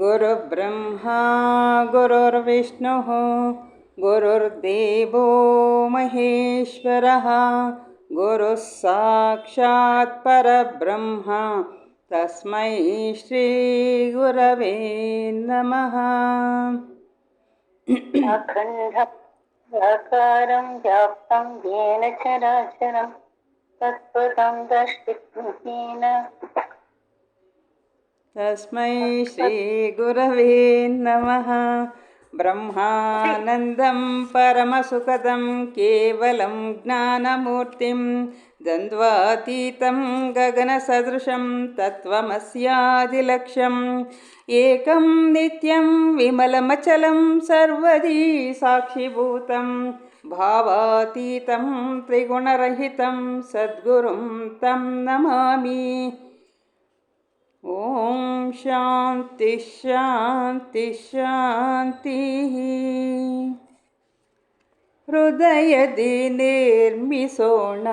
गुरुर्ब्रह्मा गुरुर्विष्णुः गुरुर्देवो महेश्वरः गुरुः साक्षात् परब्रह्म तस्मै श्रीगुरवे नमः। अखण्डं व्याप्तं येन चराचरं तत्पदं दर्शित्वेन तस्मै श्रीगुरवे नमः। ब्रह्मानन्दं परमसुखदं केवलं ज्ञानमूर्तिं द्वन्द्वातीतं गगनसदृशं तत्त्वमस्यादिलक्ष्यम् एकं नित्यं विमलमचलं सर्वदी साक्षिभूतं भावातीतं त्रिगुणरहितं सद्गुरुं तं नमामि। ಓಂ ಶಾಂತಿ ಶಾಂತಿ ಶಾಂತಿ. ಹೃದಯದಿ ನಿರ್ಮಿಸೋಣ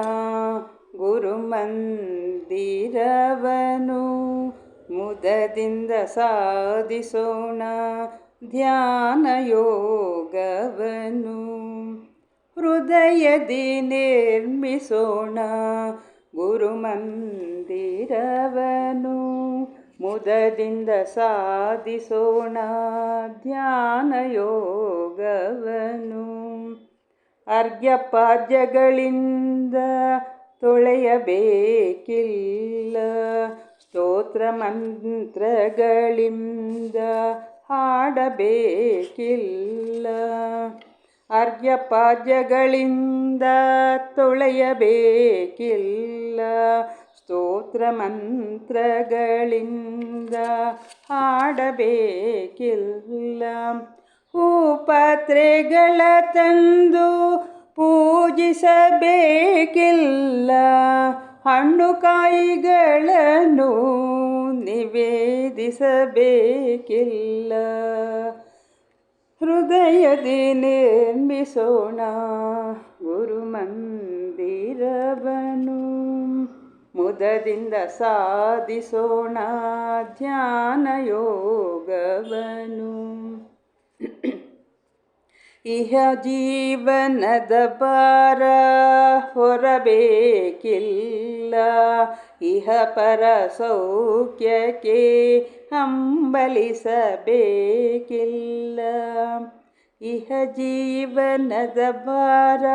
ಗುರುಮಂದಿರವನು, ಮುದದಿಂದ ಸಾಧಿಸೋಣ ಧ್ಯಾನ ಯೋಗವನು. ಹೃದಯದಿ ನಿರ್ಮಿಸೋಣ ಗುರುಮಂದಿರವನು, ಮುದದಿಂದ ಸಾಧಿಸೋಣ ಧ್ಯಾನ ಯೋಗವನು. ಅರ್ಘ್ಯಪಾದ್ಯಗಳಿಂದ ತೊಳೆಯಬೇಕಿಲ್ಲ, ಸ್ತೋತ್ರ ಮಂತ್ರಗಳಿಂದ ಹಾಡಬೇಕಿಲ್ಲ. ಅರ್ಘ್ಯಪಾದ್ಯಗಳಿಂದ ತೊಳೆಯಬೇಕಿಲ್ಲ, ಸ್ತೋತ್ರ ಮಂತ್ರಗಳಿಂದ ಹಾಡಬೇಕಿಲ್ಲ. ಹೂಪತ್ರೆಗಳ ತಂದು ಪೂಜಿಸಬೇಕಿಲ್ಲ, ಹಣ್ಣು ಕಾಯಿಗಳನ್ನು ನಿವೇದಿಸಬೇಕಿಲ್ಲ. ಹೃದಯದಿ ನಿರ್ಮಿಸೋಣ ಗುರುಮಂದಿರವನು, ಮುದದಿಂದ ಸಾಧಿಸೋಣ ಧ್ಯಾನ ಯೋಗವನು. ಇಹ ಜೀವನದ ಭಾರ ಹೊರಬೇಕಿಲ್ಲ, ಇಹ ಪರ ಸೌಖ್ಯಕ್ಕೆ ಹಂಬಲಿಸಬೇಕಿಲ್ಲ. ಇಹ ಜೀವನದ ಭಾರ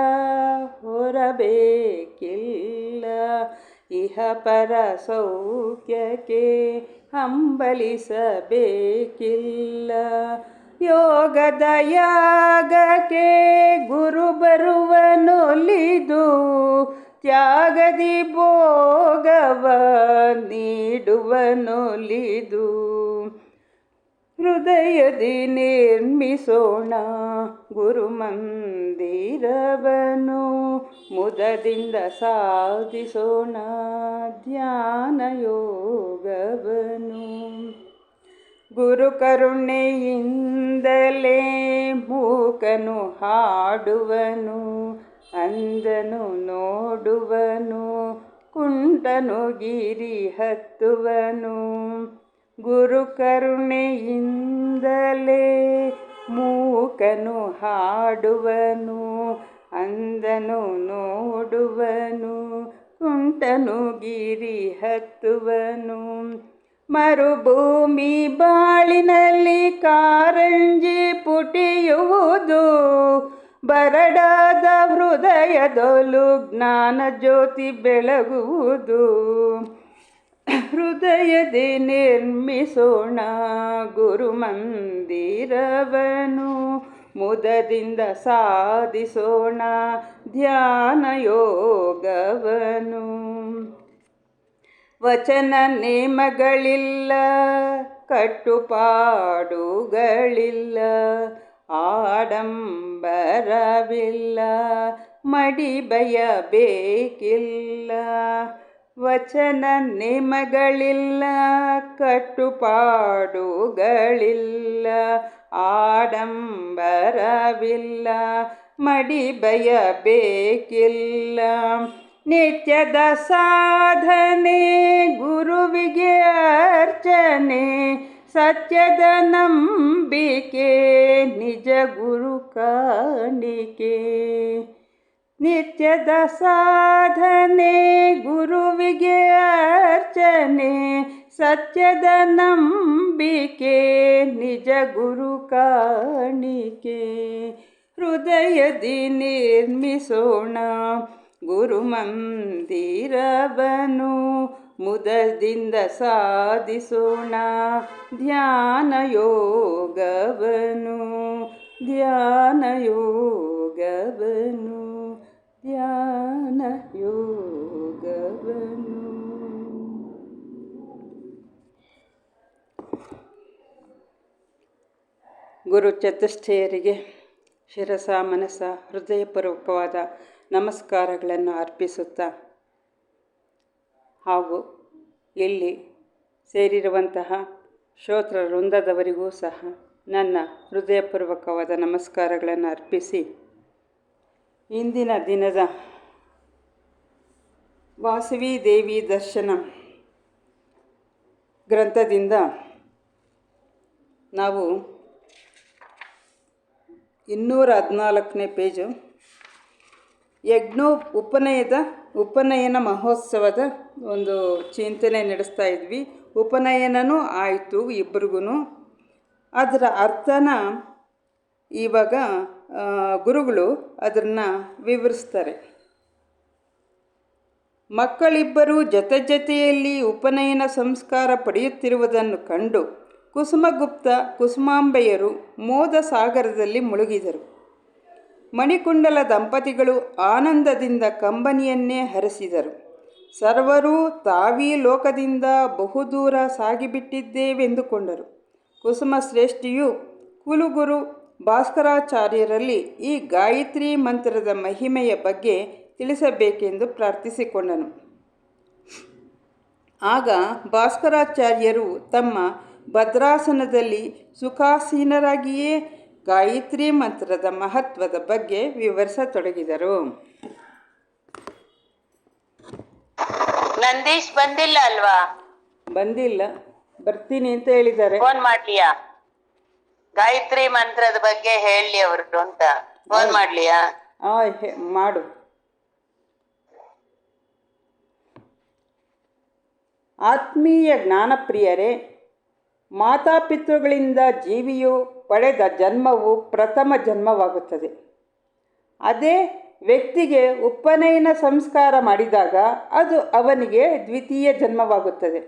ಹೊರಬೇಕಿಲ್ಲ, ಇಹ ಪರ ಸೌಖ್ಯಕ್ಕೆ ಹಂಬಲಿಸಬೇಕಿಲ್ಲ. ಯೋಗದ ಯಾಗಕ್ಕೆ ಗುರು ಬರುವನೊಲಿದು, ತ್ಯಾಗದಿ ಭೋಗವ ನೀಡುವನೊಲಿದು. ಹೃದಯದಿ ನಿರ್ಮಿಸೋಣ ಗುರುಮಂದಿರವನು, ಮುದದಿಂದ ಸಾಧಿಸೋಣ ಧ್ಯಾನ ಯೋಗವನು. ಗುರು ಕರುಣೆಯಿಂದಲೇ ಮೂಕನು ಹಾಡುವನು, ಅಂದನು ನೋಡುವನು, ಕುಂಟನು ಗಿರಿ ಹತ್ತುವನು. ಗುರು ಕರುಣೆಯಿಂದಲೇ ಮೂಕನು ಹಾಡುವನು, ಅಂದನು ನೋಡುವನು, ಕುಂಟನು ಗಿರಿ ಹತ್ತುವನು. ಮರುಭೂಮಿ ಬಾಳಿನಲ್ಲಿ ಕಾರಂಜಿ ಪುಟಿಯುವುದು, ಬರಡಾದ ಹೃದಯದೊಲು ಜ್ಞಾನ ಜ್ಯೋತಿ ಬೆಳಗುವುದು. ಹೃದಯದಿ ನಿರ್ಮಿಸೋಣ ಗುರುಮಂದಿರವನು, ಮುದದಿಂದ ಸಾಧಿಸೋಣ ಧ್ಯಾನ ಯೋಗವನು. ವಚನ ನೇಮಗಳಿಲ್ಲ, ಕಟ್ಟುಪಾಡುಗಳಿಲ್ಲ, ಆಡಂಬರವಿಲ್ಲ, ಮಡಿ ಬಯಬೇಕಿಲ್ಲ. ವಚನ ನೇಮಗಳಿಲ್ಲ, ಕಟ್ಟುಪಾಡುಗಳಿಲ್ಲ, ಆಡಂಬರವಿಲ್ಲ, ಮಡಿ ಬಯಬೇಕಿಲ್ಲ. ನಿತ್ಯದ ಸಾಧನೆ ಗುರುವಿಗೆ ಅರ್ಚನೆ, ಸತ್ಯದ ನಂಬಿಕೆ ನಿಜ ಗುರು ಕಾಣಿಕೆ. ನಿತ್ಯದ ಸಾಧನೆ ಗುರುವಿಗೆ ಅರ್ಚನೆ. ಸತ್ಯದ ನಂಬಿಕೆ ನಿಜ ಗುರು ಕಾಣಿಕೆ. ಹೃದಯದಿ ನಿರ್ಮಿಸೋಣ ಗುರುಮಂದಿರವನು. ಮುದದಿಂದ ಸಾಧಿಸೋಣ ಧ್ಯಾನ ಯೋಗವನು. ಧ್ಯಾನ ಯೋಗವನು. ಧ್ಯಾನ ಯೋಗವನು. ಗುರು ಚತುಷ್ಟಯರಿಗೆ ಶಿರಸ ಮನಸ ಹೃದಯಪೂರ್ವಕವಾದ ನಮಸ್ಕಾರಗಳನ್ನು ಅರ್ಪಿಸುತ್ತಾ, ಹಾಗೂ ಇಲ್ಲಿ ಸೇರಿರುವಂತಹ ಶ್ರೋತೃ ವೃಂದದವರಿಗೂ ಸಹ ನನ್ನ ಹೃದಯಪೂರ್ವಕವಾದ ನಮಸ್ಕಾರಗಳನ್ನು ಅರ್ಪಿಸಿ, ಇಂದಿನ ದಿನದ ವಾಸವಿ ದೇವಿ ದರ್ಶನ ಗ್ರಂಥದಿಂದ ನಾವು 214ನೇ ಪೇಜು ಉಪನಯನ ಮಹೋತ್ಸವದ ಒಂದು ಚಿಂತನೆ ನಡೆಸ್ತಾ ಇದ್ವಿ. ಉಪನಯನನೂ ಆಯಿತು ಇಬ್ಬರಿಗೂ. ಅದರ ಅರ್ಥನ ಇವಾಗ ಗುರುಗಳು ಅದನ್ನು ವಿವರಿಸ್ತಾರೆ. ಮಕ್ಕಳಿಬ್ಬರು ಜೊತೆಯಲ್ಲಿ ಉಪನಯನ ಸಂಸ್ಕಾರ ಪಡೆಯುತ್ತಿರುವುದನ್ನು ಕಂಡು ಕುಸುಮಗುಪ್ತ ಕುಸುಮಾಂಬೆಯರು ಮೋದ ಸಾಗರದಲ್ಲಿ ಮುಳುಗಿದರು. ಮಣಿಕುಂಡಲ ದಂಪತಿಗಳು ಆನಂದದಿಂದ ಕಂಬನಿಯನ್ನೇ ಹರಿಸಿದರು. ಸರ್ವರೂ ತಾವೀ ಲೋಕದಿಂದ ಬಹುದೂರ ಸಾಗಿಬಿಟ್ಟಿದ್ದೇವೆಂದುಕೊಂಡರು. ಕುಸುಮ ಶ್ರೇಷ್ಠಿಯು ಕುಲುಗುರು ಭಾಸ್ಕರಾಚಾರ್ಯರಲ್ಲಿ ಈ ಗಾಯತ್ರಿ ಮಂತ್ರದ ಮಹಿಮೆಯ ಬಗ್ಗೆ ತಿಳಿಸಬೇಕೆಂದು ಪ್ರಾರ್ಥಿಸಿಕೊಂಡನು. ಆಗ ಭಾಸ್ಕರಾಚಾರ್ಯರು ತಮ್ಮ ಭದ್ರಾಸನದಲ್ಲಿ ಸುಖಾಸೀನರಾಗಿಯೇ ಗಾಯತ್ರಿ ಮಂತ್ರದ ಮಹತ್ವದ ಬಗ್ಗೆ ವಿವರಿಸತೊಡಗಿದರು. ನಂದೀಶ್ ಬಂದಿಲ್ಲ ಅಲ್ವಾ? ಬಂದಿಲ್ಲ, ಬರ್ತೀನಿ ಅಂತ ಹೇಳಿದ್ದಾರೆ. ಫೋನ್ ಮಾಡ್ಲಿಯಾ? ಗಾಯತ್ರಿ ಮಂತ್ರದ ಬಗ್ಗೆ ಹೇಳಿ ಅವರು ಅಂತ ಫೋನ್ ಮಾಡ್ಲಿಯಾ? ಮಾಡು. ಆತ್ಮೀಯ ಜ್ಞಾನಪ್ರಿಯರೇ, ಮಾತಾಪಿತೃಗಳಿಂದ ಜೀವಿಯು ಪಡೆದ ಜನ್ಮವು ಪ್ರಥಮ ಜನ್ಮವಾಗುತ್ತದೆ. ಅದೇ ವ್ಯಕ್ತಿಗೆ ಉಪನಯನ ಸಂಸ್ಕಾರ ಮಾಡಿದಾಗ ಅದು ಅವನಿಗೆ ದ್ವಿತೀಯ ಜನ್ಮವಾಗುತ್ತದೆ.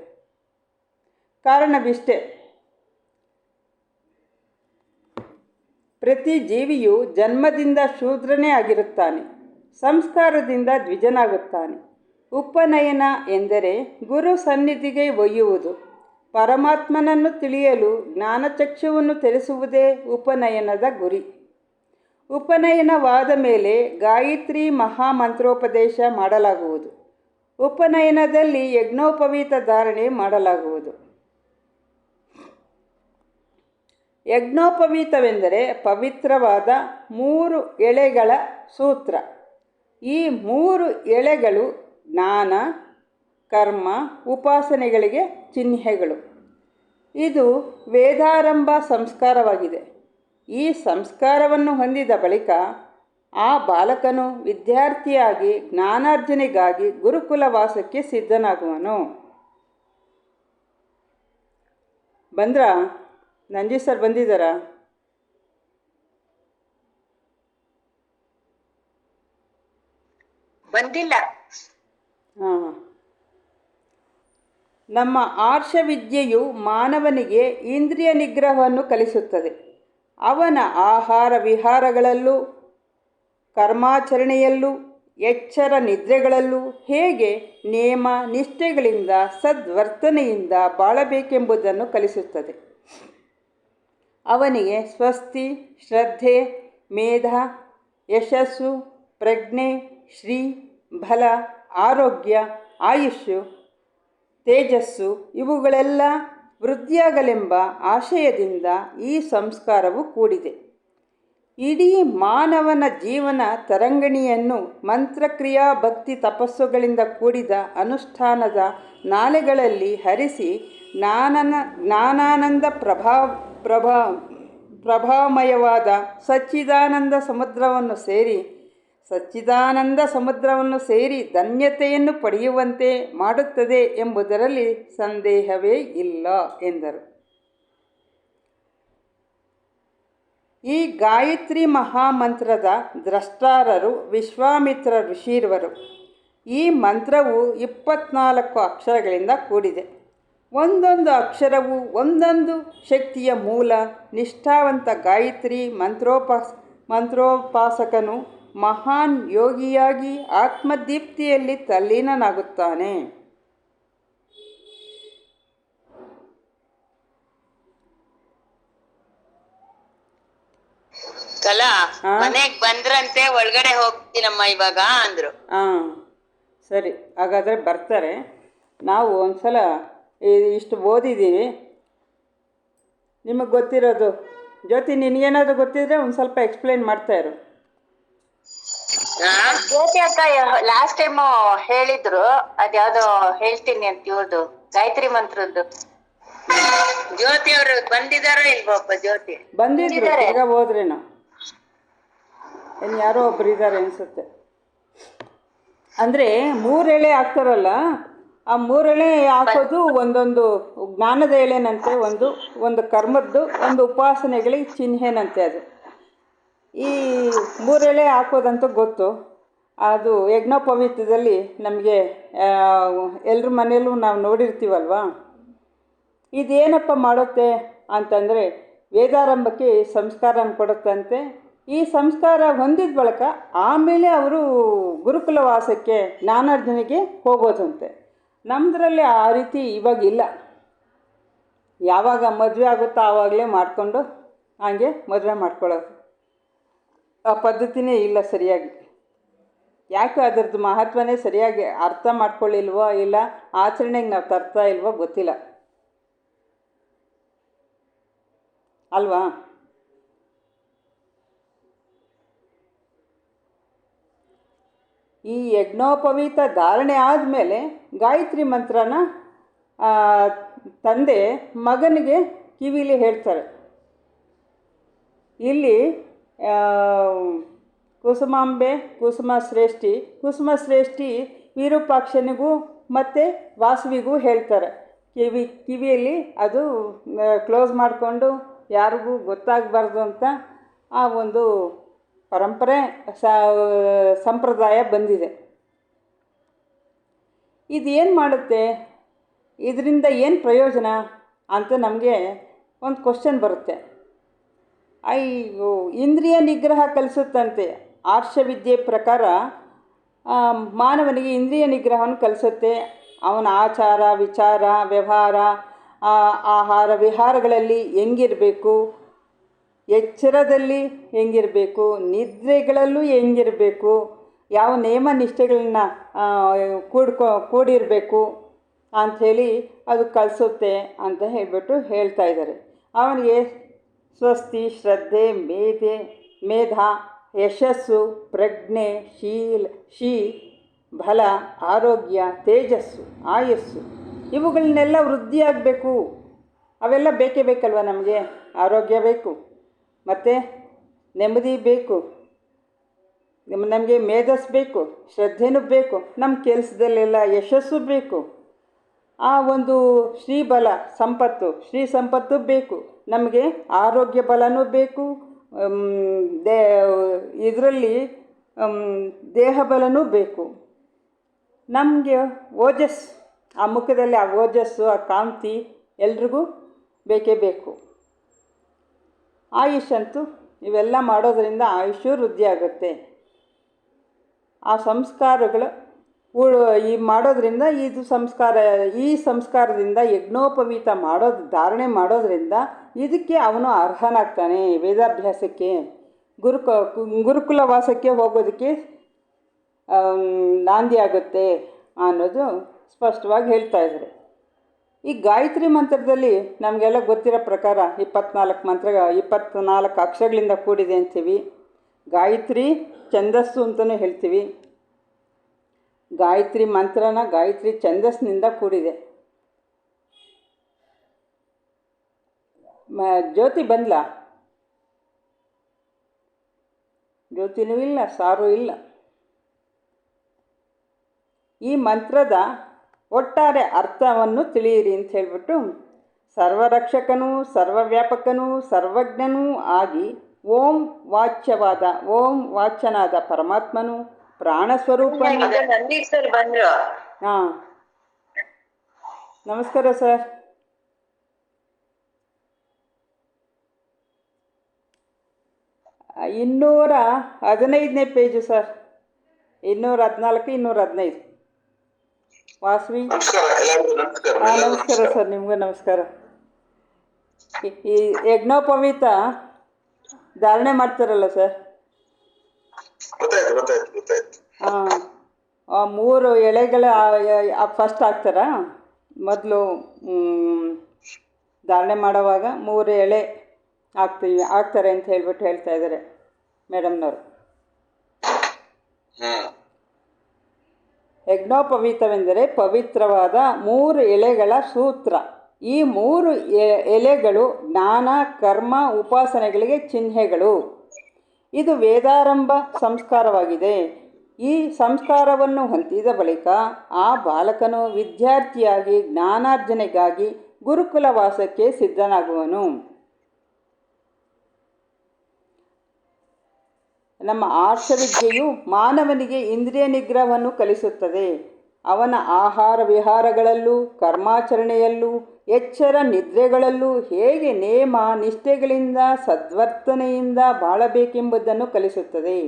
ಕಾರಣವಿಷ್ಟೇ, ಪ್ರತಿ ಜೀವಿಯು ಜನ್ಮದಿಂದ ಶೂದ್ರನೇ ಆಗಿರುತ್ತಾನೆ, ಸಂಸ್ಕಾರದಿಂದ ದ್ವಿಜನಾಗುತ್ತಾನೆ. ಉಪನಯನ ಎಂದರೆ ಗುರು ಸನ್ನಿಧಿಗೆ ಒಯ್ಯುವುದು. ಪರಮಾತ್ಮನನ್ನು ತಿಳಿಯಲು ಜ್ಞಾನಚಕ್ಷುವನ್ನು ತೆರೆಸುವುದೇ ಉಪನಯನದ ಗುರಿ. ಉಪನಯನವಾದ ಮೇಲೆ ಗಾಯತ್ರಿ ಮಹಾಮಂತ್ರೋಪದೇಶ ಮಾಡಲಾಗುವುದು. ಉಪನಯನದಲ್ಲಿ ಯಜ್ಞೋಪವೀತ ಧಾರಣೆ ಮಾಡಲಾಗುವುದು. ಯಜ್ಞೋಪವೀತವೆಂದರೆ ಪವಿತ್ರವಾದ 3 ಎಳೆಗಳ ಸೂತ್ರ. ಈ 3 ಎಳೆಗಳು ಜ್ಞಾನ, ಕರ್ಮ, ಉಪಾಸನೆಗಳಿಗೆ ಚಿಹ್ನೆಗಳು. ಇದು ವೇದಾರಂಭ ಸಂಸ್ಕಾರವಾಗಿದೆ. ಈ ಸಂಸ್ಕಾರವನ್ನು ಹೊಂದಿದ ಬಳಿಕ ಆ ಬಾಲಕನು ವಿದ್ಯಾರ್ಥಿಯಾಗಿ ಜ್ಞಾನಾರ್ಜನೆಗಾಗಿ ಗುರುಕುಲ ವಾಸಕ್ಕೆ ಸಿದ್ಧನಾಗುವನು. ಬಂದ್ರಾ? ನಂಜಿ ಸರ್ ಬಂದಿದ್ದಾರಾ? ಬಂದಿಲ್ಲ. ನಮ್ಮ ಆರ್ಷವಿದ್ಯೆಯು ಮಾನವನಿಗೆ ಇಂದ್ರಿಯ ನಿಗ್ರಹವನ್ನು ಕಲಿಸುತ್ತದೆ. ಅವನ ಆಹಾರ ವಿಹಾರಗಳಲ್ಲೂ, ಕರ್ಮಾಚರಣೆಯಲ್ಲೂ, ಎಚ್ಚರ ನಿದ್ರೆಗಳಲ್ಲೂ ಹೇಗೆ ನೇಮ ನಿಷ್ಠೆಗಳಿಂದ ಸದ್ವರ್ತನೆಯಿಂದ ಬಾಳಬೇಕೆಂಬುದನ್ನು ಕಲಿಸುತ್ತದೆ. ಅವನಿಗೆ ಸ್ವಸ್ತಿ, ಶ್ರದ್ಧೆ, ಮೇಧ, ಯಶಸ್ಸು, ಪ್ರಜ್ಞೆ, ಶ್ರೀ, ಬಲ, ಆರೋಗ್ಯ, ಆಯುಷ್ಯು, ತೇಜಸ್ಸು ಇವುಗಳೆಲ್ಲ ವೃದ್ಧಿಯಾಗಲೆಂಬ ಆಶಯದಿಂದ ಈ ಸಂಸ್ಕಾರವು ಕೂಡಿದೆ. ಇಡೀ ಮಾನವನ ಜೀವನ ತರಂಗಿಣಿಯನ್ನು ಮಂತ್ರಕ್ರಿಯಾ ಭಕ್ತಿ ತಪಸ್ಸುಗಳಿಂದ ಕೂಡಿದ ಅನುಷ್ಠಾನದ ನಾಲೆಗಳಲ್ಲಿ ಹರಿಸಿ ಜ್ಞಾನಾನಂದ ಪ್ರಭಾಮಯವಾದ ಸಚ್ಚಿದಾನಂದ ಸಮುದ್ರವನ್ನು ಸೇರಿ ಧನ್ಯತೆಯನ್ನು ಪಡೆಯುವಂತೆ ಮಾಡುತ್ತದೆ ಎಂಬುದರಲ್ಲಿ ಸಂದೇಹವೇ ಇಲ್ಲ ಎಂದರು. ಈ ಗಾಯತ್ರಿ ಮಹಾಮಂತ್ರದ ದ್ರಷ್ಟಾರರು ವಿಶ್ವಾಮಿತ್ರ ಋಷಿಯವರು. ಈ ಮಂತ್ರವು 24 ಅಕ್ಷರಗಳಿಂದ ಕೂಡಿದೆ. ಒಂದೊಂದು ಅಕ್ಷರವು ಒಂದೊಂದು ಶಕ್ತಿಯ ಮೂಲ. ನಿಷ್ಠಾವಂತ ಗಾಯತ್ರಿ ಮಂತ್ರೋಪಾಸಕನು ಮಹಾನ್ ಯೋಗಿಯಾಗಿ ಆತ್ಮದೀಪ್ತಿಯಲ್ಲಿ ತಲ್ಲೀನನಾಗುತ್ತಾನೆ. ಕಲಾ ಮನೆಗ್ ಬಂದ್ರಂತೆ, ಒಳಗಡೆ ಹೋಗ್ತೀನಮ್ಮ ಇವಾಗ ಅಂದ್ರು. ಸರಿ, ಹಾಗಾದರೆ ಬರ್ತಾರೆ. ನಾವು ಒಂದ್ಸಲ ಇಷ್ಟು ಓದಿದ್ದೀವಿ, ನಿಮಗೆ ಗೊತ್ತಿರೋದು. ಜ್ಯೋತಿ, ನಿನಗೇನಾದರೂ ಗೊತ್ತಿದ್ರೆ ಒಂದು ಸ್ವಲ್ಪ ಎಕ್ಸ್ಪ್ಲೈನ್ ಮಾಡ್ತಾಯಿರು. ಜ್ಯೋತಿ ಅಕ್ಕ ಲಾಸ್ಟ್ ಟೈಮ್ ಹೇಳಿದ್ರು, ಅದ್ಯಾವ್ದೋ ಹೇಳ್ತೀನಿ ಅಂತ ಇವ್ರದ್ದು ಗಾಯತ್ರಿ ಮಂತ್ರದ್ದು. ಜ್ಯೋತಿ ಅವರು ಬಂದಿದಾರೋ ಇಲ್ವಪ್ಪ? ಜ್ಯೋತಿ ಬಂದಿದ್ರು, ಈಗ ಹೋದ್ರೇನೋ. ಇನ್ನು ಯಾರೋ ಒಬ್ರು ಇದ್ದಾರೆ ಅನಿಸುತ್ತೆ. ಅಂದರೆ 3 ಎಳೆ ಹಾಕ್ತಾರಲ್ಲ, ಆ 3 ಎಳೆ ಹಾಕೋದು ಒಂದೊಂದು ಜ್ಞಾನದ ಎಳೆನಂತೆ, ಒಂದು ಕರ್ಮದ್ದು, ಒಂದು ಉಪಾಸನೆಗಳಿಗೆ ಚಿಹ್ನೆನಂತೆ. ಅದು ಈ 3 ಎಳೆ ಹಾಕೋದಂತೂ ಗೊತ್ತು. ಅದು ಯಜ್ಞೋಪವೀತದಲ್ಲಿ ನಮಗೆ ಎಲ್ಲರ ಮನೆಯಲ್ಲೂ ನಾವು ನೋಡಿರ್ತೀವಲ್ವ. ಇದೇನಪ್ಪ ಮಾಡುತ್ತೆ ಅಂತಂದರೆ ವೇದಾರಂಭಕ್ಕೆ ಸಂಸ್ಕಾರನ ಕೊಡುತ್ತಂತೆ. ಈ ಸಂಸ್ಕಾರ ಹೊಂದಿದ ಬಳಿಕ ಆಮೇಲೆ ಅವರು ಗುರುಕುಲ ವಾಸಕ್ಕೆ ಜ್ಞಾನಾರ್ಜನೆಗೆ ಹೋಗೋದಂತೆ. ನಮ್ಮದ್ರಲ್ಲಿ ಆ ರೀತಿ ಇವಾಗಿಲ್ಲ. ಯಾವಾಗ ಮದುವೆ ಆಗುತ್ತೋ ಆವಾಗಲೇ ಮಾಡಿಕೊಂಡು ಹಾಗೆ ಮದುವೆ ಮಾಡ್ಕೊಳ್ಳೋದು, ಆ ಪದ್ಧತಿನೇ ಇಲ್ಲ ಸರಿಯಾಗಿ. ಯಾಕೆ ಅದರದ್ದು ಮಹತ್ವನೇ ಸರಿಯಾಗಿ ಅರ್ಥ ಮಾಡ್ಕೊಳ್ಳಿಲ್ವೋ, ಇಲ್ಲ ಆಚರಣೆಗೆ ನಾವು ತರ್ತಾ ಇಲ್ವೋ ಗೊತ್ತಿಲ್ಲ ಅಲ್ವಾ. ಈ ಯಜ್ಞೋಪವೀತ ಧಾರಣೆ ಆದಮೇಲೆ ಗಾಯತ್ರಿ ಮಂತ್ರನ ತಂದೆ ಮಗನಿಗೆ ಕಿವಿಲಿ ಹೇಳ್ತಾರೆ. ಇಲ್ಲಿ ಕುಸುಮಶ್ರೇಷ್ಠಿ ವಿರೂಪಾಕ್ಷನಿಗೂ ಮತ್ತು ವಾಸುವಿಗೂ ಹೇಳ್ತಾರೆ. ಕಿವಿಯಲ್ಲಿ ಅದು ಕ್ಲೋಸ್ ಮಾಡಿಕೊಂಡು ಯಾರಿಗೂ ಗೊತ್ತಾಗಬಾರ್ದು ಅಂತ ಆ ಒಂದು ಪರಂಪರೆ ಸಂಪ್ರದಾಯ ಬಂದಿದೆ. ಇದೇನು ಮಾಡುತ್ತೆ, ಇದರಿಂದ ಏನು ಪ್ರಯೋಜನ ಅಂತ ನಮಗೆ ಒಂದು ಕ್ವಶನ್ ಬರುತ್ತೆ. ಇಂದ್ರಿಯ ನಿಗ್ರಹ ಕಲಿಸುತ್ತಂತೆ. ಆರ್ಷವಿದ್ಯೆ ಪ್ರಕಾರ ಮಾನವನಿಗೆ ಇಂದ್ರಿಯ ನಿಗ್ರಹವನ್ನು ಕಲಿಸುತ್ತೆ. ಅವನ ಆಚಾರ ವಿಚಾರ ವ್ಯವಹಾರ ಆಹಾರ ವಿಹಾರಗಳಲ್ಲಿ ಹೆಂಗಿರಬೇಕು, ಎಚ್ಚರದಲ್ಲಿ ಹೆಂಗಿರಬೇಕು, ನಿದ್ರೆಗಳಲ್ಲೂ ಹೆಂಗಿರಬೇಕು, ಯಾವ ನೇಮ ನಿಷ್ಠೆಗಳನ್ನ ಕೂಡಿರಬೇಕು ಅಂಥೇಳಿ ಅದು ಕಲಿಸುತ್ತೆ ಅಂತ ಹೇಳಿಬಿಟ್ಟು ಹೇಳ್ತಾ ಇದ್ದಾರೆ. ಅವನಿಗೆ ಸ್ವಸ್ತಿ, ಶ್ರದ್ಧೆ, ಮೇಧ, ಯಶಸ್ಸು, ಪ್ರಜ್ಞೆ, ಬಲ, ಆರೋಗ್ಯ, ತೇಜಸ್ಸು, ಆಯಸ್ಸು ಇವುಗಳನ್ನೆಲ್ಲ ವೃದ್ಧಿಯಾಗಬೇಕು. ಅವೆಲ್ಲ ಬೇಕೇ ಬೇಕಲ್ವ ನಮಗೆ. ಆರೋಗ್ಯ ಬೇಕು, ಮತ್ತು ನೆಮ್ಮದಿ ಬೇಕು, ನಮಗೆ ಮೇಧಸ್ಸು ಬೇಕು, ಶ್ರದ್ಧೆನೂ ಬೇಕು, ನಮ್ಮ ಕೆಲಸದಲ್ಲೆಲ್ಲ ಯಶಸ್ಸು ಬೇಕು. ಆ ಒಂದು ಶ್ರೀ ಸಂಪತ್ತು ಬೇಕು. ನಮಗೆ ಆರೋಗ್ಯ ಬಲನೂ ಬೇಕು, ಇದರಲ್ಲಿ ದೇಹ ಬಲನೂ ಬೇಕು. ನಮಗೆ ಓಜಸ್ಸು, ಆ ಮುಖದಲ್ಲಿ ಆ ಓಜಸ್ಸು, ಆ ಕಾಂತಿ ಎಲ್ರಿಗೂ ಬೇಕೇ ಬೇಕು. ಆಯುಷ್ ಅಂತೂ ಇವೆಲ್ಲ ಮಾಡೋದರಿಂದ ಆಯುಷು ವೃದ್ಧಿ ಆಗುತ್ತೆ. ಆ ಸಂಸ್ಕಾರಗಳು ಮಾಡೋದರಿಂದ ಈ ಸಂಸ್ಕಾರದಿಂದ ಯಜ್ಞೋಪವೀತ ಧಾರಣೆ ಮಾಡೋದರಿಂದ ಇದಕ್ಕೆ ಅವನು ಅರ್ಹನಾಗ್ತಾನೆ. ವೇದಾಭ್ಯಾಸಕ್ಕೆ ಗುರುಕುಲ ವಾಸಕ್ಕೆ ಹೋಗೋದಕ್ಕೆ ನಾಂದಿ ಆಗುತ್ತೆ ಅನ್ನೋದು ಸ್ಪಷ್ಟವಾಗಿ ಹೇಳ್ತಾ ಇದ್ದಾರೆ. ಈ ಗಾಯತ್ರಿ ಮಂತ್ರದಲ್ಲಿ ನಮಗೆಲ್ಲ ಗೊತ್ತಿರೋ ಪ್ರಕಾರ 24 ಅಕ್ಷರಗಳಿಂದ ಕೂಡಿದೆ ಅಂತೀವಿ. ಗಾಯತ್ರಿ ಛಂದಸ್ಸು ಅಂತಲೂ ಹೇಳ್ತೀವಿ. ಗಾಯತ್ರಿ ಮಂತ್ರನ ಗಾಯತ್ರಿ ಛಂದಸ್ಸಿನಿಂದ ಕೂಡಿದೆ. ಜ್ಯೋತಿ ಬಂದ್ಲಾ? ಜ್ಯೋತಿನೂ ಇಲ್ಲ, ಸಾರು ಇಲ್ಲ. ಈ ಮಂತ್ರದ ಒಟ್ಟಾರೆ ಅರ್ಥವನ್ನು ತಿಳಿಯಿರಿ ಅಂತ ಹೇಳಿಬಿಟ್ಟು, ಸರ್ವರಕ್ಷಕನೂ ಸರ್ವವ್ಯಾಪಕನೂ ಸರ್ವಜ್ಞನೂ ಆಗಿ ಓಂ ವಾಚ್ಯನಾದ ಪರಮಾತ್ಮನು ಪ್ರಾಣಸ್ವರೂಪನು. ನಂದೀಶ್ ಸರ್ ಬಂದ್ರು. ಹಾಂ, ನಮಸ್ಕಾರ ಸರ್. ಇನ್ನೂರ 15ನೇ ಪೇಜು ಸರ್. 214, 215. ವಾಸವಿ. ನಮಸ್ಕಾರ ಸರ್, ನಿಮಗೂ ನಮಸ್ಕಾರ. ಈ ಯಜ್ಞೋಪವೀತ ಧಾರಣೆ ಮಾಡ್ತಾರಲ್ಲ ಸರ್? ಹಾಂ, 3 ಎಳೆಗಳ ಫಸ್ಟ್ ಹಾಕ್ತಾರಾ? ಮೊದಲು ಧಾರಣೆ ಮಾಡೋವಾಗ 3 ಎಳೆ ಹಾಕ್ತಾರೆ ಅಂತ ಹೇಳ್ಬಿಟ್ಟು ಹೇಳ್ತಾ ಇದ್ದಾರೆ ಮೇಡಮ್ನವರು. ಯಜ್ಞೋಪವೀತವೆಂದರೆ ಪವಿತ್ರವಾದ 3 ಎಲೆಗಳ ಸೂತ್ರ. ಈ 3 ಎಲೆಗಳು ಜ್ಞಾನ, ಕರ್ಮ, ಉಪಾಸನೆಗಳಿಗೆ ಚಿಹ್ನೆಗಳು. ಇದು ವೇದಾರಂಭ ಸಂಸ್ಕಾರವಾಗಿದೆ. ಈ ಸಂಸ್ಕಾರವನ್ನು ಹೊಂದಿದ ಬಳಿಕ ಆ ಬಾಲಕನು ವಿದ್ಯಾರ್ಥಿಯಾಗಿ ಜ್ಞಾನಾರ್ಜನೆಗಾಗಿ ಗುರುಕುಲ ವಾಸಕ್ಕೆ ಸಿದ್ಧನಾಗುವನು. ನಮ್ಮ ಆರ್ಷವಿದ್ಯೆಯು ಮಾನವನಿಗೆ ಇಂದ್ರಿಯ ನಿಗ್ರಹವನ್ನು ಕಲಿಸುತ್ತದೆ. ಅವನ ಆಹಾರ ವಿಹಾರಗಳಲ್ಲೂ ಕರ್ಮಾಚರಣೆಯಲ್ಲೂ ಎಚ್ಚರ ನಿದ್ರೆಗಳಲ್ಲೂ ಹೇಗೆ ನೇಮ ನಿಷ್ಠೆಗಳಿಂದ ಸದ್ವರ್ತನೆಯಿಂದ ಬಾಳಬೇಕೆಂಬುದನ್ನು ಕಲಿಸುತ್ತದೆ.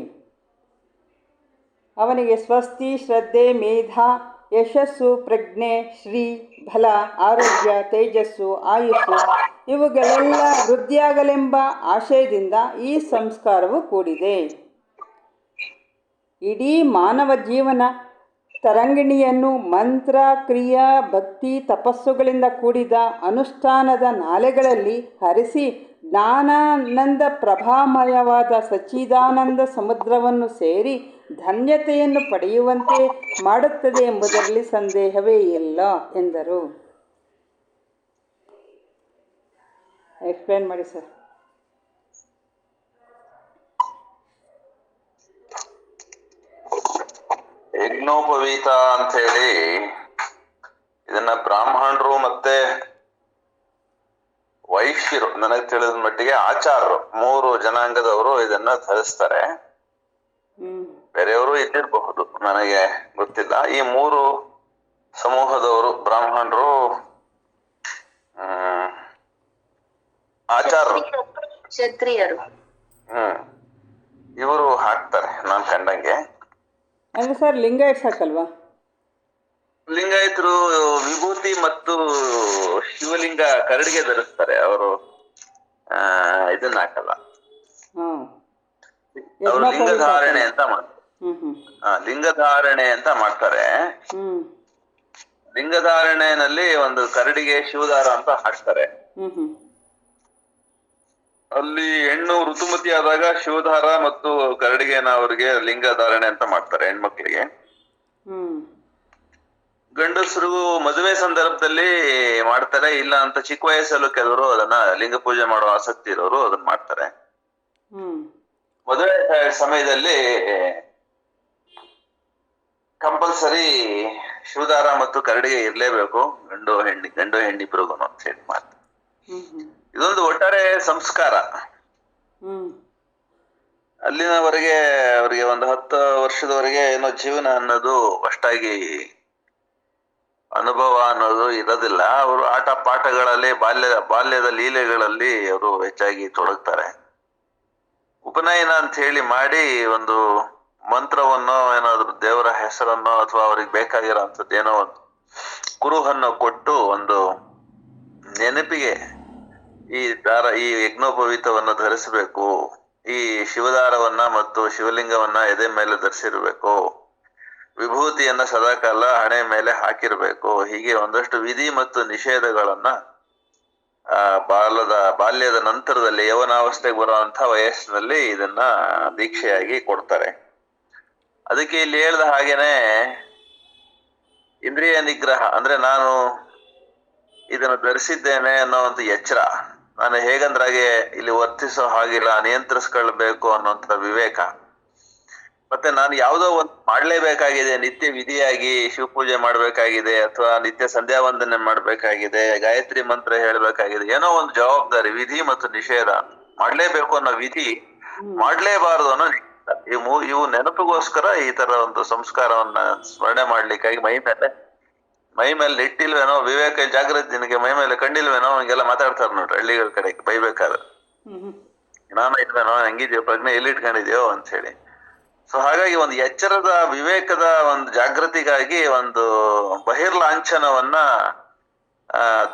ಅವನಿಗೆ ಸ್ವಸ್ತಿ, ಶ್ರದ್ಧೆ, ಮೇಧ, ಯಶಸ್ಸು, ಪ್ರಜ್ಞೆ, ಶ್ರೀ, ಬಲ, ಆರೋಗ್ಯ, ತೇಜಸ್ಸು, ಆಯುಸ್ಸು ಇವುಗಳೆಲ್ಲ ವೃದ್ಧಿಯಾಗಲೆಂಬ ಆಶಯದಿಂದ ಈ ಸಂಸ್ಕಾರವು ಕೂಡಿದೆ. ಇಡೀ ಮಾನವ ಜೀವನ ತರಂಗಿಣಿಯನ್ನು ಮಂತ್ರ, ಕ್ರಿಯಾ, ಭಕ್ತಿ, ತಪಸ್ಸುಗಳಿಂದ ಕೂಡಿದ ಅನುಷ್ಠಾನದ ನಾಲೆಗಳಲ್ಲಿ ಹರಿಸಿ ಜ್ಞಾನಾನಂದ ಪ್ರಭಾಮಯವಾದ ಸಚ್ಚಿದಾನಂದ ಸಮುದ್ರವನ್ನು ಸೇರಿ ಧನ್ಯತೆಯನ್ನು ಪಡೆಯುವಂತೆ ಮಾಡುತ್ತದೆ ಎಂಬುದರಲ್ಲಿ ಸಂದೇಹವೇ ಇಲ್ಲ ಎಂದರು. ಎಕ್ಸ್ಪ್ಲೇನ್ ಮಾಡಿ ಸರ್. ಯಜ್ಞೋಪವೀತ ಅಂತ ಹೇಳಿ ಇದನ್ನ ಬ್ರಾಹ್ಮಣರು ಮತ್ತೆ ವೈಶ್ಯರು, ನನಗೆ ತಿಳಿದ ಮಟ್ಟಿಗೆ ಆಚಾರ್ಯರು, 3 ಜನಾಂಗದವರು ಇದನ್ನ ಧರಿಸ್ತಾರೆ. ಬೇರೆಯವರು ಇದ್ದಿರಬಹುದು, ನನಗೆ ಗೊತ್ತಿಲ್ಲ. ಈ 3 ಸಮೂಹದವರು ಬ್ರಾಹ್ಮಣರು, ಆಚಾರ್ಯರು, ಕ್ಷತ್ರಿಯರು, ಇವರು ಹಾಕ್ತಾರೆ ನಾನು ಕಂಡಂಗೆ. ಅಂದರೆ ಸರ್ ಲಿಂಗಾಯಟ್ಸ್ ಹಾಕಲ್ವಾ? ಲಿಂಗಾಯತರು ವಿಭೂತಿ ಮತ್ತು ಶಿವಲಿಂಗ ಕರಡಿಗೆ ಧರಿಸ್ತಾರೆ, ಅವರು ಇದನ್ನ ಹಾಕಲ್ಲ. ಅವರು ಲಿಂಗಧಾರಣೆ ಅಂತ ಮಾಡ್ತಾರೆ. ಲಿಂಗಧಾರಣೆ ಅಂತ ಮಾಡ್ತಾರೆ. ಲಿಂಗಧಾರಣೆನಲ್ಲಿ ಒಂದು ಕರಡಿಗೆ ಶಿವದಾರ ಅಂತ ಹಾಕ್ತಾರೆ. ಅಲ್ಲಿ ಹೆಣ್ಣು ಋತುಮತಿ ಆದಾಗ ಶಿವಧಾರ ಮತ್ತು ಕರಡಿಗೆನ ಅವ್ರಿಗೆ ಲಿಂಗಧಾರಣೆ ಅಂತ ಮಾಡ್ತಾರೆ ಹೆಣ್ಮಕ್ಳಿಗೆ. ಗಂಡಸರು ಮದುವೆ ಸಂದರ್ಭದಲ್ಲಿ ಮಾಡ್ತಾರೆ, ಇಲ್ಲ ಅಂತ ಚಿಕ್ಕ ವಯಸ್ಸಲ್ಲೂ ಕೆಲವರು ಅದನ್ನ ಲಿಂಗ ಪೂಜೆ ಮಾಡೋ ಆಸಕ್ತಿ ಇರೋರು ಅದನ್ನ ಮಾಡ್ತಾರೆ. ಮದುವೆ ಸಮಯದಲ್ಲಿ ಕಂಪಲ್ಸರಿ ಶಿವದಾರ ಮತ್ತು ಕರಡಿಗೆ ಇರ್ಲೇಬೇಕು, ಗಂಡು ಹೆಣ್ಣಿಬ್ರಿಗೂ ಅಂತ ಹೇಳಿ ಮಾಡ್ತಾರೆ. ಇದೊಂದು ಒಟ್ಟಾರೆ ಸಂಸ್ಕಾರ. ಅಲ್ಲಿನವರೆಗೆ ಅವರಿಗೆ ಒಂದು 10 ವರ್ಷದವರೆಗೆ ಏನೋ ಜೀವನ ಅನ್ನೋದು ಅಷ್ಟಾಗಿ ಅನುಭವ ಅನ್ನೋದು ಇರೋದಿಲ್ಲ. ಅವರು ಆಟ ಪಾಠಗಳಲ್ಲಿ ಬಾಲ್ಯದ ಲೀಲೆಗಳಲ್ಲಿ ಅವರು ಹೆಚ್ಚಾಗಿ ತೊಡಗ್ತಾರೆ. ಉಪನಯನ ಅಂತ ಹೇಳಿ ಮಾಡಿ ಒಂದು ಮಂತ್ರವನ್ನೋ ಏನಾದ್ರು ದೇವರ ಹೆಸರನ್ನೋ ಅಥವಾ ಅವ್ರಿಗೆ ಬೇಕಾಗಿರೋ ಅಂಥದ್ದು ಏನೋ ಒಂದು ಕುರುಹನ್ನು ಕೊಟ್ಟು ಒಂದು ನೆನಪಿಗೆ ಈ ಯಜ್ಞೋಪವೀತವನ್ನು ಧರಿಸಬೇಕು, ಈ ಶಿವದಾರವನ್ನ ಮತ್ತು ಶಿವಲಿಂಗವನ್ನ ಎದೆ ಮೇಲೆ ಧರಿಸಿರ್ಬೇಕು, ವಿಭೂತಿಯನ್ನ ಸದಾಕಾಲ ಹಣೆ ಮೇಲೆ ಹಾಕಿರ್ಬೇಕು. ಹೀಗೆ ಒಂದಷ್ಟು ವಿಧಿ ಮತ್ತು ನಿಷೇಧಗಳನ್ನ ಬಾಲ್ಯದ ನಂತರದಲ್ಲಿ ಯೌವನಾವಸ್ಥೆಗೆ ಬರುವಂತ ವಯಸ್ಸಿನಲ್ಲಿ ಇದನ್ನ ದೀಕ್ಷೆಯಾಗಿ ಕೊಡ್ತಾರೆ. ಅದಕ್ಕೆ ಇಲ್ಲಿ ಹೇಳ್ದ ಹಾಗೇನೆ ಇಂದ್ರಿಯ ನಿಗ್ರಹ ಅಂದ್ರೆ ನಾನು ಇದನ್ನು ಧರಿಸಿದ್ದೇನೆ ಅನ್ನೋ ಒಂದು ಎಚ್ಚರ, ನಾನು ಹೇಗಂದ್ರಾಗೆ ಇಲ್ಲಿ ವರ್ತಿಸೋ ಹಾಗಿಲ್ಲ, ನಿಯಂತ್ರಿಸ್ಕೊಳ್ಬೇಕು ಅನ್ನೋಂಥ ವಿವೇಕ. ಮತ್ತೆ ನಾನು ಯಾವುದೋ ಒಂದು ಮಾಡ್ಲೇಬೇಕಾಗಿದೆ, ನಿತ್ಯ ವಿಧಿಯಾಗಿ ಶಿವಪೂಜೆ ಮಾಡ್ಬೇಕಾಗಿದೆ, ಅಥವಾ ನಿತ್ಯ ಸಂಧ್ಯಾ ವಂದನೆ ಮಾಡ್ಬೇಕಾಗಿದೆ, ಗಾಯತ್ರಿ ಮಂತ್ರ ಹೇಳ್ಬೇಕಾಗಿದೆ, ಏನೋ ಒಂದು ಜವಾಬ್ದಾರಿ, ವಿಧಿ ಮತ್ತು ನಿಷೇಧ, ಮಾಡ್ಲೇಬೇಕು ಅನ್ನೋ ವಿಧಿ, ಮಾಡ್ಲೇಬಾರದು ಅನ್ನೋ ಇವು ನೆನಪಿಗೋಸ್ಕರ ಈ ತರ ಒಂದು ಸಂಸ್ಕಾರವನ್ನ ಸ್ಮರಣೆ ಮಾಡ್ಲಿಕ್ಕಾಗಿ ಮೈ ಮೇಲೆ ಇಟ್ಟಿಲ್ವೇನೋ, ವಿವೇಕ ಜಾಗೃತಿ ನಿನಗೆ ಮೈ ಮೇಲೆ ಕಂಡಿಲ್ವೇನೋ, ಹಂಗೆಲ್ಲ ಮಾತಾಡ್ತಾರ ನೋಡ್ರಿ ಹಳ್ಳಿಗಳ ಕಡೆ ಬೈಬೇಕಾದ್ರೆ. ನಾನು ಇಲ್ವೇನೋ, ಹಂಗಿದ್ಯೋ ಪ್ರಜ್ಞೆ ಎಲ್ಲಿ ಇಟ್ಕೊಂಡಿದ್ಯೋ ಅಂತ ಹೇಳಿ. ಸೊ ಹಾಗಾಗಿ ಒಂದು ಎಚ್ಚರದ ವಿವೇಕದ ಒಂದು ಜಾಗೃತಿಗಾಗಿ ಒಂದು ಬಹಿರ್ಲಾಂಛನವನ್ನ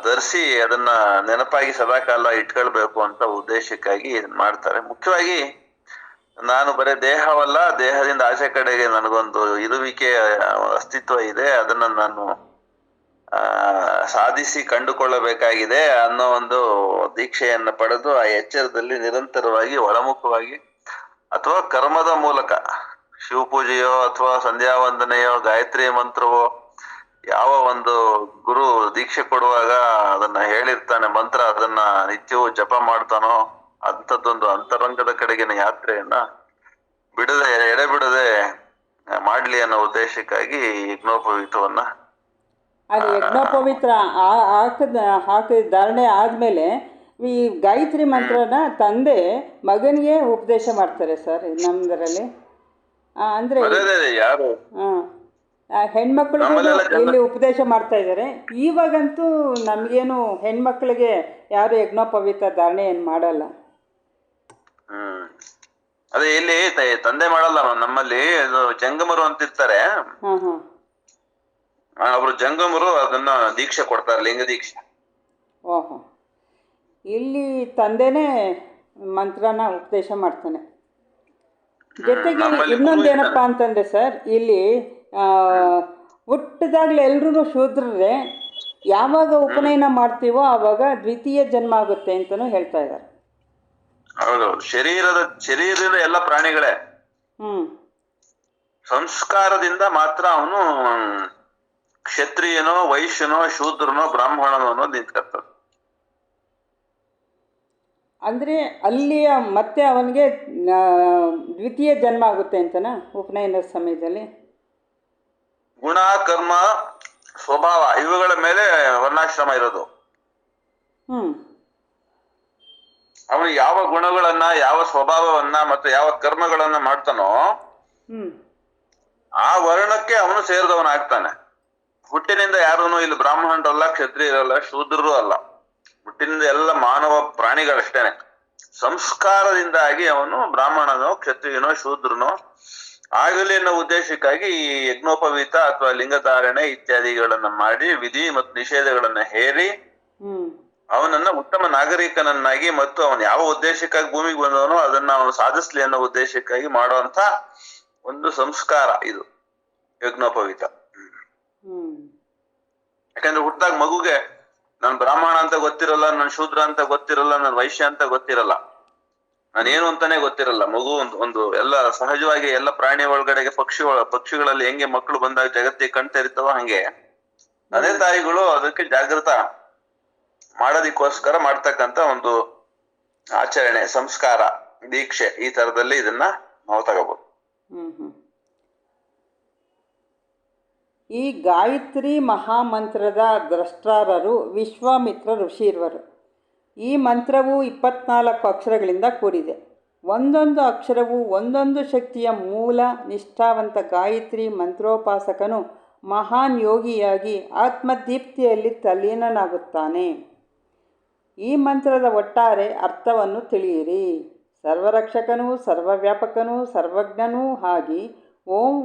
ಧರಿಸಿ ಅದನ್ನ ನೆನಪಾಗಿ ಸದಾಕಾಲ ಇಟ್ಕೊಳ್ಬೇಕು ಅಂತ ಉದ್ದೇಶಕ್ಕಾಗಿ ಇದನ್ನ ಮಾಡ್ತಾರೆ. ಮುಖ್ಯವಾಗಿ ನಾನು ಬರೀ ದೇಹವಲ್ಲ, ದೇಹದಿಂದ ಆಚೆ ಕಡೆಗೆ ನನಗೊಂದು ಇರುವಿಕೆ ಅಸ್ತಿತ್ವ ಇದೆ, ಅದನ್ನ ನಾನು ಸಾಧಿಸಿ ಕಂಡುಕೊಳ್ಳಬೇಕಾಗಿದೆ ಅನ್ನೋ ಒಂದು ದೀಕ್ಷೆಯನ್ನ ಪಡೆದು ಆ ಎಚ್ಚರದಲ್ಲಿ ನಿರಂತರವಾಗಿ ಒಳಮುಖವಾಗಿ ಅಥವಾ ಕರ್ಮದ ಮೂಲಕ ಶಿವಪೂಜೆಯೋ ಅಥವಾ ಸಂಧ್ಯಾ ವಂದನೆಯೋ ಗಾಯತ್ರಿ ಮಂತ್ರವೋ, ಯಾವ ಒಂದು ಗುರು ದೀಕ್ಷೆ ಕೊಡುವಾಗ ಅದನ್ನ ಹೇಳಿರ್ತಾನೆ ಮಂತ್ರ, ಅದನ್ನ ನಿತ್ಯವೂ ಜಪ ಮಾಡ್ತಾನೋ ಅಂಥದ್ದೊಂದು ಅಂತರಂಗದ ಕಡೆಗಿನ ಯಾತ್ರೆಯನ್ನ ಎಡೆಬಿಡದೆ ಮಾಡ್ಲಿ ಅನ್ನೋ ಉದ್ದೇಶಕ್ಕಾಗಿ ಯಜ್ಞೋಪವೀತವನ್ನ ಅದು ಯಜ್ಞೋಪವಿತ್ರ ಹಾಕಿದ ಧಾರಣೆ ಆದಮೇಲೆ ಈ ಗಾಯತ್ರಿ ಮಂತ್ರನ ತಂದೆ ಮಗನಿಗೆ ಉಪದೇಶ ಮಾಡ್ತಾರೆ ಸರ್ ನಮ್ಮದರಲ್ಲಿ. ಅಂದರೆ ಯಾರು ಹೆಣ್ಮಕ್ಳಿಗೂ ಇಲ್ಲಿ ಉಪದೇಶ ಮಾಡ್ತಾ ಇದ್ದಾರೆ. ಇವಾಗಂತೂ ನಮಗೇನು ಹೆಣ್ಮಕ್ಳಿಗೆ ಯಾರು ಯಜ್ಞೋಪವಿತ್ರ ಧಾರಣೆ ಏನು ಮಾಡಲ್ಲ. ಅದೇ ಇಲ್ಲಿ ತಂದೆ ಮಾಡಲ್ಲ, ನಮ್ಮಲ್ಲಿ ಜಂಗಮರು ಅಂತಿರ್ತಾರೆ. ಅವರು ಜಂಗಮರು ಅದನ್ನ ದೀಕ್ಷೆ ಕೊಡ್ತಾರೆ, ಲಿಂಗ ದೀಕ್ಷೆ. ಓಹೋ, ಇಲ್ಲಿ ತಂದೆನೇ ಮಂತ್ರನ ಉಪದೇಶ ಮಾಡ್ತಾನೆ. ಜೊತೆಗೆ ಇನ್ನೊಂದೇನಪ್ಪ ಅಂತಂದರೆ ಸರ್, ಇಲ್ಲಿ ಹುಟ್ಟಿದಾಗಲೇ ಎಲ್ರೂ ಶೂದ್ರರೇ, ಯಾವಾಗ ಉಪನಯನ ಮಾಡ್ತೀವೋ ಆವಾಗ ದ್ವಿತೀಯ ಜನ್ಮ ಆಗುತ್ತೆ ಅಂತಲೂ ಹೇಳ್ತಾ ಇದ್ದಾರೆ. ಹೌದೌದು, ಶರೀರದ ಎಲ್ಲ ಪ್ರಾಣಿಗಳೇ ಸಂಸ್ಕಾರದಿಂದ ಮಾತ್ರ ಅವನು ಕ್ಷತ್ರಿಯನೋ ವೈಶ್ಯನೋ ಶೂದ್ರನೋ ಬ್ರಾಹ್ಮಣನೋ ಅನ್ನೋದು ನಿಂತ್ಕರ್ತದೆ. ಅಂದರೆ ಅಲ್ಲಿಯ ಮತ್ತೆ ಅವನಿಗೆ ದ್ವಿತೀಯ ಜನ್ಮ ಆಗುತ್ತೆ ಅಂತನಾ ಉಪನಯನದ ಸಮಯದಲ್ಲಿ? ಗುಣ, ಕರ್ಮ, ಸ್ವಭಾವ ಇವುಗಳ ಮೇಲೆ ವರ್ಣಾಶ್ರಮ ಇರೋದು. ಅವನು ಯಾವ ಗುಣಗಳನ್ನ, ಯಾವ ಸ್ವಭಾವವನ್ನ ಮತ್ತು ಯಾವ ಕರ್ಮಗಳನ್ನ ಮಾಡ್ತಾನೋ ಆ ವರ್ಣಕ್ಕೆ ಅವನು ಸೇರಿದವನಾಗ್ತಾನೆ. ಹುಟ್ಟಿನಿಂದ ಯಾರೂ ಇಲ್ಲಿ ಬ್ರಾಹ್ಮಣರಲ್ಲ, ಕ್ಷತ್ರಿಯರಲ್ಲ, ಶೂದ್ರರು ಅಲ್ಲ. ಹುಟ್ಟಿನಿಂದ ಎಲ್ಲ ಮಾನವ ಪ್ರಾಣಿಗಳಷ್ಟೇನೆ. ಸಂಸ್ಕಾರದಿಂದಾಗಿ ಅವನು ಬ್ರಾಹ್ಮಣನೋ ಕ್ಷತ್ರಿಯನೋ ಶೂದ್ರನೋ ಆಗಲಿ ಅನ್ನೋ ಉದ್ದೇಶಕ್ಕಾಗಿ ಈ ಯಜ್ಞೋಪವೀತ ಅಥವಾ ಲಿಂಗಧಾರಣೆ ಇತ್ಯಾದಿಗಳನ್ನ ಮಾಡಿ ವಿಧಿ ಮತ್ತು ನಿಷೇಧಗಳನ್ನ ಹೇರಿ ಅವನನ್ನ ಉತ್ತಮ ನಾಗರಿಕನನ್ನಾಗಿ ಮತ್ತು ಅವನು ಯಾವ ಉದ್ದೇಶಕ್ಕಾಗಿ ಭೂಮಿಗೆ ಬಂದವನೋ ಅದನ್ನ ಅವನು ಸಾಧಿಸ್ಲಿ ಅನ್ನೋ ಉದ್ದೇಶಕ್ಕಾಗಿ ಮಾಡುವಂತ ಒಂದು ಸಂಸ್ಕಾರ ಇದು ಯಜ್ಞೋಪವೀತ. ಯಾಕಂದ್ರೆ ಹುಟ್ಟಿದಾಗ ಮಗುಗೆ ನಾನು ಬ್ರಾಹ್ಮಣ ಅಂತ ಗೊತ್ತಿರಲ್ಲ, ನಾನು ಶೂದ್ರ ಅಂತ ಗೊತ್ತಿರಲ್ಲ, ನಾನು ವೈಶ್ಯ ಅಂತ ಗೊತ್ತಿರಲ್ಲ, ನಾನೇನು ಅಂತಾನೆ ಗೊತ್ತಿರಲ್ಲ. ಮಗು ಒಂದು ಎಲ್ಲ ಸಹಜವಾಗಿ ಎಲ್ಲ ಪ್ರಾಣಿ ಒಳಗಡೆಗೆ ಪಕ್ಷಿಗಳಲ್ಲಿ ಹೆಂಗೆ ಮಕ್ಕಳು ಬಂದಾಗ ಜಗತ್ತಿಗೆ ಕಣ್ತೆರಿತಾವೋ ಹಂಗೆ ಅದೇ ತಾಯಿಗಳು ಅದಕ್ಕೆ ಜಾಗೃತ ಮಾಡೋದಿಕ್ಕೋಸ್ಕರ ಮಾಡ್ತಕ್ಕಂಥ ಒಂದು ಆಚರಣೆ, ಸಂಸ್ಕಾರ, ದೀಕ್ಷೆ, ಈ ತರದಲ್ಲಿ ಇದನ್ನ ನಾವು ತಗೋಬಹುದು. ಈ ಗಾಯತ್ರಿ ಮಹಾಮಂತ್ರದ ದ್ರಷ್ಟಾರರು ವಿಶ್ವಾಮಿತ್ರ ಋಷಿರ್ವರು. ಈ ಮಂತ್ರವು 24 ಅಕ್ಷರಗಳಿಂದ ಕೂಡಿದೆ. ಒಂದೊಂದು ಅಕ್ಷರವು ಒಂದೊಂದು ಶಕ್ತಿಯ ಮೂಲ. ನಿಷ್ಠಾವಂತ ಗಾಯತ್ರಿ ಮಂತ್ರೋಪಾಸಕನು ಮಹಾನ್ ಯೋಗಿಯಾಗಿ ಆತ್ಮದೀಪ್ತಿಯಲ್ಲಿ ತಲ್ಲೀನನಾಗುತ್ತಾನೆ. ಈ ಮಂತ್ರದ ಒಟ್ಟಾರೆ ಅರ್ಥವನ್ನು ತಿಳಿಯಿರಿ. ಸರ್ವರಕ್ಷಕನೂ ಸರ್ವವ್ಯಾಪಕನೂ ಸರ್ವಜ್ಞನೂ ಆಗಿ ಓಂ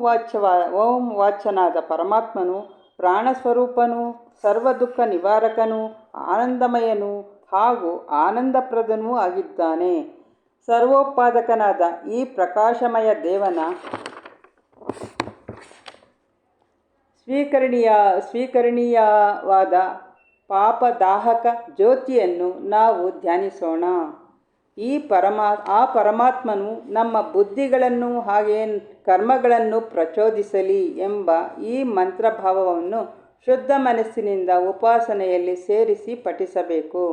ವಾಚ್ಯನಾದ ಪರಮಾತ್ಮನು ಪ್ರಾಣಸ್ವರೂಪನು, ಸರ್ವ ದುಃಖ ನಿವಾರಕನು, ಆನಂದಮಯನು ಹಾಗೂ ಆನಂದಪ್ರದನೂ ಆಗಿದ್ದಾನೆ. ಸರ್ವೋತ್ಪಾದಕನಾದ ಈ ಪ್ರಕಾಶಮಯ ದೇವನ ಸ್ವೀಕರಣೀಯವಾದ ಪಾಪದಾಹಕ ಜ್ಯೋತಿಯನ್ನು ನಾವು ಧ್ಯಾನಿಸೋಣ. ಆ ಪರಮಾತ್ಮನು ನಮ್ಮ ಬುದ್ಧಿಗಳನ್ನು ಹಾಗೆ ಕರ್ಮಗಳನ್ನು ಪ್ರಚೋದಿಸಲಿ ಎಂಬ ಈ ಮಂತ್ರಭಾವವನ್ನು ಶುದ್ಧ ಮನಸ್ಸಿನಿಂದ ಉಪಾಸನೆಯಲ್ಲಿ ಸೇರಿಸಿ ಪಠಿಸಬೇಕು.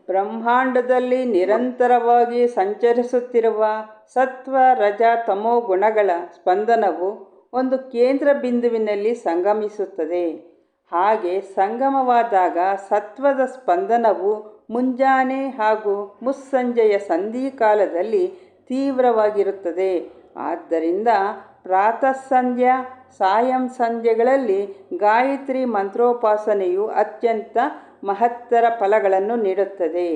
ಬ್ರಹ್ಮಾಂಡದಲ್ಲಿ ನಿರಂತರವಾಗಿ ಸಂಚರಿಸುತ್ತಿರುವ ಸತ್ವ ರಜ ತಮೋ ಗುಣಗಳ ಸ್ಪಂದನವು ಒಂದು ಕೇಂದ್ರ ಬಿಂದುವಿನಲ್ಲಿ ಸಂಗಮಿಸುತ್ತದೆ. ಹಾಗೆ ಸಂಗಮವಾದಾಗ ಸತ್ವದ ಸ್ಪಂದನವು ಮುಂಜಾನೆ ಹಾಗೂ ಮುಸ್ಸಂಜೆಯ ಸಂಧಿಕಾಲದಲ್ಲಿ ತೀವ್ರವಾಗಿರುತ್ತದೆ. ಆದ್ದರಿಂದ ಪ್ರಾತಃ ಸಂಧ್ಯಾ ಸಾಯಂ ಸಂಧ್ಯೆಗಳಲ್ಲಿ ಗಾಯತ್ರಿ ಮಂತ್ರೋಪಾಸನೆಯು ಅತ್ಯಂತ ಮಹತ್ತರ ಫಲಗಳನ್ನು ನೀಡುತ್ತದೆ.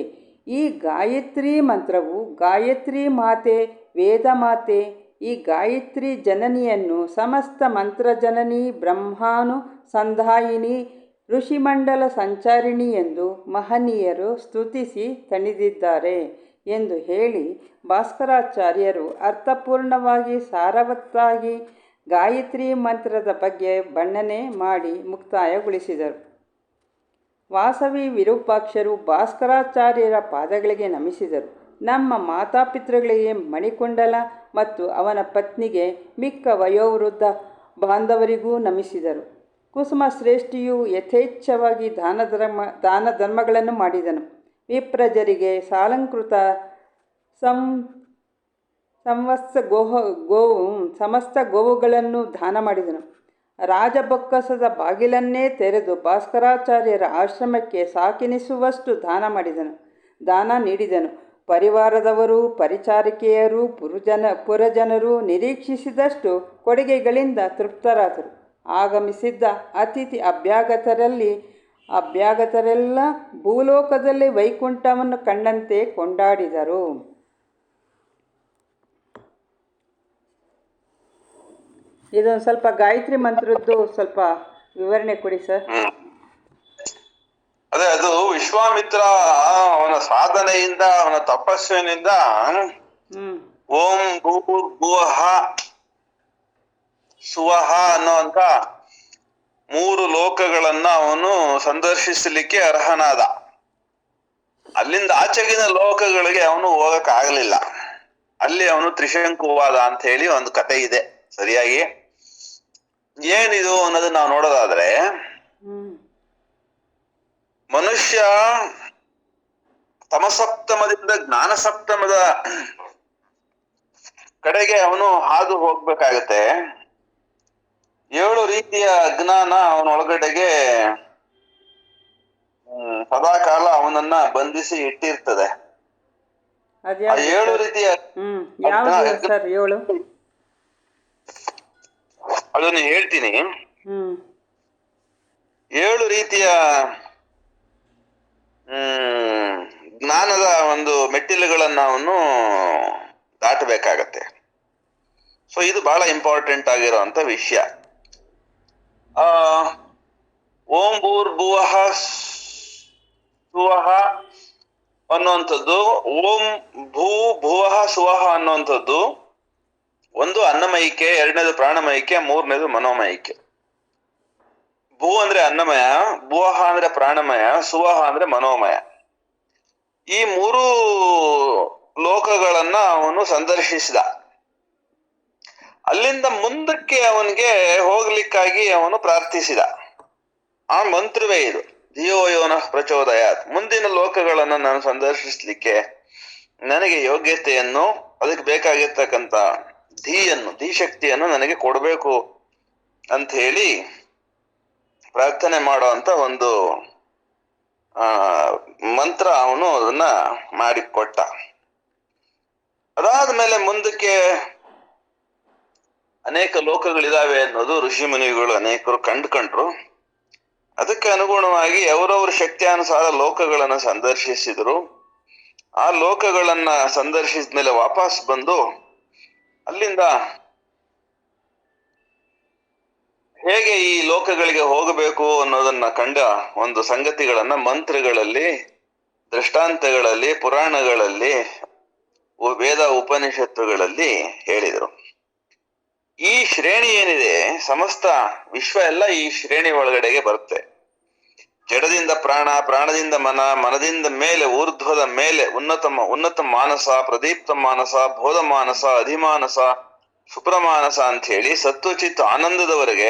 ಈ ಗಾಯತ್ರಿ ಮಂತ್ರವು ಗಾಯತ್ರಿ ಮಾತೆ, ವೇದ ಮಾತೆ, ಈ ಗಾಯತ್ರಿ ಜನನಿಯನ್ನು ಸಮಸ್ತ ಮಂತ್ರಜನನಿ, ಬ್ರಹ್ಮಾನು ಸಂಧಾಯಿನಿ, ಋಷಿಮಂಡಲ ಸಂಚಾರಿಣಿ ಎಂದು ಮಹನೀಯರು ಸ್ತುತಿಸಿ ತಣಿದಿದ್ದಾರೆ ಎಂದು ಹೇಳಿ ಭಾಸ್ಕರಾಚಾರ್ಯರು ಅರ್ಥಪೂರ್ಣವಾಗಿ ಸಾರವತ್ತಾಗಿ ಗಾಯತ್ರಿ ಮಂತ್ರದ ಬಗ್ಗೆ ಬಣ್ಣನೆ ಮಾಡಿ ಮುಕ್ತಾಯಗೊಳಿಸಿದರು. ವಾಸವಿ ವಿರೂಪಾಕ್ಷರು ಭಾಸ್ಕರಾಚಾರ್ಯರ ಪಾದಗಳಿಗೆ ನಮಿಸಿದರು. ನಮ್ಮ ಮಾತಾಪಿತೃಗಳಿಗೆ ಮಣಿಕುಂಡಲ ಮತ್ತು ಅವನ ಪತ್ನಿಗೆ ಮಿಕ್ಕ ವಯೋವೃದ್ಧ ಬಾಂಧವರಿಗೂ ನಮಿಸಿದರು. ಕುಸುಮ ಶ್ರೇಷ್ಠಿಯು ಯಥೇಚ್ಛವಾಗಿ ದಾನ ಧರ್ಮಗಳನ್ನು ಮಾಡಿದನು. ವಿಪ್ರಜರಿಗೆ ಸಾಲಂಕೃತ ಸಮಸ್ತ ಗೋವುಗಳನ್ನು ದಾನ ಮಾಡಿದನು. ರಾಜಬೊಕ್ಕಸದ ಬಾಗಿಲನ್ನೇ ತೆರೆದು ಭಾಸ್ಕರಾಚಾರ್ಯರ ಆಶ್ರಮಕ್ಕೆ ಸಾಕೆನಿಸುವಷ್ಟು ದಾನ ನೀಡಿದನು. ಪರಿವಾರದವರು, ಪರಿಚಾರಿಕೆಯರು, ಪುರಜನರು ನಿರೀಕ್ಷಿಸಿದಷ್ಟು ಕೊಡುಗೆಗಳಿಂದ ತೃಪ್ತರಾದರು. ಆಗಮಿಸಿದ್ದ ಅತಿಥಿ ಅಭ್ಯಾಗತರೆಲ್ಲ ಭೂಲೋಕದಲ್ಲಿ ವೈಕುಂಠವನ್ನು ಕಂಡಂತೆ ಕೊಂಡಾಡಿದರು. ಇದೊಂದು ಸ್ವಲ್ಪ ಗಾಯತ್ರಿ ಮಂತ್ರದ್ದು ಸ್ವಲ್ಪ ವಿವರಣೆ ಕೊಡಿ ಸರ್. ಅದೇ ಅದು ವಿಶ್ವಾಮಿತ್ರ ಅವನ ಸಾಧನೆಯಿಂದ, ಅವನ ತಪಸ್ಸಿನಿಂದ ಓಂ ಭೂರ್ಭುವಃ ಸುವಹ ಅನ್ನುವಂತ 3 ಲೋಕಗಳನ್ನ ಅವನು ಸಂದರ್ಶಿಸಲಿಕ್ಕೆ ಅರ್ಹನಾದ. ಅಲ್ಲಿಂದ ಆಚೆಗಿನ ಲೋಕಗಳಿಗೆ ಅವನು ಹೋಗಕ್ ಆಗ್ಲಿಲ್ಲ. ಅಲ್ಲಿ ಅವನು ತ್ರಿಶಂಕುವಾದ ಅಂತ ಹೇಳಿ ಒಂದು ಕತೆ ಇದೆ. ಸರಿಯಾಗಿ ಏನಿದು ಅನ್ನೋದನ್ನ ನಾವು ನೋಡೋದಾದ್ರೆ, ಮನುಷ್ಯ ತಮಸಪ್ತಮದಿಂದ ಜ್ಞಾನ ಸಪ್ತಮದ ಕಡೆಗೆ ಅವನು ಹಾದು ಹೋಗ್ಬೇಕಾಗತ್ತೆ. 7 ರೀತಿಯ ಅಜ್ಞಾನ ಅವನೊಳಗಡೆಗೆ ಸದಾಕಾಲ ಅವನನ್ನ ಬಂಧಿಸಿ ಇಟ್ಟಿರ್ತದೆ. ಆ 7 ರೀತಿಯ ಅದನ್ನು ಹೇಳ್ತೀನಿ. 7 ರೀತಿಯ ಜ್ಞಾನದ ಒಂದು ಮೆಟ್ಟಿಲುಗಳನ್ನ ಅವನು ದಾಟಬೇಕಾಗತ್ತೆ. ಸೊ ಇದು ಬಹಳ ಇಂಪಾರ್ಟೆಂಟ್ ಆಗಿರುವಂತ ವಿಷಯ. ಓಂ ಭೂರ್ಭುವಃ ಸುವಹ ಅನ್ನುವಂಥದ್ದು, ಓಂ ಭೂ ಭುವಃ ಸುವಹ ಅನ್ನುವಂಥದ್ದು ಒಂದು ಅನ್ನಮಯಿಕೆ, 2ನೇದು ಪ್ರಾಣಮಯಿಕೆ, 3ನೇದು ಮನೋಮಯಿಕೆ. ಭೂ ಅಂದ್ರೆ ಅನ್ನಮಯ, ಭುವಃ ಅಂದ್ರೆ ಪ್ರಾಣಮಯ, ಸುವಹ ಅಂದ್ರೆ ಮನೋಮಯ. ಈ 3 ಲೋಕಗಳನ್ನ ಅವನು ಸಂದರ್ಶಿಸಿದ. ಅಲ್ಲಿಂದ ಮುಂದಕ್ಕೆ ಅವನಿಗೆ ಹೋಗ್ಲಿಕ್ಕಾಗಿ ಅವನು ಪ್ರಾರ್ಥಿಸಿದ. ಆ ಮಂತ್ರವೇ ಇದು, ಧಿಯೋ ಯೋನಃ ಪ್ರಚೋದಯಾತ್. ಮುಂದಿನ ಲೋಕಗಳನ್ನ ನಾನು ಸಂದರ್ಶಿಸ್ಲಿಕ್ಕೆ ನನಗೆ ಯೋಗ್ಯತೆಯನ್ನು, ಅದಕ್ಕೆ ಬೇಕಾಗಿರ್ತಕ್ಕಂಥ ಧೀಶಕ್ತಿಯನ್ನು ನನಗೆ ಕೊಡಬೇಕು ಅಂತ ಹೇಳಿ ಪ್ರಾರ್ಥನೆ ಮಾಡುವಂತ ಒಂದು ಮಂತ್ರ ಅವನು ಅದನ್ನ ಮಾಡಿಕೊಟ್ಟ. ಅದಾದ್ಮೇಲೆ ಮುಂದಕ್ಕೆ ಅನೇಕ ಲೋಕಗಳಿದಾವೆ ಅನ್ನೋದು ಋಷಿ ಮುನಿಗಳು ಅನೇಕರು ಕಂಡ್ರು. ಅದಕ್ಕೆ ಅನುಗುಣವಾಗಿ ಅವರವರ ಶಕ್ತಿಯಾನುಸಾರ ಲೋಕಗಳನ್ನ ಸಂದರ್ಶಿಸಿದ್ರು. ಆ ಲೋಕಗಳನ್ನ ಸಂದರ್ಶಿಸಿದ ಮೇಲೆ ವಾಪಸ್ ಬಂದು ಅಲ್ಲಿಂದ ಹೇಗೆ ಈ ಲೋಕಗಳಿಗೆ ಹೋಗಬೇಕು ಅನ್ನೋದನ್ನ ಕಂಡ ಒಂದು ಸಂಗತಿಗಳನ್ನ ಮಂತ್ರಗಳಲ್ಲಿ, ದೃಷ್ಟಾಂತಗಳಲ್ಲಿ, ಪುರಾಣಗಳಲ್ಲಿ, ವೇದ ಉಪನಿಷತ್ತುಗಳಲ್ಲಿ ಹೇಳಿದರು. ಈ ಶ್ರೇಣಿ ಏನಿದೆ, ಸಮಸ್ತ ವಿಶ್ವ ಎಲ್ಲ ಈ ಶ್ರೇಣಿ ಒಳಗಡೆಗೆ ಬರುತ್ತೆ. ಜಡದಿಂದ ಪ್ರಾಣ, ಪ್ರಾಣದಿಂದ ಮನ, ಮನದಿಂದ ಮೇಲೆ, ಊರ್ಧ್ವದ ಮೇಲೆ ಉನ್ನತ ಮಾನಸ, ಪ್ರದೀಪ್ತ ಮಾನಸ, ಬೋಧ ಮಾನಸ, ಅಧಿಮಾನಸ, ಸುಪ್ರಮಾನಸ ಅಂತ ಹೇಳಿ ಸತ್ವಚಿತ್ ಆನಂದದವರೆಗೆ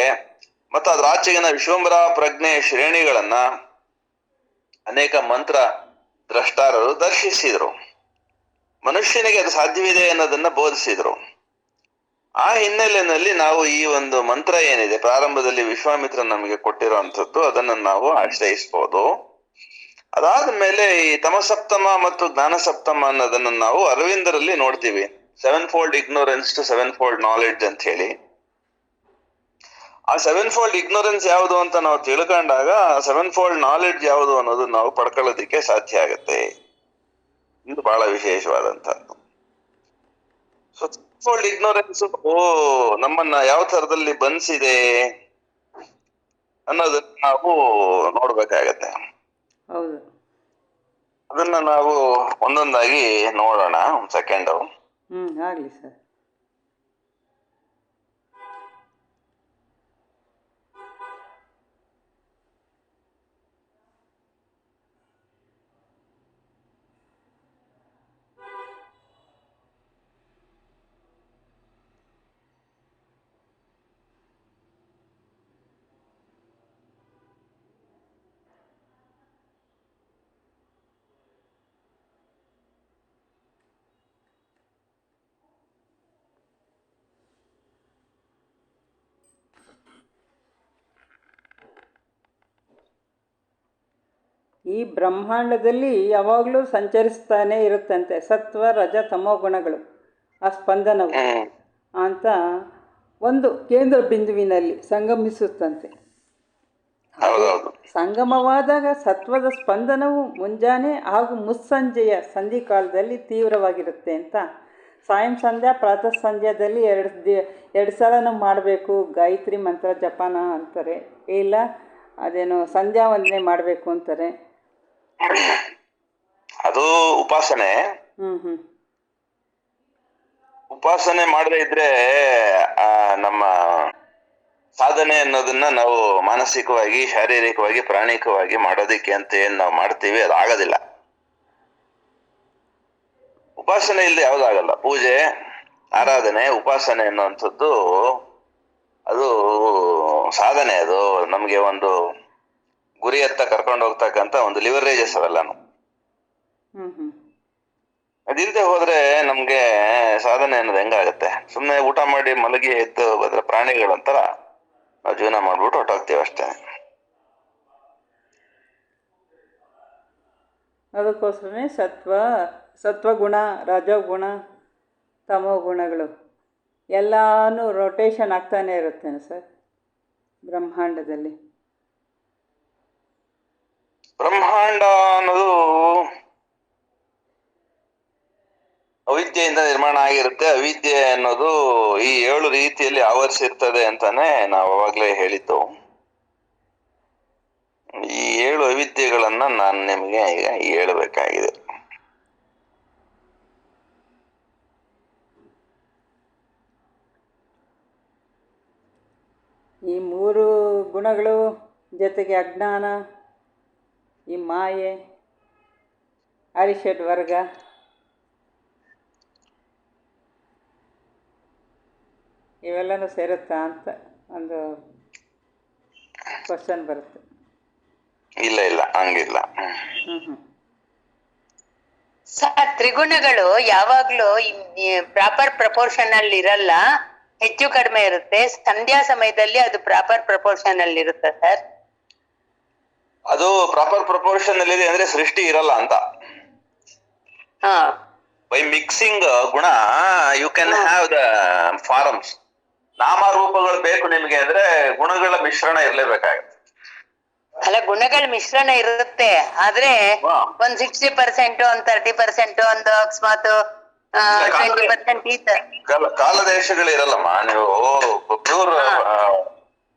ಮತ್ತು ಅದ್ರ ಆಚೆಗಿನ ವಿಶ್ವಂಬರ ಪ್ರಜ್ಞೆಯ ಶ್ರೇಣಿಗಳನ್ನ ಅನೇಕ ಮಂತ್ರ ದ್ರಷ್ಟಾರರು ದರ್ಶಿಸಿದ್ರು, ಮನುಷ್ಯನಿಗೆ ಅದು ಸಾಧ್ಯವಿದೆ ಅನ್ನೋದನ್ನ ಬೋಧಿಸಿದ್ರು. ಆ ಹಿನ್ನೆಲೆಯಲ್ಲಿ ನಾವು ಈ ಒಂದು ಮಂತ್ರ ಏನಿದೆ ಪ್ರಾರಂಭದಲ್ಲಿ ವಿಶ್ವಾಮಿತ್ರ ನಮಗೆ ಕೊಟ್ಟಿರುವಂತದ್ದು, ಅದನ್ನ ನಾವು ಆಶ್ರಯಿಸಬಹುದು. ಅದಾದ ಮೇಲೆ ಈ ತಮಸಪ್ತಮ ಮತ್ತು ಜ್ಞಾನ ಸಪ್ತಮ ಅನ್ನೋದನ್ನ ನಾವು ಅರವಿಂದರಲ್ಲಿ ನೋಡ್ತೀವಿ. 7-fold ignorance to 7-fold knowledge ಅಂತ ಹೇಳಿ. ಆ 7-fold ignorance ಯಾವುದು ಅಂತ ನಾವು ತಿಳ್ಕೊಂಡಾಗ 7-fold knowledge ಯಾವುದು ಅನ್ನೋದು ನಾವು ಪಡ್ಕೊಳ್ಳೋದಿಕ್ಕೆ ಸಾಧ್ಯ ಆಗುತ್ತೆ. ಇದು ಬಹಳ ವಿಶೇಷವಾದಂತಹದ್ದು. ಸೊ 7-fold ignorance ನಮ್ಮನ್ನ ಯಾವ ತರದಲ್ಲಿ ಬಂಧಿಸಿದೆ ಅನ್ನೋದನ್ನ ನಾವು ನೋಡ್ಬೇಕಾಗತ್ತೆ. ಹೌದು. ಅದನ್ನ ನಾವು ಒಂದೊಂದಾಗಿ ನೋಡೋಣ. ಒಂದು ಸೆಕೆಂಡ್. ಆಗಲಿ ಸರ್. ಈ ಬ್ರಹ್ಮಾಂಡದಲ್ಲಿ ಯಾವಾಗಲೂ ಸಂಚರಿಸ್ತಾನೆ ಇರುತ್ತಂತೆ ಸತ್ವ ರಜ ತಮೋ ಗುಣಗಳು, ಆ ಸ್ಪಂದನವು ಅಂತ ಒಂದು ಕೇಂದ್ರ ಬಿಂದುವಿನಲ್ಲಿ ಸಂಗಮಿಸುತ್ತಂತೆ. ಸಂಗಮವಾದಾಗ ಸತ್ವದ ಸ್ಪಂದನವು ಮುಂಜಾನೆ ಹಾಗೂ ಮುಸ್ಸಂಜೆಯ ಸಂಧಿಕಾಲದಲ್ಲಿ ತೀವ್ರವಾಗಿರುತ್ತೆ ಅಂತ. ಸಾಯಂ ಸಂಧ್ಯಾ ಪ್ರಾತಃ ಸಂಧ್ಯಾದಲ್ಲಿ ಎರಡು ಸಲನೂ ಮಾಡಬೇಕು ಗಾಯತ್ರಿ ಮಂತ್ರ ಜಪಾನ ಅಂತಾರೆ, ಇಲ್ಲ ಅದೇನೋ ಸಂಧ್ಯಾ ವಂದನೆ ಮಾಡಬೇಕು ಅಂತಾರೆ. ಅದು ಉಪಾಸನೆ. ಉಪಾಸನೆ ಮಾಡದೇ ಇದ್ರೆ ನಮ್ಮ ಸಾಧನೆ ಅನ್ನೋದನ್ನ ನಾವು ಮಾನಸಿಕವಾಗಿ, ಶಾರೀರಿಕವಾಗಿ, ಪ್ರಾಣಿಕವಾಗಿ ಮಾಡೋದಿಕ್ಕೆ ಅಂತ ಏನ್ ನಾವು ಮಾಡ್ತೀವಿ ಅದು ಆಗೋದಿಲ್ಲ. ಉಪಾಸನೆ ಇಲ್ಲದೆ ಯಾವ್ದಾಗಲ್ಲ. ಪೂಜೆ, ಆರಾಧನೆ, ಉಪಾಸನೆ ಅನ್ನುವಂಥದ್ದು ಅದು ಸಾಧನೆ. ಅದು ನಮ್ಗೆ ಒಂದು ಗುರಿಯತ್ತ ಕರ್ಕೊಂಡು ಹೋಗ್ತಕ್ಕಂಥ ಒಂದು ಲಿವರೇಜಸ್ ಅವೆಲ್ಲಾನು. ಅದಿಲ್ಲದೆ ಹೋದ್ರೆ ನಮ್ಗೆ ಸಾಧನೆ ಅನ್ನೋದು ಹೆಂಗಾಗತ್ತೆ? ಸುಮ್ಮನೆ ಊಟ ಮಾಡಿ ಮಲಗಿ ಎದ್ದು ಹೋದ್ರೆ ಪ್ರಾಣಿಗಳಂತರ ನಾವು ಜೀವನ ಮಾಡ್ಬಿಟ್ಟು ಹೊಟ್ಟೋಗ್ತೀವಿ ಅಷ್ಟೇ. ಅದಕ್ಕೋಸ್ಕರನೇ ಸತ್ವಗುಣ, ರಜೋಗುಣ, ತಮೋ ಗುಣಗಳು ಎಲ್ಲಾನು ರೊಟೇಷನ್ ಆಗ್ತಾನೆ ಇರುತ್ತೇನೆ ಸರ್ ಬ್ರಹ್ಮಾಂಡದಲ್ಲಿ. ಬ್ರಹ್ಮಾಂಡ ಅನ್ನೋದು ಅವಿದ್ಯೆಯಿಂದ ನಿರ್ಮಾಣ ಆಗಿರುತ್ತೆ. ಅವಿದ್ಯೆ ಅನ್ನೋದು ಈ 7 ರೀತಿಯಲ್ಲಿ ಆವರಿಸಿರ್ತದೆ ಅಂತಾನೆ ನಾವು ಅವಾಗ್ಲೇ ಹೇಳಿದ್ದು. ಈ 7 ಅವಿದ್ಯೆಗಳನ್ನ ನಾನು ನಿಮಗೆ ಈಗ ಹೇಳ್ಬೇಕಾಗಿದೆ. ಈ 3 ಗುಣಗಳು ಜೊತೆಗೆ ಅಜ್ಞಾನ, ಈ ಮಾಯೆ, ಅರಿಷಡ್ ವರ್ಗ, ಇವೆಲ್ಲನೂ ಸೇರುತ್ತಾ ಅಂತ ಒಂದು ಕ್ವಶನ್ ಬರುತ್ತೆ. ಇಲ್ಲ ಹಂಗಿಲ್ಲ. ತ್ರಿಗುಣಗಳು ಯಾವಾಗ್ಲೂ ಪ್ರಾಪರ್ ಪ್ರಪೋರ್ಷನ್ ಅಲ್ಲಿ ಇರಲ್ಲ, ಹೆಚ್ಚು ಕಡಿಮೆ ಇರುತ್ತೆ. ಸಂಧ್ಯಾ ಸಮಯದಲ್ಲಿ ಅದು ಪ್ರಾಪರ್ ಪ್ರಪೋರ್ಷನ್ ಅಲ್ಲಿ ಇರುತ್ತೆ ಸರ್. ಅದು ಪ್ರಾಪರ್ ಪ್ರಪೋರ್ಷನ್ ಅಲ್ಲಿ ಇದೆ ಅಂದ್ರೆ ಸೃಷ್ಟಿ ಇರಲ್ಲ ಅಂತ. ಬೈ ಮಿಕ್ಸಿಂಗ್ ಗುಣ you can have the forms. ನಾಮರೂಪಗಳು ಬೇಕು ನಿಮ್ಗೆ ಅಂದ್ರೆ ಗುಣಗಳ ಮಿಶ್ರಣ ಇರ್ಲೇಬೇಕಾಗುತ್ತೆ. ಅಲ್ಲ, ಗುಣಗಳ ಮಿಶ್ರಣ ಇರುತ್ತೆ, ಆದ್ರೆ ಒಂದ್ 60%, ಒಂದ್ 30%, ಒಂದು ಅಕಸ್ಮಾತ್ 20% ಕಾಲದೇಶಗಳಿರಲ್ಲಮ್ಮ. ನೀವು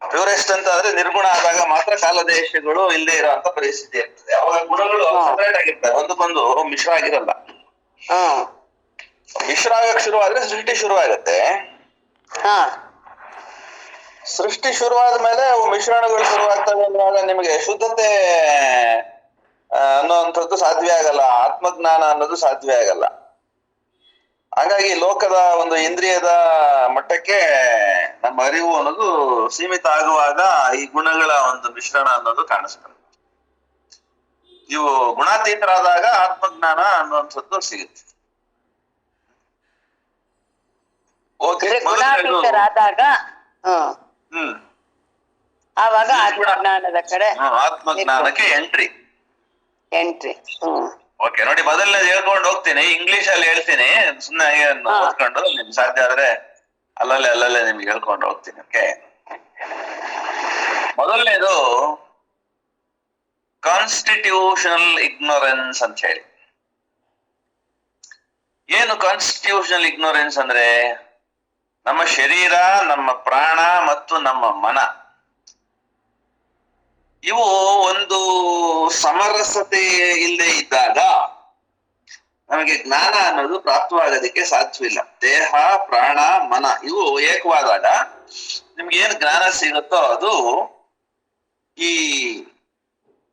ಪ್ಯೂರೆಸ್ಟ್ ಅಂತ ಆದ್ರೆ ನಿರ್ಗುಣ ಆದಾಗ ಮಾತ್ರ ಕಾಲದೇಶಗಳು ಇಲ್ಲದೆ ಇರೋಂತ ಪರಿಸ್ಥಿತಿ ಇರ್ತದೆ. ಅವಾಗ ಗುಣಗಳು ಸಪರೇಟ್ ಆಗಿರ್ತವೆ, ಒಂದಕ್ಕೊಂದು ಮಿಶ್ರ ಆಗಿರಲ್ಲ. ಮಿಶ್ರ ಆಗಕ್ ಶುರುವಾದ್ರೆ ಸೃಷ್ಟಿ ಶುರುವಾಗತ್ತೆ. ಸೃಷ್ಟಿ ಶುರುವಾದ್ಮೇಲೆ ಅವು ಮಿಶ್ರಣಗಳು ಶುರುವಾಗ್ತವೆ ಅಂದಾಗ ನಿಮಗೆ ಶುದ್ಧತೆ ಅನ್ನೋಂಥದ್ದು ಸಾಧ್ಯ ಆಗಲ್ಲ, ಆತ್ಮಜ್ಞಾನ ಅನ್ನೋದು ಸಾಧ್ಯ ಆಗಲ್ಲ. ಹಾಗಾಗಿ ಲೋಕದ ಒಂದು ಇಂದ್ರಿಯದ ಮಟ್ಟಕ್ಕೆ ನಮ್ಮ ಅರಿವು ಅನ್ನೋದು ಸೀಮಿತ ಆಗುವಾಗ ಈ ಗುಣಗಳ ಒಂದು ಮಿಶ್ರಣ ಅನ್ನೋದು ಕಾಣಿಸ್ತದೆ. ಇವು ಗುಣಾತೀತರಾದಾಗ ಆತ್ಮಜ್ಞಾನ ಅನ್ನುವಂಥದ್ದು ಸಿಗುತ್ತೆ. ಓಕೆ, ಗುಣಾತೀತರಾದಾಗ ಹ್ಮ್ ಆವಾಗ ಆತ್ಮಜ್ಞಾನದ ಕಡೆ ಆತ್ಮಜ್ಞಾನಕ್ಕೆ ಎಂಟ್ರಿ. ಓಕೆ, ನೋಡಿ ಮೊದಲನೇದು ಹೇಳ್ಕೊಂಡು ಹೋಗ್ತೀನಿ, ಇಂಗ್ಲಿಷ್ ಅಲ್ಲಿ ಹೇಳ್ತೀನಿ, ಸುಮ್ಮನೆ ಓದ್ಕೊಂಡು ನಿಮ್ಗೆ ಸಾಧ್ಯ ಆದ್ರೆ ಅಲ್ಲಲ್ಲೇ ನಿಮ್ಗೆ ಹೇಳ್ಕೊಂಡು ಹೋಗ್ತೀನಿ. ಓಕೆ, ಮೊದಲನೇದು ಕಾನ್ಸ್ಟಿಟ್ಯೂಷನಲ್ ಇಗ್ನೋರೆನ್ಸ್ ಅಂತ ಹೇಳಿ. ಏನು ಕಾನ್ಸ್ಟಿಟ್ಯೂಷನಲ್ ಇಗ್ನೋರೆನ್ಸ್ ಅಂದ್ರೆ, ನಮ್ಮ ಶರೀರ, ನಮ್ಮ ಪ್ರಾಣ ಮತ್ತು ನಮ್ಮ ಮನ ಇವು ಒಂದು ಸಮರಸತೆ ಇಲ್ಲದೆ ಇದ್ದಾಗ ನಮಗೆ ಜ್ಞಾನ ಅನ್ನೋದು ಪ್ರಾಪ್ತವಾಗೋದಕ್ಕೆ ಸಾಧ್ಯವಿಲ್ಲ. ದೇಹ, ಪ್ರಾಣ, ಮನ ಇವು ಏಕವಾದಾಗ ನಿಮ್ಗೆ ಏನ್ ಜ್ಞಾನ ಸಿಗುತ್ತೋ ಅದು ಈ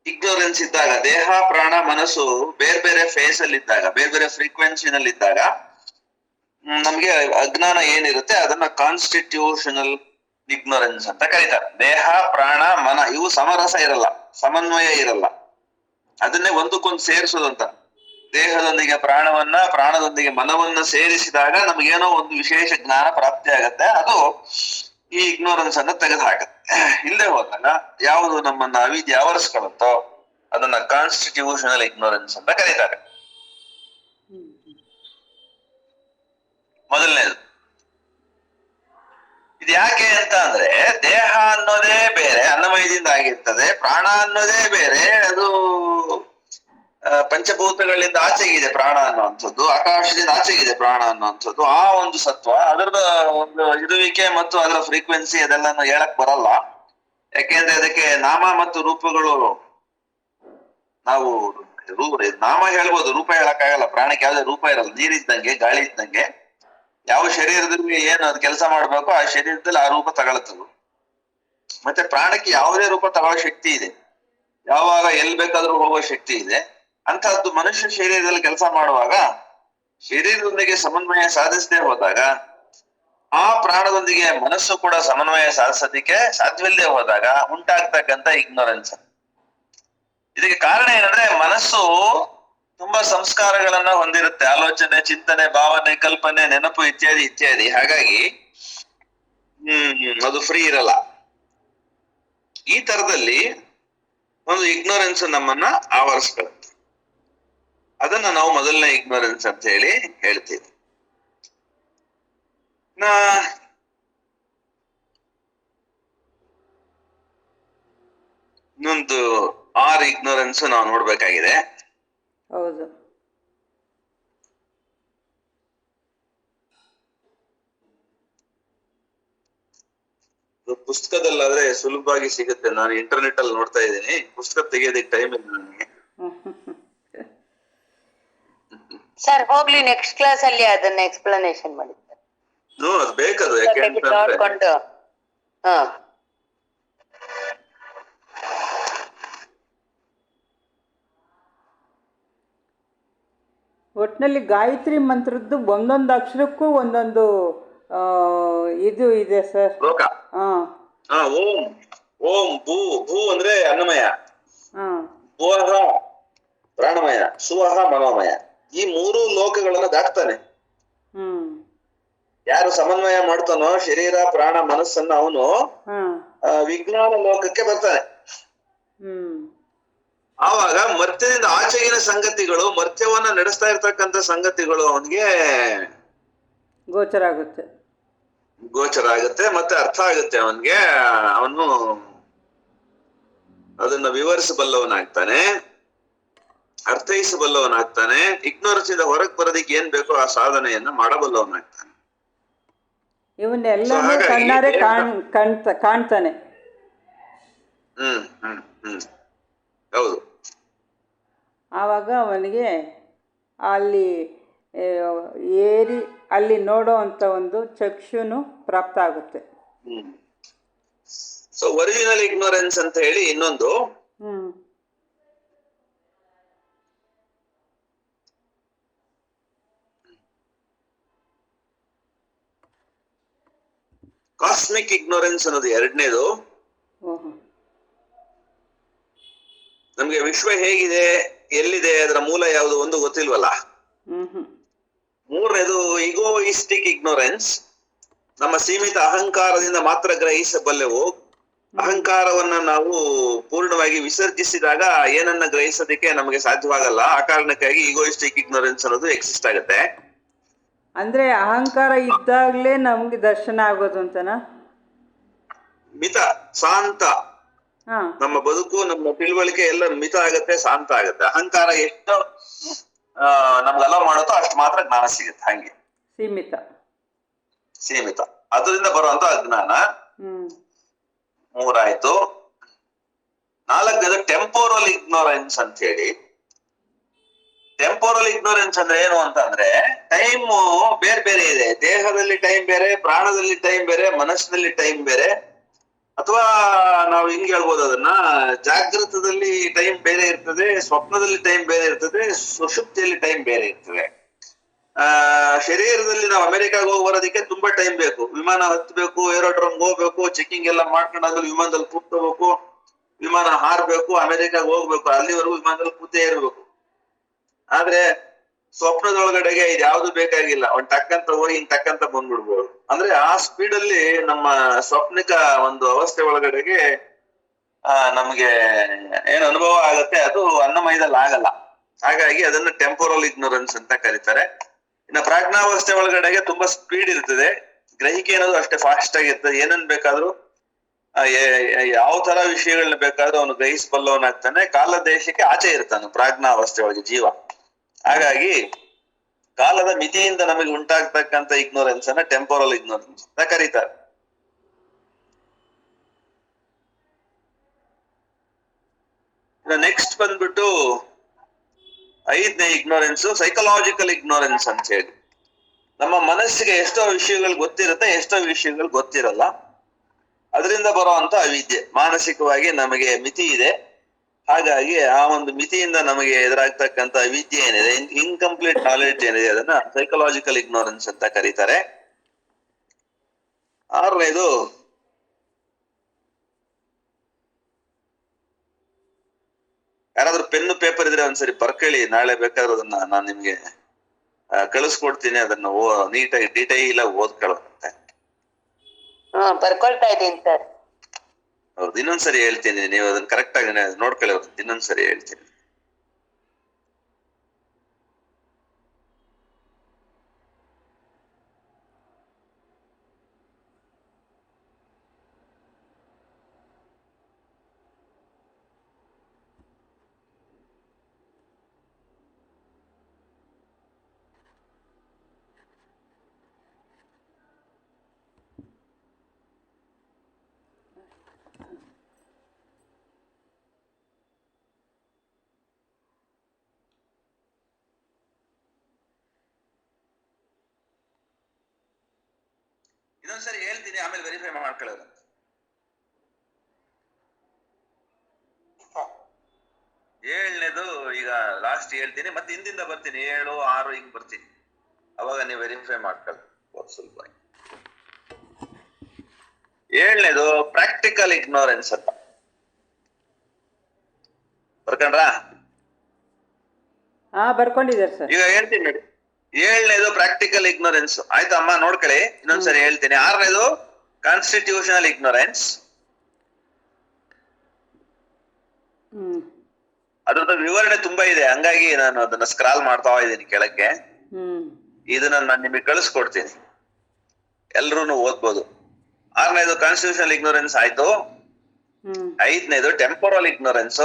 ಇಗ್ನೋರೆನ್ಸ್ ಇದ್ದಾಗ, ದೇಹ, ಪ್ರಾಣ, ಮನಸ್ಸು ಬೇರೆ ಬೇರೆ ಫೇಸ್ ಅಲ್ಲಿ ಇದ್ದಾಗ, ಬೇರೆ ಬೇರೆ ಫ್ರೀಕ್ವೆನ್ಸಿನಲ್ಲಿ ಇದ್ದಾಗ ನಮ್ಗೆ ಅಜ್ಞಾನ ಏನಿರುತ್ತೆ ಅದನ್ನ ಕಾನ್ಸ್ಟಿಟ್ಯೂಷನಲ್ ಇಗ್ನೋರೆನ್ಸ್ ಅಂತ ಕರೀತಾರೆ. ದೇಹ, ಪ್ರಾಣ, ಮನ ಇವು ಸಮರಸ ಇರಲ್ಲ, ಸಮನ್ವಯ ಇರಲ್ಲ, ಅದನ್ನೇ ಒಂದಕ್ಕೊಂದು ಸೇರಿಸೋದಂತ. ದೇಹದೊಂದಿಗೆ ಪ್ರಾಣವನ್ನ, ಪ್ರಾಣದೊಂದಿಗೆ ಮನವನ್ನ ಸೇರಿಸಿದಾಗ ನಮಗೇನೋ ಒಂದು ವಿಶೇಷ ಜ್ಞಾನ ಪ್ರಾಪ್ತಿ ಆಗತ್ತೆ. ಅದು ಈ ಇಗ್ನೋರೆನ್ಸ್ ಅನ್ನ ತೆಗೆದು ಹಾಕತ್ತೆ. ಇಲ್ಲದೆ ಹೋದಾಗ ಯಾವುದು ನಮ್ಮನ್ನ ಅವಿದ್ಯೆ ಆವರಿಸ್ಕೊಳ್ಳುತ್ತೋ ಅದನ್ನ ಕಾನ್ಸ್ಟಿಟ್ಯೂಷನಲ್ ಇಗ್ನೋರೆನ್ಸ್ ಅಂತ ಕರೀತಾರೆ. ಮೊದಲನೇದು ಇದು ಯಾಕೆ ಅಂತ ಅಂದ್ರೆ, ದೇಹ ಅನ್ನೋದೇ ಬೇರೆ, ಅನ್ನಮಯದಿಂದ ಆಗಿರ್ತದೆ. ಪ್ರಾಣ ಅನ್ನೋದೇ ಬೇರೆ, ಅದು ಪಂಚಭೂತಗಳಿಂದ ಆಚೆಗಿದೆ ಪ್ರಾಣ ಅನ್ನುವಂಥದ್ದು, ಆಕಾಶದಿಂದ ಆಚೆಗಿದೆ ಪ್ರಾಣ ಅನ್ನುವಂಥದ್ದು. ಆ ಒಂದು ಸತ್ವ, ಅದರದ ಒಂದು ಇರುವಿಕೆ ಮತ್ತು ಅದರ ಫ್ರೀಕ್ವೆನ್ಸಿ ಅದೆಲ್ಲ ಹೇಳಕ್ ಬರಲ್ಲ. ಯಾಕೆಂದ್ರೆ ಅದಕ್ಕೆ ನಾಮ ಮತ್ತು ರೂಪಗಳು, ನಾವು ನಾಮ ಹೇಳ್ಬೋದು, ರೂಪ ಹೇಳಕ್ಕಾಗಲ್ಲ. ಪ್ರಾಣಕ್ಕೆ ಯಾವುದೇ ರೂಪ ಇರಲ್ಲ. ನೀರಿದ್ದಂಗೆ, ಗಾಳಿ ಇದ್ದಂಗೆ, ಯಾವ ಶರೀರದಲ್ಲಿ ಏನು ಅದು ಕೆಲಸ ಮಾಡ್ಬೇಕು ಆ ಶರೀರದಲ್ಲಿ ಆ ರೂಪ ತಗೊಳ್ತದೆ. ಮತ್ತೆ ಪ್ರಾಣಕ್ಕೆ ಯಾವುದೇ ರೂಪ ತಗೊಳ್ಳೋ ಶಕ್ತಿ ಇದೆ, ಯಾವಾಗ ಎಲ್ಲಿ ಬೇಕಾದ್ರೂ ಹೋಗೋ ಶಕ್ತಿ ಇದೆ. ಅಂತಹದ್ದು ಮನುಷ್ಯ ಶರೀರದಲ್ಲಿ ಕೆಲಸ ಮಾಡುವಾಗ ಶರೀರದೊಂದಿಗೆ ಸಮನ್ವಯ ಸಾಧಿಸದೆ ಹೋದಾಗ, ಆ ಪ್ರಾಣದೊಂದಿಗೆ ಮನಸ್ಸು ಕೂಡ ಸಮನ್ವಯ ಸಾಧಿಸೋದಿಕ್ಕೆ ಸಾಧ್ಯವಿಲ್ಲದೆ ಹೋದಾಗ ಉಂಟಾಗ್ತಕ್ಕಂಥ ಇಗ್ನೋರೆನ್ಸ್. ಇದಕ್ಕೆ ಕಾರಣ ಏನಂದ್ರೆ, ಮನಸ್ಸು ತುಂಬಾ ಸಂಸ್ಕಾರಗಳನ್ನ ಹೊಂದಿರುತ್ತೆ, ಆಲೋಚನೆ, ಚಿಂತನೆ, ಭಾವನೆ, ಕಲ್ಪನೆ, ನೆನಪು ಇತ್ಯಾದಿ ಇತ್ಯಾದಿ. ಹಾಗಾಗಿ ಅದು ಫ್ರೀ ಇರಲ್ಲ. ಈ ತರದಲ್ಲಿ ಒಂದು ಇಗ್ನೋರೆನ್ಸ್ ನಮ್ಮನ್ನ ಆವರಿಸ್ಕೊಳ್ಳುತ್ತೆ. ಅದನ್ನ ನಾವು ಮೊದಲನೇ ಇಗ್ನೋರೆನ್ಸ್ ಅಂತ ಹೇಳಿ ಹೇಳ್ತೀವಿ. ಇನ್ನೊಂದು 6 ಇಗ್ನೋರೆನ್ಸ್ ನಾವು ನೋಡ್ಬೇಕಾಗಿದೆ. ಹೌದು. ಪುಸ್ತಕದಲ್ಲಾದ್ರೆ ಸುಲಭವಾಗಿ ಸಿಗುತ್ತೆ. ನಾನು ಇಂಟರ್ನೆಟ್ ಅಲ್ಲಿ ನೋಡ್ತಾ ಇದ್ದೀನಿ, ಪುಸ್ತಕ ತೆಗೆಯೋದಕ್ಕೆ ಟೈಮ್ ಇಲ್ಲ ನನಗೆ. ಸರ್ ಹೋಗ್ಲಿ, ನೆಕ್ಸ್ಟ್ ಕ್ಲಾಸ್ ಅಲ್ಲಿ ಅದನ್ನ ಎಕ್ಸ್ಪ್ಲನೇಷನ್ ಮಾಡಿದ್ದಾರೆ. ಅದು ಬೇಕದು, ಯಾಕೆಂದ್ರೆ ನೋಡ್ಕೊಂಡು ಒಟ್ಟಿನಲ್ಲಿ ಗಾಯತ್ರಿ ಮಂತ್ರದ್ದು ಒಂದೊಂದು ಅಕ್ಷರಕ್ಕೂ ಒಂದೊಂದು ಇದು ಇದೆ ಸರ್. ಓಂ ಓಂ ಭೂ, ಭೂ ಅಂದ್ರೆ ಅನ್ನಮಯ, ಭುವಃ ಪ್ರಾಣಮಯ, ಸುವಹ ಮನೋಮಯ. ಈ 3 ಲೋಕಗಳನ್ನ ದಾಟ್ತಾನೆ. ಯಾರು ಸಮನ್ವಯ ಮಾಡ್ತಾನೋ ಶರೀರ, ಪ್ರಾಣ, ಮನಸ್ಸನ್ನ, ಅವನು ವಿಜ್ಞಾನ ಲೋಕಕ್ಕೆ ಬರ್ತಾನೆ. ಆವಾಗ ಮರ್ತ್ಯದಿಂದ ಆಚೆಗಿನ ಸಂಗತಿಗಳು, ಮರ್ತ್ಯವನ್ನ ನಡೆಸ್ತಾ ಇರ್ತಕ್ಕಂಥ ಸಂಗತಿಗಳು ಅವನಿಗೆ ಗೋಚರ ಆಗುತ್ತೆ ಮತ್ತೆ ಅರ್ಥ ಆಗುತ್ತೆ ಅವನ್ಗೆ. ಅವನು ಅದನ್ನ ವಿವರಿಸಬಲ್ಲವನಾಗ್ತಾನೆ, ಅರ್ಥೈಸಬಲ್ಲವನಾಗ್ತಾನೆ. ಇಗ್ನೋರೆನ್ಸ್ ಇಂದ ಹೊರಗೆ ಬರೋದಿಕ್ಕೆ ಏನ್ ಬೇಕೋ ಆ ಸಾಧನೆಯನ್ನ ಮಾಡಬಲ್ಲವನಾಗ್ತಾನೆ. ಇವನ್ನೆಲ್ಲ ಕಣ್ಣಾರೆ ಕಾಣ್ತಾನೆ. ಹೌದು. ಆವಾಗ ಅವನಿಗೆ ಅಲ್ಲಿ ಏರಿ ಅಲ್ಲಿ ನೋಡೋ ಅಂತ ಒಂದು ಚಕ್ಷುನು ಪ್ರಾಪ್ತ ಆಗುತ್ತೆ. ಸೊ ಒರಿಜಿನಲ್ ಇಗ್ನೋರೆನ್ಸ್ ಅಂತ ಹೇಳಿ ಇನ್ನೊಂದು. ಕಾಸ್ಮಿಕ್ ಇಗ್ನೋರೆನ್ಸ್ ಅನ್ನೋದು ಎರಡನೇದು. ನಮ್ಗೆ ವಿಶ್ವ ಹೇಗಿದೆ, ಎಲ್ಲಿದೆ, ಅದರ ಮೂಲ ಯಾವುದು ಒಂದು ಗೊತ್ತಿಲ್ವಲ್ಲ. ಹ್ಮ್. ಮೂರನೇದು ಈಗೋಯಿಸ್ಟಿಕ್ ಇಗ್ನೋರೆನ್ಸ್. ನಮ್ಮ ಸೀಮಿತ ಅಹಂಕಾರದಿಂದ ಮಾತ್ರ ಗ್ರಹಿಸಬಲ್ಲೆವು. ಅಹಂಕಾರವನ್ನ ನಾವು ಪೂರ್ಣವಾಗಿ ವಿಸರ್ಜಿಸಿದಾಗ ಏನನ್ನ ಗ್ರಹಿಸೋದಕ್ಕೆ ನಮಗೆ ಸಾಧ್ಯವಾಗಲ್ಲ. ಆ ಕಾರಣಕ್ಕಾಗಿ ಈಗೋಯಿಸ್ಟಿಕ್ ಇಗ್ನೋರೆನ್ಸ್ ಅನ್ನೋದು ಎಕ್ಸಿಸ್ಟ್ ಆಗುತ್ತೆ. ಅಂದ್ರೆ ಅಹಂಕಾರ ಇದ್ದಾಗ್ಲೇ ನಮ್ಗೆ ದರ್ಶನ ಆಗೋದು ಅಂತನಾ? ಮಿತ, ಶಾಂತ, ಹಾ. ನಮ್ಮ ಬದುಕು, ನಮ್ಮ ತಿಳುವಳಿಕೆ ಎಲ್ಲ ಮಿತ ಆಗತ್ತೆ, ಶಾಂತ ಆಗತ್ತೆ. ಅಹಂಕಾರ ಎಷ್ಟು ನಮ್ಗೆ ಅಲೋ ಮಾಡುತ್ತೋ ಅಷ್ಟು ಮಾತ್ರ ಜ್ಞಾನ ಸಿಗುತ್ತೆ. ಹಂಗೆ ಸೀಮಿತ, ಅದರಿಂದ ಬರುವಂತ ಅಜ್ಞಾನ. ಮೂರಾಯ್ತು. ನಾಲ್ಕನೇದು ಟೆಂಪೋರಲ್ ಇಗ್ನೋರೆನ್ಸ್ ಅಂತ ಹೇಳಿ. ಟೆಂಪೋರಲ್ ಇಗ್ನೋರೆನ್ಸ್ ಅಂದ್ರೆ ಏನು ಅಂತಂದ್ರೆ, ಟೈಮ್ ಬೇರೆ ಬೇರೆ ಇದೆ. ದೇಹದಲ್ಲಿ ಟೈಮ್ ಬೇರೆ, ಪ್ರಾಣದಲ್ಲಿ ಟೈಮ್ ಬೇರೆ, ಮನಸ್ಸಿನಲ್ಲಿ ಟೈಮ್ ಬೇರೆ. ಅಥವಾ ನಾವು ಹಿಂಗ್ ಹೇಳ್ಬೋದು ಅದನ್ನ, ಜಾಗೃತದಲ್ಲಿ ಟೈಮ್ ಬೇರೆ ಇರ್ತದೆ, ಸ್ವಪ್ನದಲ್ಲಿ ಟೈಮ್ ಬೇರೆ ಇರ್ತದೆ, ಸುಷುಪ್ತಿಯಲ್ಲಿ ಟೈಮ್ ಬೇರೆ ಇರ್ತದೆ. ಶರೀರದಲ್ಲಿ ನಾವು ಅಮೆರಿಕಾಗ ಹೋಗಿ ಬರೋದಕ್ಕೆ ತುಂಬಾ ಟೈಮ್ ಬೇಕು. ವಿಮಾನ ಹತ್ಬೇಕು, ಏರೋಡ್ರಮ್ ಹೋಗ್ಬೇಕು, ಚೆಕಿಂಗ್ ಎಲ್ಲ ಮಾಡ್ಕೊಂಡಾದ್ಮೇಲೆ ವಿಮಾನದಲ್ಲಿ ಕೂತ್ಕೋಬೇಕು, ವಿಮಾನ ಹಾರ್ಬೇಕು, ಅಮೆರಿಕಾಗ ಹೋಗ್ಬೇಕು, ಅಲ್ಲಿವರೆಗೂ ವಿಮಾನದಲ್ಲಿ ಕೂತೇ ಇರ್ಬೇಕು. ಆದ್ರೆ ಸ್ವಪ್ನದೊಳಗಡೆಗೆ ಇದು ಯಾವ್ದು ಬೇಕಾಗಿಲ್ಲ, ಒಂದ್ ಟಕ್ಕಂತ ಹೋಗಿ ಹಿಂಗ್ ಟಕ್ಕಂತ ಬಂದ್ಬಿಡ್ಬೋದು. ಅಂದ್ರೆ ಆ ಸ್ಪೀಡ್ ಅಲ್ಲಿ ನಮ್ಮ ಸ್ವಪ್ನಿಕ ಒಂದು ಅವಸ್ಥೆ ಒಳಗಡೆಗೆ ನಮ್ಗೆ ಏನ್ ಅನುಭವ ಆಗತ್ತೆ, ಅದು ಅನ್ನಮಯದಲ್ಲಿ ಆಗಲ್ಲ. ಹಾಗಾಗಿ ಅದನ್ನ ಟೆಂಪೋರಲ್ ಇಗ್ನೋರೆನ್ಸ್ ಅಂತ ಕರೀತಾರೆ. ಇನ್ನು ಪ್ರಾಜ್ಞಾವಸ್ಥೆ ಒಳಗಡೆಗೆ ತುಂಬಾ ಸ್ಪೀಡ್ ಇರ್ತದೆ, ಗ್ರಹಿಕೆ ಅನ್ನೋದು ಅಷ್ಟೇ ಫಾಸ್ಟ್ ಆಗಿರ್ತದೆ. ಏನನ್ ಬೇಕಾದ್ರೂ ಯಾವ ತರ ವಿಷಯಗಳನ್ನ ಬೇಕಾದ್ರೂ ಅವನು ಗ್ರಹಿಸಬಲ್ಲವನಾಗ್ತಾನೆ. ಕಾಲ ದೇಶಕ್ಕೆ ಆಚೆ ಇರ್ತಾನೆ ಪ್ರಾಜ್ಞಾವಸ್ಥೆ ಒಳಗೆ ಜೀವ. ಹಾಗಾಗಿ ಕಾಲದ ಮಿತಿಯಿಂದ ನಮಗೆ ಉಂಟಾಗ್ತಕ್ಕಂಥ ಇಗ್ನೋರೆನ್ಸ್ ಅನ್ನ ಟೆಂಪೋರಲ್ ಇಗ್ನೋರೆನ್ಸ್ ಅಂತ ಕರೀತಾರೆ. ನೆಕ್ಸ್ಟ್ ಬಂದ್ಬಿಟ್ಟು ಐದನೇ ಇಗ್ನೋರೆನ್ಸ್ ಸೈಕಲಾಜಿಕಲ್ ಇಗ್ನೋರೆನ್ಸ್ ಅಂತ ಹೇಳಿ. ನಮ್ಮ ಮನಸ್ಸಿಗೆ ಎಷ್ಟೋ ವಿಷಯಗಳು ಗೊತ್ತಿರುತ್ತೆ, ಎಷ್ಟೋ ವಿಷಯಗಳು ಗೊತ್ತಿರಲ್ಲ. ಅದರಿಂದ ಬರುವಂತ ಅವಿದ್ಯೆ. ಮಾನಸಿಕವಾಗಿ ನಮಗೆ ಮಿತಿ ಇದೆ, ಹಾಗಾಗಿ ಆ ಒಂದು ಮಿತಿಯಿಂದ ನಮಗೆ ಎದುರಾಗ್ತಕ್ಕಂಥ ಅವಿದ್ಯೆ ಏನಿದೆ, ಇನ್ಕಂಪ್ಲೀಟ್ ನಾಲೆಡ್ಜ್ ಏನಿದೆ, ಅದನ್ನ ಸೈಕಲಾಜಿಕಲ್ ಇಗ್ನೋರೆನ್ಸ್ ಅಂತ ಕರೀತಾರೆ. ಆರನೇದು ಯಾರಾದ್ರೂ ಪೆನ್ನು ಪೇಪರ್ ಇದ್ರೆ ಒಂದ್ಸರಿ ಬರ್ಕೊಳ್ಳಿ, ನಾಳೆ ಬೇಕಾದ್ರೂ ಅದನ್ನ ನಾನು ನಿಮ್ಗೆ ಕಳಿಸ್ಕೊಡ್ತೀನಿ. ಅದನ್ನ ನೀಟಾಗಿ ಡೀಟೈಲ್ ಆಗಿ ಓದ್ಕೊಳ್ಳುತ್ತೆ. ಬರ್ಕೊಳ್ತಾ ಇದ್ದೀನಿ ಸರ್. ಹೌದು, ಇನ್ನೊಂದ್ಸರಿ ಹೇಳ್ತೀನಿ, ನೀವು ಅದನ್ನ ಕರೆಕ್ಟ್ ಆಗಿ ನೋಡ್ಕೊಳ್ಳಿ. ಇನ್ನೊಂದ್ಸರಿ ಹೇಳ್ತೀನಿ. ಇನ್ನೊಂದ್ಸರಿ ಹೇಳ್ತೀನಿ, ಆಮೇಲೆ ವೆರಿಫೈ ಮಾಡ್ಕೊಳ್ಳೋದು. ಏಳನೇದು ಈಗ ಲಾಸ್ಟ್ ಹೇಳ್ತೀನಿ, ಮತ್ತೆ ಹಿಂದಿಂದ ಬರ್ತೀನಿ, 7, 6 ಹಿಂಗ್ ಬರ್ತೀನಿ. ಅವಾಗ ನೀವು ವೆರಿಫೈ ಮಾಡ್ಕೊಳ್ಳಿ ಸ್ವಲ್ಪ. ಏಳನೇದು ಪ್ರಾಕ್ಟಿಕಲ್ ಇಗ್ನೋರೆನ್ಸ್ ಅಂತ. ಬರ್ಕೊಂಡ್ರಾ? ಬರ್ಕೊಂಡಿದ್ದಾರೆ ಸರ್. ಈಗ ಹೇಳ್ತೀನಿ ನೋಡಿ. ಏಳನೇದು ಪ್ರಾಕ್ಟಿಕಲ್ ಇಗ್ನೋರೆನ್ಸ್ ಆಯ್ತಾ ಅಮ್ಮ, ನೋಡ್ಕೊಳ್ಳಿ. ಇನ್ನೊಂದ್ಸರಿ ಹೇಳ್ತೀನಿ. ಆರನೇದು ಕಾನ್ಸ್ಟಿಟ್ಯೂಷನಲ್ ಇಗ್ನೋರೆನ್ಸ್. ಅದ್ರದ್ದು ವಿವರಣೆ ತುಂಬಾ ಇದೆ, ಹಂಗಾಗಿ ನಾನು ಅದನ್ನ ಸ್ಕ್ರಾಲ್ ಮಾಡ್ತಾ ಇದ್ದೀನಿ ಕೆಳಕ್ಕೆ. ಇದನ್ನ ನಾನು ನಿಮಗೆ ಕಳಿಸ್ಕೊಡ್ತೀನಿ, ಎಲ್ರು ಓದ್ಬೋದು. ಆರನೇದು ಕಾನ್ಸ್ಟಿಟ್ಯೂಷನಲ್ ಇಗ್ನೋರೆನ್ಸ್ ಆಯ್ತು. ಐದನೇದು ಟೆಂಪೋರಲ್ ಇಗ್ನೋರೆನ್ಸ್.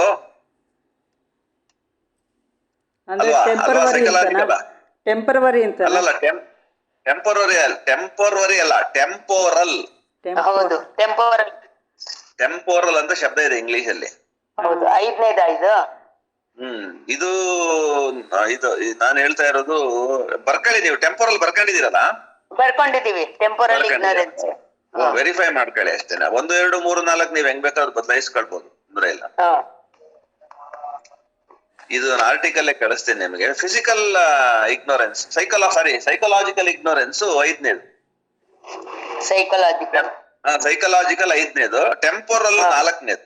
ಟೆಂಪರವರಿ ಅಂತ ಅಲ್ಲ, ಟೆಂಪೋರರಿ ಅಲ್ಲ, ಟೆಂಪೋರಲ್. ಹೌದು, ಟೆಂಪೋರಲ್. ಟೆಂಪೋರಲ್ ಅಂತ ಶಬ್ದ ಇದೆ ಇಂಗ್ಲಿಷ್ ಅಲ್ಲಿ. ಹೌದು, ಐದನೇದ ಇದು. ಇದು ನಾನು ಹೇಳ್ತಾ ಇರೋದು ಬರ್ಕೊಳ್ಳಿ. ನೀವು ಟೆಂಪೋರಲ್ ಬರ್ಕೊಂಡಿದ್ದೀರಲ್ಲ? ಬರ್ಕೊಂಡಿದೀವಿ. ಟೆಂಪೋರಲ್ ಇಗ್ನೋರೆನ್ಸ್ ವೆರಿಫೈ ಮಾಡ್ಕೊಳ್ಳಿ ಅಷ್ಟೇನಾ. 1, 2, 3, 4 ನೀವ್ ಹೆಂಗ್ ಬೇಕಾದ್ರೂ ಬದಲಾಯಿಸ್ಕೊಳ್ಬಹುದು, ತೊಂದ್ರೆ ಇಲ್ಲ. ಇದು ಆರ್ಟಿಕಲ್ ಕಳಿಸ್ತೇನೆ ನಿಮಗೆ. ಫಿಸಿಕಲ್ ಇಗ್ನೋರೆನ್ಸ್, ಸೈಕಲಾಜಿಕಲ್ ಇಗ್ನೋರೆನ್ಸ್ 5ನೇದು. ಸೈಕಲಾಜಿಕಲ್ 5ನೇದು. ಟೆಂಪೋರಲ್ 4ನೇದು.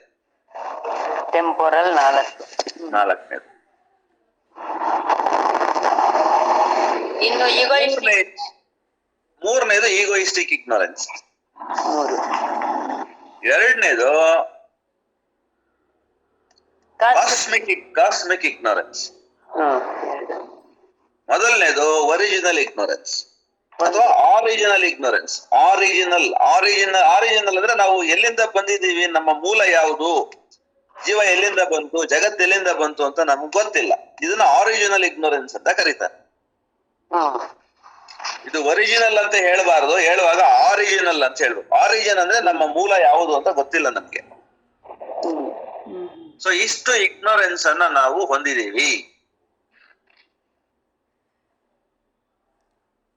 ಟೆಂಪೋರಲ್ 4. ನಾಲ್ಕನೇದು. ಇನ್ನು ಮೂರನೇದು ಈಗೋಯಿಸ್ಟಿಕ್ ಇಗ್ನೋರೆನ್ಸ್. ಮೂರು. ಎರಡನೇದು ಕಾಸ್ಮಿಕ್ ಇಗ್ನೋರೆನ್ಸ್. ಮೊದಲನೇದು ಒರಿಜಿನಲ್ ಇಗ್ನೋರೆನ್ಸ್ ಅಥವಾ ಆರಿಜಿನಲ್ ಇಗ್ನೋರೆನ್ಸ್. ಆರಿಜಿನಲ್ ಅಂದ್ರೆ ನಾವು ಎಲ್ಲಿಂದ ಬಂದಿದ್ದೀವಿ, ನಮ್ಮ ಮೂಲ ಯಾವುದು, ಜೀವ ಎಲ್ಲಿಂದ ಬಂತು, ಜಗತ್ ಎಲ್ಲಿಂದ ಬಂತು ಅಂತ ನಮ್ಗೆ ಗೊತ್ತಿಲ್ಲ. ಇದನ್ನ ಆರಿಜಿನಲ್ ಇಗ್ನೋರೆನ್ಸ್ ಅಂತ ಕರೀತಾರೆ. ಇದು ಒರಿಜಿನಲ್ ಅಂತ ಹೇಳ್ಬಾರ್ದು, ಹೇಳುವಾಗ ಆರಿಜಿನಲ್ ಅಂತ ಹೇಳ್ಬೇಕು. ಆರಿಜಿನ್ ಅಂದ್ರೆ ನಮ್ಮ ಮೂಲ ಯಾವುದು ಅಂತ ಗೊತ್ತಿಲ್ಲ ನಮ್ಗೆ. ಸೊ ಇಷ್ಟು ಇಗ್ನೋರೆನ್ಸ್ ಅನ್ನ ನಾವು ಹೊಂದಿದೀವಿ.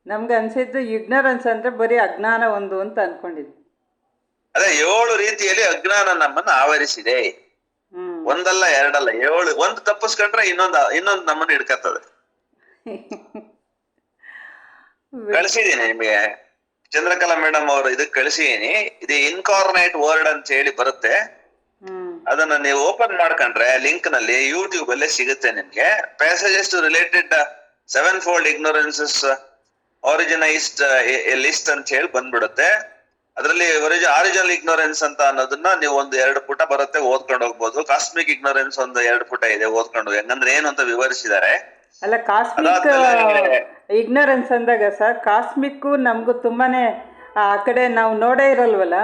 ನಮ್ಗೆ ಅನ್ಸಿದ್ದು ಇಗ್ನೋರೆನ್ಸ್ ಅಂದ್ರೆ ಬರೀ ಅಜ್ಞಾನ ಒಂದು ಅಂತ ಅನ್ಕೊಂಡಿದ್ವಿ. ಅದೇ 7 ರೀತಿಯಲ್ಲಿ ಅಜ್ಞಾನ ನಮ್ಮನ್ನ ಆವರಿಸಿದೆ. ಒಂದಲ್ಲ ಎರಡಲ್ಲ 7. ಒಂದು ತಪ್ಪಿಸ್ಕೊಂಡ್ರೆ ಇನ್ನೊಂದು ನಮ್ಮನ್ನ ಹಿಡ್ಕತ್ತದೆ. ಕಳಿಸಿದೀನಿ ನಿಮ್ಗೆ, ಚಂದ್ರಕಲಾ ಮೇಡಮ್ ಅವರು ಇದಕ್ಕೆ ಕಳಿಸಿದೀನಿ. ಇದು ಇನ್ಕಾರ್ನೇಟ್ ವರ್ಡ್ ಅಂತ ಹೇಳಿ ಬರುತ್ತೆ. ಅದನ್ನ ನೀವು ಓಪನ್ ಮಾಡ್ಕೊಂಡ್ರೆ ಲಿಂಕ್ ನಲ್ಲಿ ಯೂಟ್ಯೂಬ್ ಅಲ್ಲೇ ಸಿಗುತ್ತೆ ನಿಮ್ಗೆ. Passages to related 7 fold ignorances ಆರಿಜಿನೈಸ್ಡ್ ಲಿಸ್ಟ್ ಅಂತ ಹೇಳಿ ಬಂದ್ಬಿಡುತ್ತೆ. ಅದರಲ್ಲಿ ಆರಿಜಿನಲ್ ಇಗ್ನೋರೆನ್ಸ್ ಅಂತ ಅನ್ನೋದನ್ನ ನೀವು 1-2 ಪುಟ ಬರುತ್ತೆ, ಓದ್ಕೊಂಡು ಹೋಗ್ಬೋದು. ಕಾಸ್ಮಿಕ್ ಇಗ್ನೋರೆನ್ಸ್ 1-2 ಪುಟ ಇದೆ, ಓದ್ಕೊಂಡು ಹೆಂಗಂದ್ರೆ ಏನು ಅಂತ ವಿವರಿಸಿದ್ದಾರೆ. ಅಲ್ಲ, ಕಾಸ್ಮಿಕ್ ಇಗ್ನೋರೆನ್ಸ್ ಅಂದಾಗ ಸರ್, ಕಾಸ್ಮಿಕ್ಕು ನಮಗೂ ತುಂಬಾನೇ ಆ ಕಡೆ ನಾವು ನೋಡೇ ಇರಲ್ವಲ್ಲ,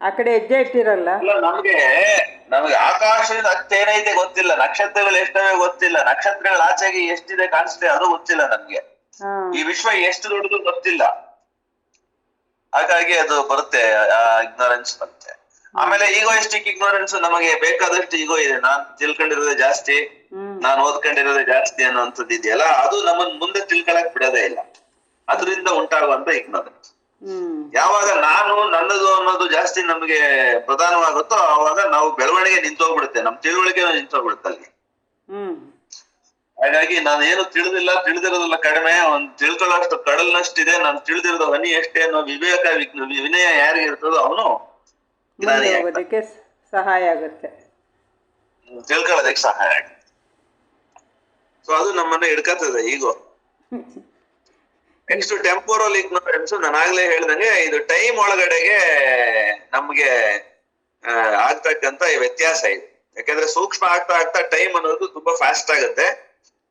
ಆ ಕಡೆ ಹೆಜ್ಜೆ ಇಟ್ಟಿರಲ್ಲ. ನಮಗೆ ಆಕಾಶದಿಂದ ಅಷ್ಟೇನೈತೆ ಗೊತ್ತಿಲ್ಲ, ನಕ್ಷತ್ರಗಳು ಎಷ್ಟವೆ ಗೊತ್ತಿಲ್ಲ, ನಕ್ಷತ್ರಗಳ ಆಚೆಗೆ ಎಷ್ಟಿದೆ ಕಾಣಿಸುತ್ತೆ ಅದು ಗೊತ್ತಿಲ್ಲ ನಮ್ಗೆ. ಈ ವಿಶ್ವ ಎಷ್ಟು ದೊಡ್ಡದು ಗೊತ್ತಿಲ್ಲ. ಹಾಗಾಗಿ ಅದು ಬರುತ್ತೆ, ಇಗ್ನೋರೆನ್ಸ್ ಬರುತ್ತೆ. ಆಮೇಲೆ ಈಗೋಯಿಸ್ಟಿಕ್ ಇಗ್ನೋರೆನ್ಸ್, ನಮಗೆ ಬೇಕಾದಷ್ಟು ಈಗೋ ಇದೆ, ನಾನ್ ತಿಳ್ಕೊಂಡಿರೋದೇ ಜಾಸ್ತಿ, ನಾನು ಓದ್ಕೊಂಡಿರೋದೇ ಜಾಸ್ತಿ ಅನ್ನೋಂಥದ್ದು ಇದೆಯಲ್ಲ, ಅದು ನಮ್ಮನ್ನ ಮುಂದೆ ತಿಳ್ಕೊಳಕ್ ಬಿಡೋದೇ ಇಲ್ಲ. ಅದರಿಂದ ಉಂಟಾಗುವಂತ ಇಗ್ನೋರೆನ್ಸ್. ಯಾವಾಗ ನಾನು ನನ್ನದು ಅನ್ನೋದು ಜಾಸ್ತಿ ನಮಗೆ ಪ್ರಧಾನವಾಗುತ್ತೋ ಆವಾಗ ನಾವು ಬೆಳವಣಿಗೆ ನಿಂತೋಗ್ಬಿಡುತ್ತೆ, ನಮ್ ತಿಳುವಳಿಕೆ ನಿಂತೋಗ್ಬಿಡುತ್ತೆ ಅಲ್ಲಿ. ಹಾಗಾಗಿ ನಾನು ಏನು ತಿಳಿದಿರೋದಿಲ್ಲ ಕಡಿಮೆ, ಒಂದು ತಿಳ್ಕೊಳ್ಳೋಷ್ಟು ಕಡಲ್ನಷ್ಟಿದೆ, ನಾನು ತಿಳಿದಿರೋದು ಹನಿ ಎಷ್ಟೇ ಅನ್ನೋ ವಿನಯ ಯಾರಿಗೆ ಇರ್ತದೋ ಅವನು ಸಹಾಯ ಆಗುತ್ತೆ, ತಿಳ್ಕೊಳ್ಳೋದಕ್ಕೆ ಸಹಾಯ ಆಗುತ್ತೆ. ಸೊ ಅದು ನಮ್ಮನ್ನ ಹಿಡ್ಕತ್ತದೆ ಈಗೋ. Next temporal ignorance. ನಾನು ಆಗ್ಲೇ ಹೇಳ್ದಂಗೆ ಇದು ಟೈಮ್ ಒಳಗಡೆಗೆ ನಮ್ಗೆ ಆಗ್ತಕ್ಕಂತ ವ್ಯತ್ಯಾಸ ಇದೆ. ಯಾಕಂದ್ರೆ ಸೂಕ್ಷ್ಮ ಆಗ್ತಾ ಟೈಮ್ ಅನ್ನೋದು ತುಂಬಾ ಫಾಸ್ಟ್ ಆಗುತ್ತೆ,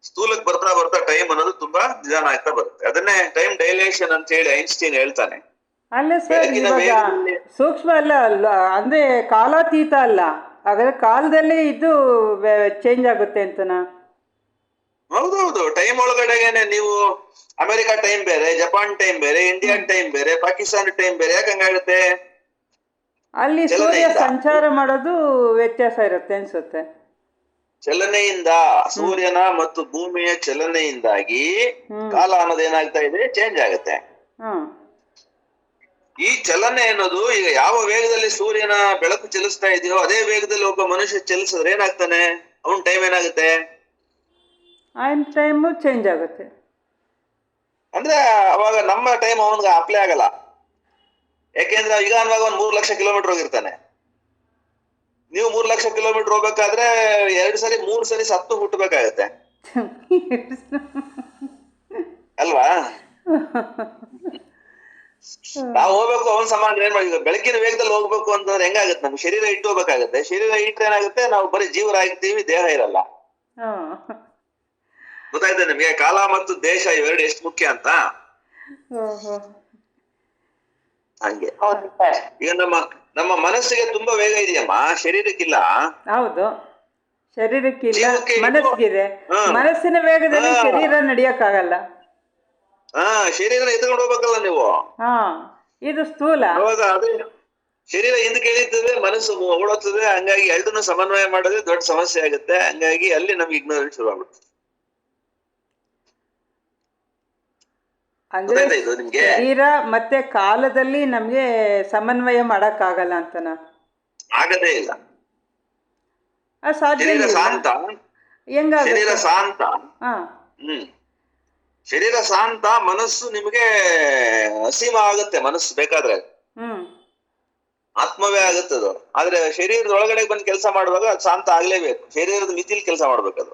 ಸ್ಥೂಲಕ್ಕೆ ಬರ್ತಾ ಟೈಮ್ ಅನ್ನೋದು ತುಂಬಾ ನಿಧಾನ ಆಗ್ತಾ ಬರುತ್ತೆ. ಅದನ್ನೇ ಟೈಮ್ ಡೈಲೇಷನ್ ಅಂತ ಹೇಳಿ ಐನ್ಸ್ಟೀನ್ ಹೇಳ್ತಾನೆ. ಅಲ್ಲ ಸರ್, ಇವಾಗ ಸೂಕ್ಷ್ಮ ಅಲ್ಲ ಅಂದ್ರೆ ಕಾಲಾತೀತ ಅಲ್ಲ, ಹಾಗಾದ್ರೆ ಕಾಲದಲ್ಲಿ ಇದು ಚೇಂಜ್ ಆಗುತ್ತೆ ಅಂತನಾ? ಹೌದೌದು, ಟೈಮ್ ಒಳಗಡೆಗೇನೆ ನೀವು ಅಮೆರಿಕಾ ಟೈಮ್ ಬೇರೆ, ಜಪಾನ್ ಟೈಮ್ ಬೇರೆ, ಇಂಡಿಯಾ ಟೈಮ್ ಬೇರೆ, ಪಾಕಿಸ್ತಾನ ಟೈಮ್ ಬೇರೆ. ಯಾಕೆ ಹಂಗಾಗುತ್ತೆ? ಅಲ್ಲಿ ಸೂರ್ಯ ಸಂಚಾರ ಮಾಡೋದು ವ್ಯತ್ಯಾಸ ಇರುತ್ತೆ ಅನ್ಸುತ್ತೆ. ಚಲನೆಯಿಂದ, ಸೂರ್ಯನ ಮತ್ತು ಭೂಮಿಯ ಚಲನೆಯಿಂದಾಗಿ ಕಾಲ ಅನ್ನೋದು ಏನಾಗ್ತಾ ಇದೆ, ಚೇಂಜ್ ಆಗುತ್ತೆ. ಈ ಚಲನೆ ಅನ್ನೋದು ಈಗ ಯಾವ ವೇಗದಲ್ಲಿ ಸೂರ್ಯನ ಬೆಳಕು ಚಲಿಸ್ತಾ ಇದೆಯೋ ಅದೇ ವೇಗದಲ್ಲಿ ಒಬ್ಬ ಮನುಷ್ಯ ಚಲಿಸಿದ್ರೆ ಏನಾಗ್ತಾನೆ, ಅವನ ಟೈಮ್ ಏನಾಗುತ್ತೆ, ಅವನ ಟೈಮು ಚೇಂಜ್ ಆಗುತ್ತೆ. ಅಂದ್ರೆ ಅವಾಗ ನಮ್ಮ ಟೈಮ್ ಅವನ್ಗೆ ಅಪ್ಲೈ ಆಗಲ್ಲ. ಯಾಕೆಂದ್ರೆ ಈಗ ಅನ್ವಾಗ 3 ಲಕ್ಷ ಕಿಲೋಮೀಟರ್ ಹೋಗಿರ್ತಾನೆ. ನೀವು 3 ಲಕ್ಷ ಕಿಲೋಮೀಟರ್ ಹೋಗ್ಬೇಕಾದ್ರೆ 3 ಸರಿ ಸತ್ತು ಹುಟ್ಟಬೇಕಾಗತ್ತೆ ಅಲ್ವಾ? ನಾವು ಹೋಗ್ಬೇಕು ಅವನ್ ಸಮಾನ ಏನ್ ಮಾಡಿ, ಬೆಳಕಿನ ವೇಗದಲ್ಲಿ ಹೋಗ್ಬೇಕು ಅಂತಂದ್ರೆ ಹೆಂಗಾಗತ್ತೆ, ನಮ್ಗೆ ಶರೀರ ಇಟ್ಟು ಹೋಗ್ಬೇಕಾಗತ್ತೆ. ಶರೀರ ಇಟ್ರೆ ಏನಾಗುತ್ತೆ, ನಾವು ಬರೀ ಜೀವರಾಗಿರ್ತೀವಿ, ದೇಹ ಇರಲ್ಲ. ಗೊತ್ತಾಯ್ತು ನಿಮ್ಗೆ ಕಾಲ ಮತ್ತು ದೇಶ ಇವೆರಡು ಎಷ್ಟು ಮುಖ್ಯ ಅಂತ? ಹಂಗೆ ಈಗ ನಮ್ಮ ಮನಸ್ಸಿಗೆ ತುಂಬಾ ವೇಗ ಇದೆಯಮ್ಮ, ಶರೀರಕ್ಕಿಲ್ಲ. ಹೌದು, ಶರೀರಕ್ಕಿಲ್ಲ, ಮನಸ್ಸಿಗಿದೆ. ಮನಸ್ಸಿನ ವೇಗದಲ್ಲಿ ಶರೀರ ನಡೆಯಕ್ಕಾಗಲ್ಲ. ಶರೀರ ಎತ್ಕೊಂಡು ಹೋಗ್ಬೇಕಲ್ಲ ನೀವು. ಇದು ಸ್ಥೂಲ. ಅವಾಗ ಅದೇ ಶರೀರ ಹಿಂದಕ್ಕೆ ಎಳೀತದೆ, ಮನಸ್ಸು ಓಡುತ್ತದೆ. ಹಂಗಾಗಿ ಎರಡನ್ನೂ ಸಮನ್ವಯ ಮಾಡೋದೇ ದೊಡ್ಡ ಸಮಸ್ಯೆ ಆಗುತ್ತೆ. ಹಂಗಾಗಿ ಅಲ್ಲಿ ನಮ್ಗೆ ಇಗ್ನೋರೆನ್ಸ್ ಶುರು ಆಗ್ಬಿಡುತ್ತೆ. ಅಂದ್ರೆ ಶರೀರ ಮತ್ತೆ ಕಾಲದಲ್ಲಿ ನಮ್ಗೆ ಸಮನ್ವಯ ಮಾಡಕ್ಕಾಗಲ್ಲ ಅಂತನ? ಆಗದೇ ಇಲ್ಲ. ಶರೀರ ಶಾಂತ, ಶರೀರ ಶಾಂತ. ಶರೀರ ಶಾಂತ, ಮನಸ್ಸು ನಿಮ್ಗೆ ಅಸೀಮ ಆಗುತ್ತೆ. ಮನಸ್ಸು ಬೇಕಾದ್ರೆ ಆತ್ಮವೇ ಆಗುತ್ತದು. ಆದ್ರೆ ಶರೀರದ ಒಳಗಡೆ ಬಂದು ಕೆಲಸ ಮಾಡುವಾಗ ಅದು ಶಾಂತ ಆಗ್ಲೇಬೇಕು. ಶರೀರದ ಮಿತಿಲಿ ಕೆಲಸ ಮಾಡ್ಬೇಕದು.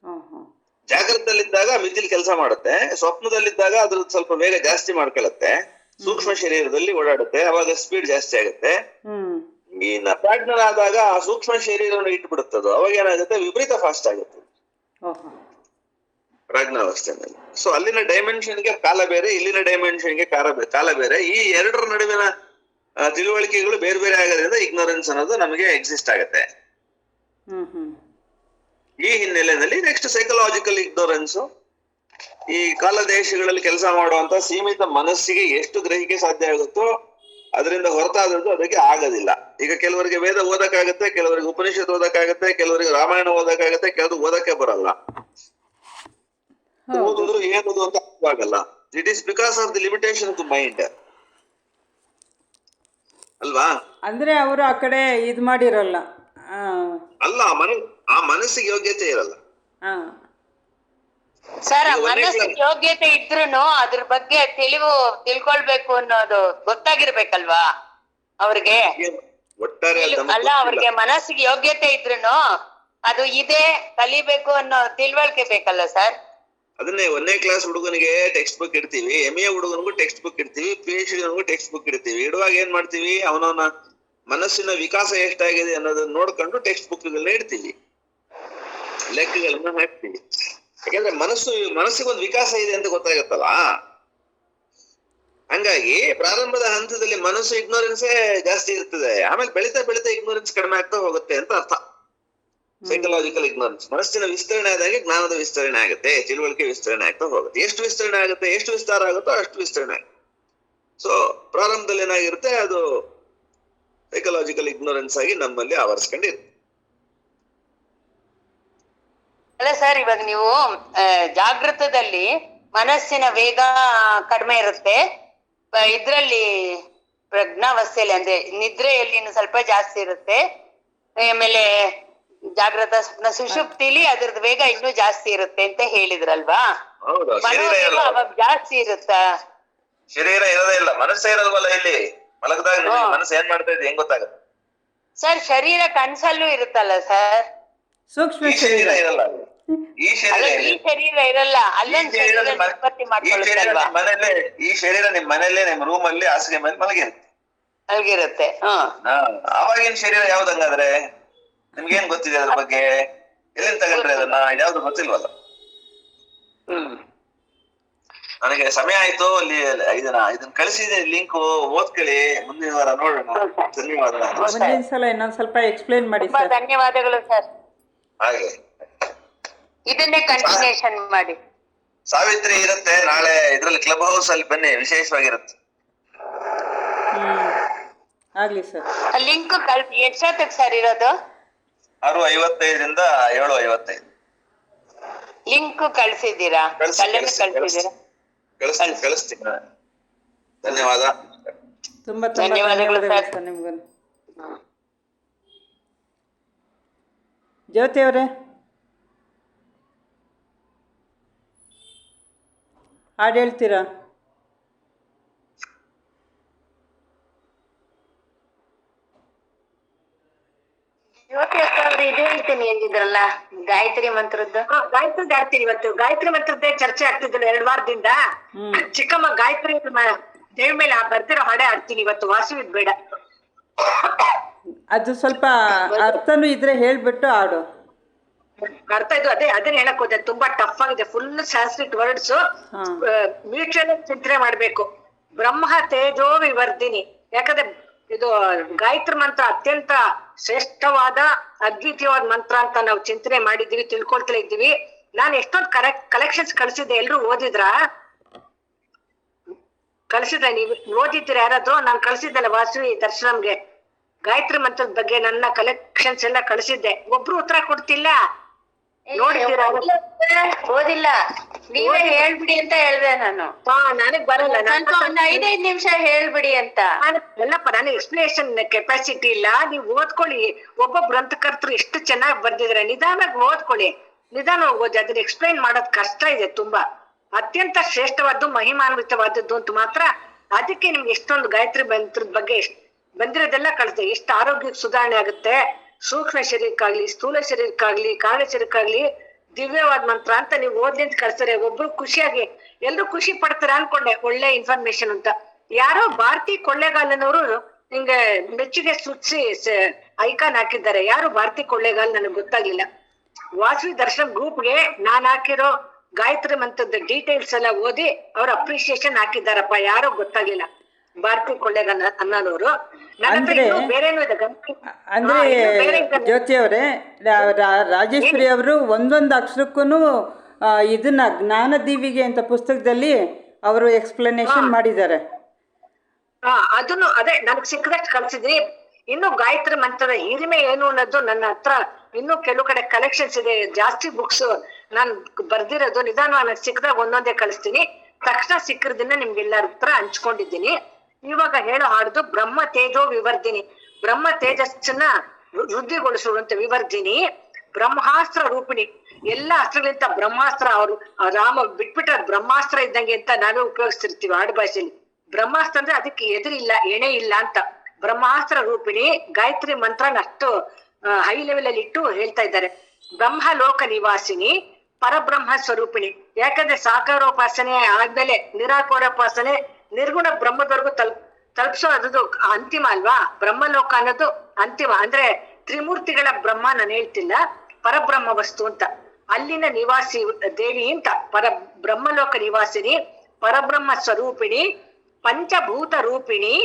ಹಾಂ ಹಾಂ ಜಾಗೃತದಲ್ಲಿದ್ದಾಗ ಮಿತಿಲಿ ಕೆಲಸ ಮಾಡುತ್ತೆ, ಸ್ವಪ್ನದಲ್ಲಿದ್ದಾಗ ಅದ್ರದ್ದು ಸ್ವಲ್ಪ ವೇಗ ಜಾಸ್ತಿ ಮಾಡ್ಕೊಳತ್ತೆ, ಸೂಕ್ಷ್ಮ ಶರೀರದಲ್ಲಿ ಓಡಾಡುತ್ತೆ, ಅವಾಗ ಸ್ಪೀಡ್ ಜಾಸ್ತಿ ಆಗುತ್ತೆ. ಹ್ಮ್ ಇನ್ನ ಪ್ರಾಜ್ಞನಾದಾಗ ಆ ಸೂಕ್ಷ್ಮ ಶರೀರವನ್ನು ಇಟ್ಬಿಡುತ್ತದು, ಅವಾಗ ಏನಾಗುತ್ತೆ, ವಿಪರೀತ ಫಾಸ್ಟ್ ಆಗುತ್ತೆ ಓಹೋ ಪ್ರಾಜ್ಞಾವಸ್ಥೆನಲ್ಲಿ. ಸೊ ಅಲ್ಲಿನ ಡೈಮೆನ್ಷನ್ಗೆ ಕಾಲ ಬೇರೆ, ಇಲ್ಲಿನ ಡೈಮೆನ್ಷನ್ಗೆ ಕಾಲ ಬೇರೆ. ಈ ಎರಡರ ನಡುವಿನ ತಿಳುವಳಿಕೆಗಳು ಬೇರೆ ಬೇರೆ ಆಗೋದ್ರಿಂದ ಇಗ್ನೋರೆನ್ಸ್ ಅನ್ನೋದು ನಮಗೆ ಎಕ್ಸಿಸ್ಟ್ ಆಗುತ್ತೆ. ಹ್ಮ್ ಹ್ಮ್ ಈ ಹಿನ್ನೆಲೆಯಲ್ಲಿ ನೆಕ್ಸ್ಟ್ ಸೈಕಲಾಜಿಕಲ್ ಇಗ್ನೋರೆನ್ಸ್. ಈ ಕಾಲ ದೇಶಗಳಲ್ಲಿ ಕೆಲಸ ಮಾಡುವಂತ ಸೀಮಿತ ಮನಸ್ಸಿಗೆ ಎಷ್ಟು ಗ್ರಹಿಕೆ ಸಾಧ್ಯ ಆಗುತ್ತೋ ಅದರಿಂದ ಹೊರತಾದದ್ದು ಅದಕ್ಕೆ ಆಗೋದಿಲ್ಲ. ಈಗ ಕೆಲವರಿಗೆ ವೇದ ಓದಕ್ಕಾಗತ್ತೆ, ಕೆಲವರಿಗೆ ಉಪನಿಷತ್ ಓದಕ್ಕಾಗತ್ತೆ, ಕೆಲವರಿಗೆ ರಾಮಾಯಣ ಓದಕ್ಕಾಗತ್ತೆ, ಕೆಲವರು ಓದಕ್ಕೆ ಬರಲ್ಲ. ಓದಿದ್ರು ಏನದು ಅಂತ ಅರ್ಥವಾಗಲ್ಲ. It is because of the limitation of the mind ಅಲ್ವಾ? ಅಂದ್ರೆ ಅವರು ಆ ಕಡೆ ಇದು ಮಾಡಿರಲ್ಲ. ಅಲ್ಲ, ಆ ಮನಸ್ಸಿಗೆ ಯೋಗ್ಯತೆ ಇರಲ್ಲ. ಸರ್, ಮನಸ್ಸಿಗೆ ಯೋಗ್ಯತೆ ಇದ್ರೂನು ಅದ್ರ ಬಗ್ಗೆ ತಿಳ್ಕೊಳ್ಬೇಕು ಅನ್ನೋದು ಗೊತ್ತಾಗಿರ್ಬೇಕಲ್ವಾ ಅವ್ರಿಗೆ? ಒಟ್ಟಾರೆ ಅಲ್ಲ, ಅವ್ರಿಗೆ ಮನಸ್ಸಿಗೆ ಯೋಗ್ಯತೆ ಇದ್ರೂನು ಅದು ಇದೆ, ಕಲಿಬೇಕು ಅನ್ನೋ ತಿಳುವಳಿಕೆ ಬೇಕಲ್ಲ ಸರ್? ಅದನ್ನೇ 1ನೇ ಕ್ಲಾಸ್ ಹುಡುಗನಿಗೆ ಟೆಕ್ಸ್ಟ್ ಬುಕ್ ಇಡ್ತೀವಿ, MA ಹುಡುಗನಿಗೂ ಟೆಕ್ಸ್ಟ್ ಬುಕ್ ಇಡ್ತೀವಿ, PhD ಟೆಕ್ಸ್ಟ್ ಬುಕ್ ಇಡ್ತೀವಿ. ಇಡುವಾಗ ಏನ್ ಮಾಡ್ತೀವಿ, ಅವನವನ ಮನಸ್ಸಿನ ವಿಕಾಸ ಎಷ್ಟಾಗಿದೆ ಅನ್ನೋದನ್ನ ನೋಡ್ಕೊಂಡು ಟೆಕ್ಸ್ಟ್ ಬುಕ್ ಗಳನ್ನ ಇಡ್ತೀವಿ, ಲೆಕ್ಕಗಳನ್ನ ಹಾಕ್ತೀವಿ. ಯಾಕಂದ್ರೆ ಮನಸ್ಸಿಗೊಂದು ವಿಕಾಸ ಇದೆ ಅಂತ ಗೊತ್ತಾಗತ್ತಲ್ಲ. ಹಂಗಾಗಿ ಪ್ರಾರಂಭದ ಹಂತದಲ್ಲಿ ಮನಸ್ಸು ಇಗ್ನೋರೆನ್ಸೇ ಜಾಸ್ತಿ ಇರ್ತದೆ, ಆಮೇಲೆ ಬೆಳಿತಾ ಬೆಳಿತಾ ಇಗ್ನೋರೆನ್ಸ್ ಕಡಿಮೆ ಆಗ್ತಾ ಹೋಗುತ್ತೆ ಅಂತ ಅರ್ಥ. ಸೈಕಲಾಜಿಕಲ್ ಇಗ್ನೋರೆನ್ಸ್ ಮನಸ್ಸಿನ ವಿಸ್ತರಣೆ ಆದಾಗೆ ಜ್ಞಾನದ ವಿಸ್ತರಣೆ ಆಗುತ್ತೆ, ತಿಳುವಳಿಕೆ ವಿಸ್ತರಣೆ ಆಗ್ತಾ ಹೋಗುತ್ತೆ. ಎಷ್ಟು ವಿಸ್ತರಣೆ ಆಗುತ್ತೆ, ಎಷ್ಟು ವಿಸ್ತಾರ ಆಗುತ್ತೋ ಅಷ್ಟು ವಿಸ್ತರಣೆ ಆಗುತ್ತೆ. ಸೊ ಪ್ರಾರಂಭದಲ್ಲಿ ಏನಾಗಿರುತ್ತೆ, ಅದು ಸೈಕಲಾಜಿಕಲ್ ಇಗ್ನೋರೆನ್ಸ್ ಆಗಿ ನಮ್ಮಲ್ಲಿ ಆವರಿಸ್ಕೊಂಡಿರುತ್ತೆ. ಅಲ್ಲ ಸರ್, ಇವಾಗ ನೀವು ಜಾಗೃತದಲ್ಲಿ ಮನಸ್ಸಿನ ವೇಗ ಕಡಿಮೆ ಇರುತ್ತೆ, ಇದ್ರಲ್ಲಿ ಪ್ರಜ್ಞಾವಸ್ಥೆಯಲ್ಲಿ ಅಂದ್ರೆ ನಿದ್ರೆಯಲ್ಲಿ ಸ್ವಲ್ಪ ಜಾಸ್ತಿ ಇರುತ್ತೆ, ಆಮೇಲೆ ಜಾಗೃತ ಸ್ವಪ್ನ ಸುಷುಪ್ತಿಲಿ ಅದ್ರದ್ದು ವೇಗ ಇನ್ನೂ ಜಾಸ್ತಿ ಇರುತ್ತೆ ಅಂತ ಹೇಳಿದ್ರಲ್ವಾ? ಮನೋವೇಗ ಅವಾಗ ಜಾಸ್ತಿ ಇರುತ್ತಾ? ಶರೀರ ಇರೋದೇ ಇಲ್ಲ, ಮನಸ್ಸೇ ಇರೋದಲ್ಲ. ಇಲ್ಲಿ ಮಲಗದಾಗ ಮನಸ್ಸು ಏನ್ ಮಾಡ್ತಾ ಇದೆ ಹೆಂಗ್ ಗೊತ್ತಾಗುತ್ತೆ ಸರ್? ಶರೀರ ಕನ್ಸಲ್ಲೂ ಇರುತ್ತಲ್ಲ ಸರ್? ಸೂಕ್ಷ್ಮ ಶರೀರ ಇರಲ್ಲ, ಈ ಶರೀರ ಇರಲ್ಲ, ಅಲ್ಲೊಂದು ಶರೀರ ಉತ್ಪತ್ತಿ ಮಾಡ್ಕೊಳ್ಳುತ್ತಲ್ವಾ? ಈ ಶರೀರ ನಿಮ್ ಮನೇಲೆ, ನಿಮ್ ರೂಮ್ ಅಲ್ಲಿ ಹಾಸಿಗೆ ಮೇಲೆ ಮಲಗಿರುತ್ತೆ. ಆವಾಗಿನ ಶರೀರ ಯಾವ್ದಂಗಾದ್ರೆ ನಿಮ್ಗೇನ್ ಗೊತ್ತಿದೆ ಅದ್ರ ಬಗ್ಗೆ? ಎಲ್ಲಿಂದ ತಗೊಂಡ್ರೆ ಅದನ್ನ? ಯಾವ್ದು ಗೊತ್ತಿಲ್ವಲ್ಲ. ನನಗೆ ಸಮಯ ಆಯ್ತು, ಅಲ್ಲಿ ಇದನ್ನ ಕಳಿಸಿದೆ ಲಿಂಕ್, ಓದ್ಕೊಳ್ಳಿ, ಮುಂದಿನ ವಾರ ನೋಡೋಣ. ಧನ್ಯವಾದ. ಮುಂದಿನ ಸಲ ಇನ್ನೊಂದ್ ಸ್ವಲ್ಪ ಎಕ್ಸ್ಪ್ಲೇನ್ ಮಾಡಿ ಸರ್. ಧನ್ಯವಾದಗಳು ಸರ್. ಹಾಗೆ ಇದನ್ನೇ ಕಂಟಿನ್ಯೂಷನ್ ಮಾಡಿ. ಸಾವಿತ್ರಿ ಇರುತ್ತೆ ನಾಳೆ, ಇದ್ರಲ್ಲಿ ಕ್ಲಬ್ ಹೌಸ್ ಅಲ್ಲಿ ಬನ್ನಿ, ವಿಶೇಷವಾಗಿರುತ್ತೆ. ಆಗ್ಲಿ ಸರ್. ಲಿಂಕ್ ಎಷ್ಟೊತ್ತಿಗೆ ಸರ್ ಇರೋದು? 6:55 ರಿಂದ 7:55. ಲಿಂಕ್ ಕಳ್ಸಿದ್ದೀರಾ? ಕಳ್ಸಿದ್ದೀರಾ? ಕಳಿಸ್ತೀನಿ. ಧನ್ಯವಾದ. ತುಂಬಾ ಧನ್ಯವಾದಗಳು ಸರ್ ನಿಮ್ಗೂ. ಜ್ಯೋತಿ ಅವರೇ, ಹಾಡು ಹೇಳ್ತೀರಾ? ಜ್ಯೋತಿ ಅಕ್ಕ ಅವ್ರು ಇದು ಹೇಳ್ತೀನಿ ಅಂದಿದ್ರಲ್ಲ, ಗಾಯತ್ರಿ ಮಂತ್ರದ್ದು. ಗಾಯತ್ರಿ ಆಡ್ತೀನಿ ಇವತ್ತು. ಗಾಯತ್ರಿ ಮಂತ್ರದ್ದೇ ಚರ್ಚೆ ಆಗ್ತಿದ್ದಿಲ್ಲ 2 ವಾರದಿಂದ. ಚಿಕ್ಕಮ್ಮ ಗಾಯತ್ರಿ ದೇವ್ ಮೇಲೆ ಬರ್ತಿರೋ ಹಾಡೆ ಆಡ್ತೀನಿ ಇವತ್ತು. ವಾಸುವಿದ್ ಬೇಡ. ಅದು ಸ್ವಲ್ಪ ಅರ್ಥನೂ ಇದ್ರೆ ಹೇಳ್ಬಿಟ್ಟು ಆಡು. ಅರ್ಥ ಇದು ಅದನ್ನ ಹೇಳಕ್ ಹೋದೆ. ತುಂಬಾ ಟಫ್ ಆಗಿದೆ, ಫುಲ್ ಸಾಂಸ್ಕ್ರಿಟ್ ವರ್ಡ್ಸ್. ಮ್ಯೂಚುವಲ್ ಚಿಂತನೆ ಮಾಡ್ಬೇಕು. ಬ್ರಹ್ಮ ತೇಜೋ ವಿವರ್ಧಿನಿ. ಯಾಕಂದ್ರೆ ಇದು ಗಾಯತ್ರಿ ಮಂತ್ರ ಅತ್ಯಂತ ಶ್ರೇಷ್ಠವಾದ ಅದ್ವಿತೀಯವಾದ ಮಂತ್ರ ಅಂತ ನಾವು ಚಿಂತನೆ ಮಾಡಿದೀವಿ, ತಿಳ್ಕೊಳ್ತಾ ಇದ್ದೀವಿ. ನಾನು ಎಷ್ಟೊಂದು ಕಲೆಕ್ಷನ್ಸ್ ಕಳ್ಸಿದ್ದೆ, ಎಲ್ರು ಓದಿದ್ರ? ಕಳ್ಸಿದ್ರೆ ನೀವು ಓದಿದ್ದೀರ ಯಾರಾದ್ರೂ? ನಾನು ಕಳ್ಸಿದ್ದಲ್ಲ ವಾಸವಿ ದರ್ಶನಂಗೆ ಗಾಯತ್ರಿ ಮಂತ್ರದ ಬಗ್ಗೆ ನನ್ನ ಕಲೆಕ್ಷನ್ಸ್ ಎಲ್ಲ ಕಳ್ಸಿದ್ದೆ. ಒಬ್ರು ಉತ್ತರ ಕೊಡ್ತಿಲ್ಲ. ನೋಡಿದ್ದೀರಾ? ಓದಿಲ್ಲ, ನೀವೇ ಹೇಳ್ಬಿಡಿ ಅಂತ ಹೇಳ್ದೆ ನಾನು. ನನಗ್ ಬರಲ್ಲ, ಒಂದ್ 5 ನಿಮಿಷ ಹೇಳ್ಬಿಡಿ ಅಂತ. ಎಲ್ಲಪ್ಪ, ನನಗೆ ಎಕ್ಸ್ಪ್ಲನೇಷನ್ ಕೆಪಾಸಿಟಿ ಇಲ್ಲ. ನೀವು ಓದ್ಕೊಳ್ಳಿ. ಒಬ್ಬೊಬ್ಬ ಗ್ರಂಥಕರ್ತರು ಎಷ್ಟು ಚೆನ್ನಾಗಿ ಬರ್ದಿದ್ರೆ, ನಿಧಾನವಾಗಿ ಓದ್ಕೊಳ್ಳಿ. ನಿಧಾನವಾಗಿ ಓದಿ. ಅದನ್ನ ಎಕ್ಸ್ಪ್ಲೈನ್ ಮಾಡೋದ್ ಕಷ್ಟ ಇದೆ ತುಂಬಾ. ಅತ್ಯಂತ ಶ್ರೇಷ್ಠವಾದ್ದು, ಮಹಿಮಾನ್ವಿತವಾದದ್ದು ಅಂತ ಮಾತ್ರ. ಅದಕ್ಕೆ ನಿಮ್ಗೆ ಎಷ್ಟೊಂದು ಗಾಯತ್ರಿ ಮಂತ್ರದ ಬಗ್ಗೆ ಬಂದಿರೋದೆಲ್ಲ ಕಳಿಸ್ದೆ. ಎಷ್ಟು ಆರೋಗ್ಯಕ್ಕೆ ಸುಧಾರಣೆ ಆಗುತ್ತೆ, ಸೂಕ್ಷ್ಮ ಶರೀರಕ್ಕಾಗ್ಲಿ, ಸ್ಥೂಲ ಶರೀರಕ್ಕಾಗ್ಲಿ, ಕಾರಣ ಶರೀರಕ್ಕಾಗ್ಲಿ ದಿವ್ಯವಾದ ಮಂತ್ರ ಅಂತ ನೀವು ಓದಿ ಅಂತ ಕಳ್ಸ್ತಾರೆ. ಒಬ್ರು ಖುಷಿಯಾಗಿ ಎಲ್ರು ಖುಷಿ ಪಡ್ತಾರೆ ಅನ್ಕೊಂಡೆ, ಒಳ್ಳೆ ಇನ್ಫಾರ್ಮೇಶನ್ ಅಂತ. ಯಾರೋ ಭಾರತಿ ಕೊಳ್ಳೇಗಾಲನವರು ಹಿಂಗೆ ಮೆಚ್ಚುಗೆ ಸುತ್ಸಿ ಐಕಾನ್ ಹಾಕಿದ್ದಾರೆ. ಯಾರು ಭಾರತಿ ಕೊಳ್ಳೇಗಾಲ್ ನನಗೆ ಗೊತ್ತಾಗ್ಲಿಲ್ಲ. ವಾಸವಿ ದರ್ಶನ್ ಗ್ರೂಪ್ಗೆ ನಾನ್ ಹಾಕಿರೋ ಗಾಯತ್ರಿ ಮಂತ್ರದ ಡೀಟೇಲ್ಸ್ ಎಲ್ಲ ಓದಿ ಅವ್ರ ಅಪ್ರಿಸಿಯೇಷನ್ ಹಾಕಿದ್ದಾರಪ್ಪ. ಯಾರೋ ಗೊತ್ತಾಗ್ಲಿಲ್ಲ ಭಾರತಿ ಕೊಳ್ಳೇಗಾಲ ಅನ್ನೋರು. ಬೇರೆನೂ ಇದೆ ಅಂದ್ರೆ ಜ್ಯೋತಿ ಅವರೇ, ರಾಜೇಶ್ವರಿ ಅವರು ಒಂದೊಂದು ಅಕ್ಷರಕ್ಕೂ ಇದನ್ನ ಜ್ಞಾನದೀವಿಗೆ ಅಂತ ಪುಸ್ತಕದಲ್ಲಿ ಅವರು ಎಕ್ಸ್ಪ್ಲನೇಷನ್ ಮಾಡಿದ್ದಾರೆ. ಅದನ್ನು ಅದೇ ನನಗ್ ಸಿಕ್ಕದಷ್ಟು ಕಳ್ಸಿದ್ರಿ. ಇನ್ನು ಗಾಯತ್ರಿ ಮಂತ್ರದ ಹಿರಿಮೆ ಏನು ಅನ್ನೋದು ನನ್ನ ಹತ್ರ ಇನ್ನು ಕೆಲವು ಕಡೆ ಕಲೆಕ್ಷನ್ಸ್ ಇದೆ. ಜಾಸ್ತಿ ಬುಕ್ಸ್ ನಾನ್ ಬರ್ದಿರೋದು ನಿಧಾನವಾಗಿ ಸಿಕ್ಕದಾಗ ಒಂದೊಂದೇ ಕಳಿಸ್ತೀನಿ. ತಕ್ಷಣ ಸಿಕ್ಕಿರೋದನ್ನ ನಿಮ್ಗೆಲ್ಲರ ಹತ್ರ ಹಂಚ್ಕೊಂಡಿದ್ದೀನಿ. ಇವಾಗ ಹೇಳೋ ಹಾಡ್ದು ಬ್ರಹ್ಮ ತೇಜೋ ವಿವರ್ಧಿನಿ. ಬ್ರಹ್ಮ ತೇಜಸ್ಸನ್ನ ವೃದ್ಧಿಗೊಳಿಸುವಂತ ವಿವರ್ಧಿನಿ, ಬ್ರಹ್ಮಾಸ್ತ್ರ ರೂಪಿಣಿ. ಎಲ್ಲ ಅಸ್ತ್ರಗಳಿಂದ ಬ್ರಹ್ಮಾಸ್ತ್ರ. ಅವರು ರಾಮ ಬಿಟ್ಬಿಟ್ರೆ ಬ್ರಹ್ಮಾಸ್ತ್ರ ಇದ್ದಂಗೆ ಅಂತ ನಾವೇ ಉಪಯೋಗಿಸ್ತಿರ್ತೀವಿ ಆಡು ಭಾಷೆಯಲ್ಲಿ. ಬ್ರಹ್ಮಾಸ್ತ್ರ ಅಂದ್ರೆ ಅದಕ್ಕೆ ಎದುರಿಲ್ಲ, ಎಣೆ ಇಲ್ಲ ಅಂತ. ಬ್ರಹ್ಮಾಸ್ತ್ರ ರೂಪಿಣಿ ಗಾಯತ್ರಿ ಮಂತ್ರನ ಅಷ್ಟು ಹೈ ಲೆವೆಲ್ ಅಲ್ಲಿ ಇಟ್ಟು ಹೇಳ್ತಾ ಇದ್ದಾರೆ. ಬ್ರಹ್ಮ ಲೋಕ ನಿವಾಸಿನಿ, ಪರಬ್ರಹ್ಮ ಸ್ವರೂಪಿಣಿ. ಯಾಕಂದ್ರೆ ಸಾಕಾರೋಪಾಸನೆ ಆದ್ಮೇಲೆ ನಿರಾಕಾರೋಪಾಸನೆ ನಿರ್ಗುಣ ಬ್ರಹ್ಮದವರೆಗೂ ತಲುಪಿಸೋ ಅದು ಅಂತಿಮ ಅಲ್ವಾ. ಬ್ರಹ್ಮಲೋಕ ಅನ್ನೋದು ಅಂತಿಮ. ಅಂದ್ರೆ ತ್ರಿಮೂರ್ತಿಗಳ ಬ್ರಹ್ಮ ನಾನು ಹೇಳ್ತಿಲ್ಲ, ಪರಬ್ರಹ್ಮ ವಸ್ತು ಅಂತ. ಅಲ್ಲಿನ ನಿವಾಸಿ ದೇವಿ ಅಂತ. ಬ್ರಹ್ಮಲೋಕ ನಿವಾಸಿನಿ, ಪರಬ್ರಹ್ಮ ಸ್ವರೂಪಿಣಿ, ಪಂಚಭೂತ ರೂಪಿಣಿ,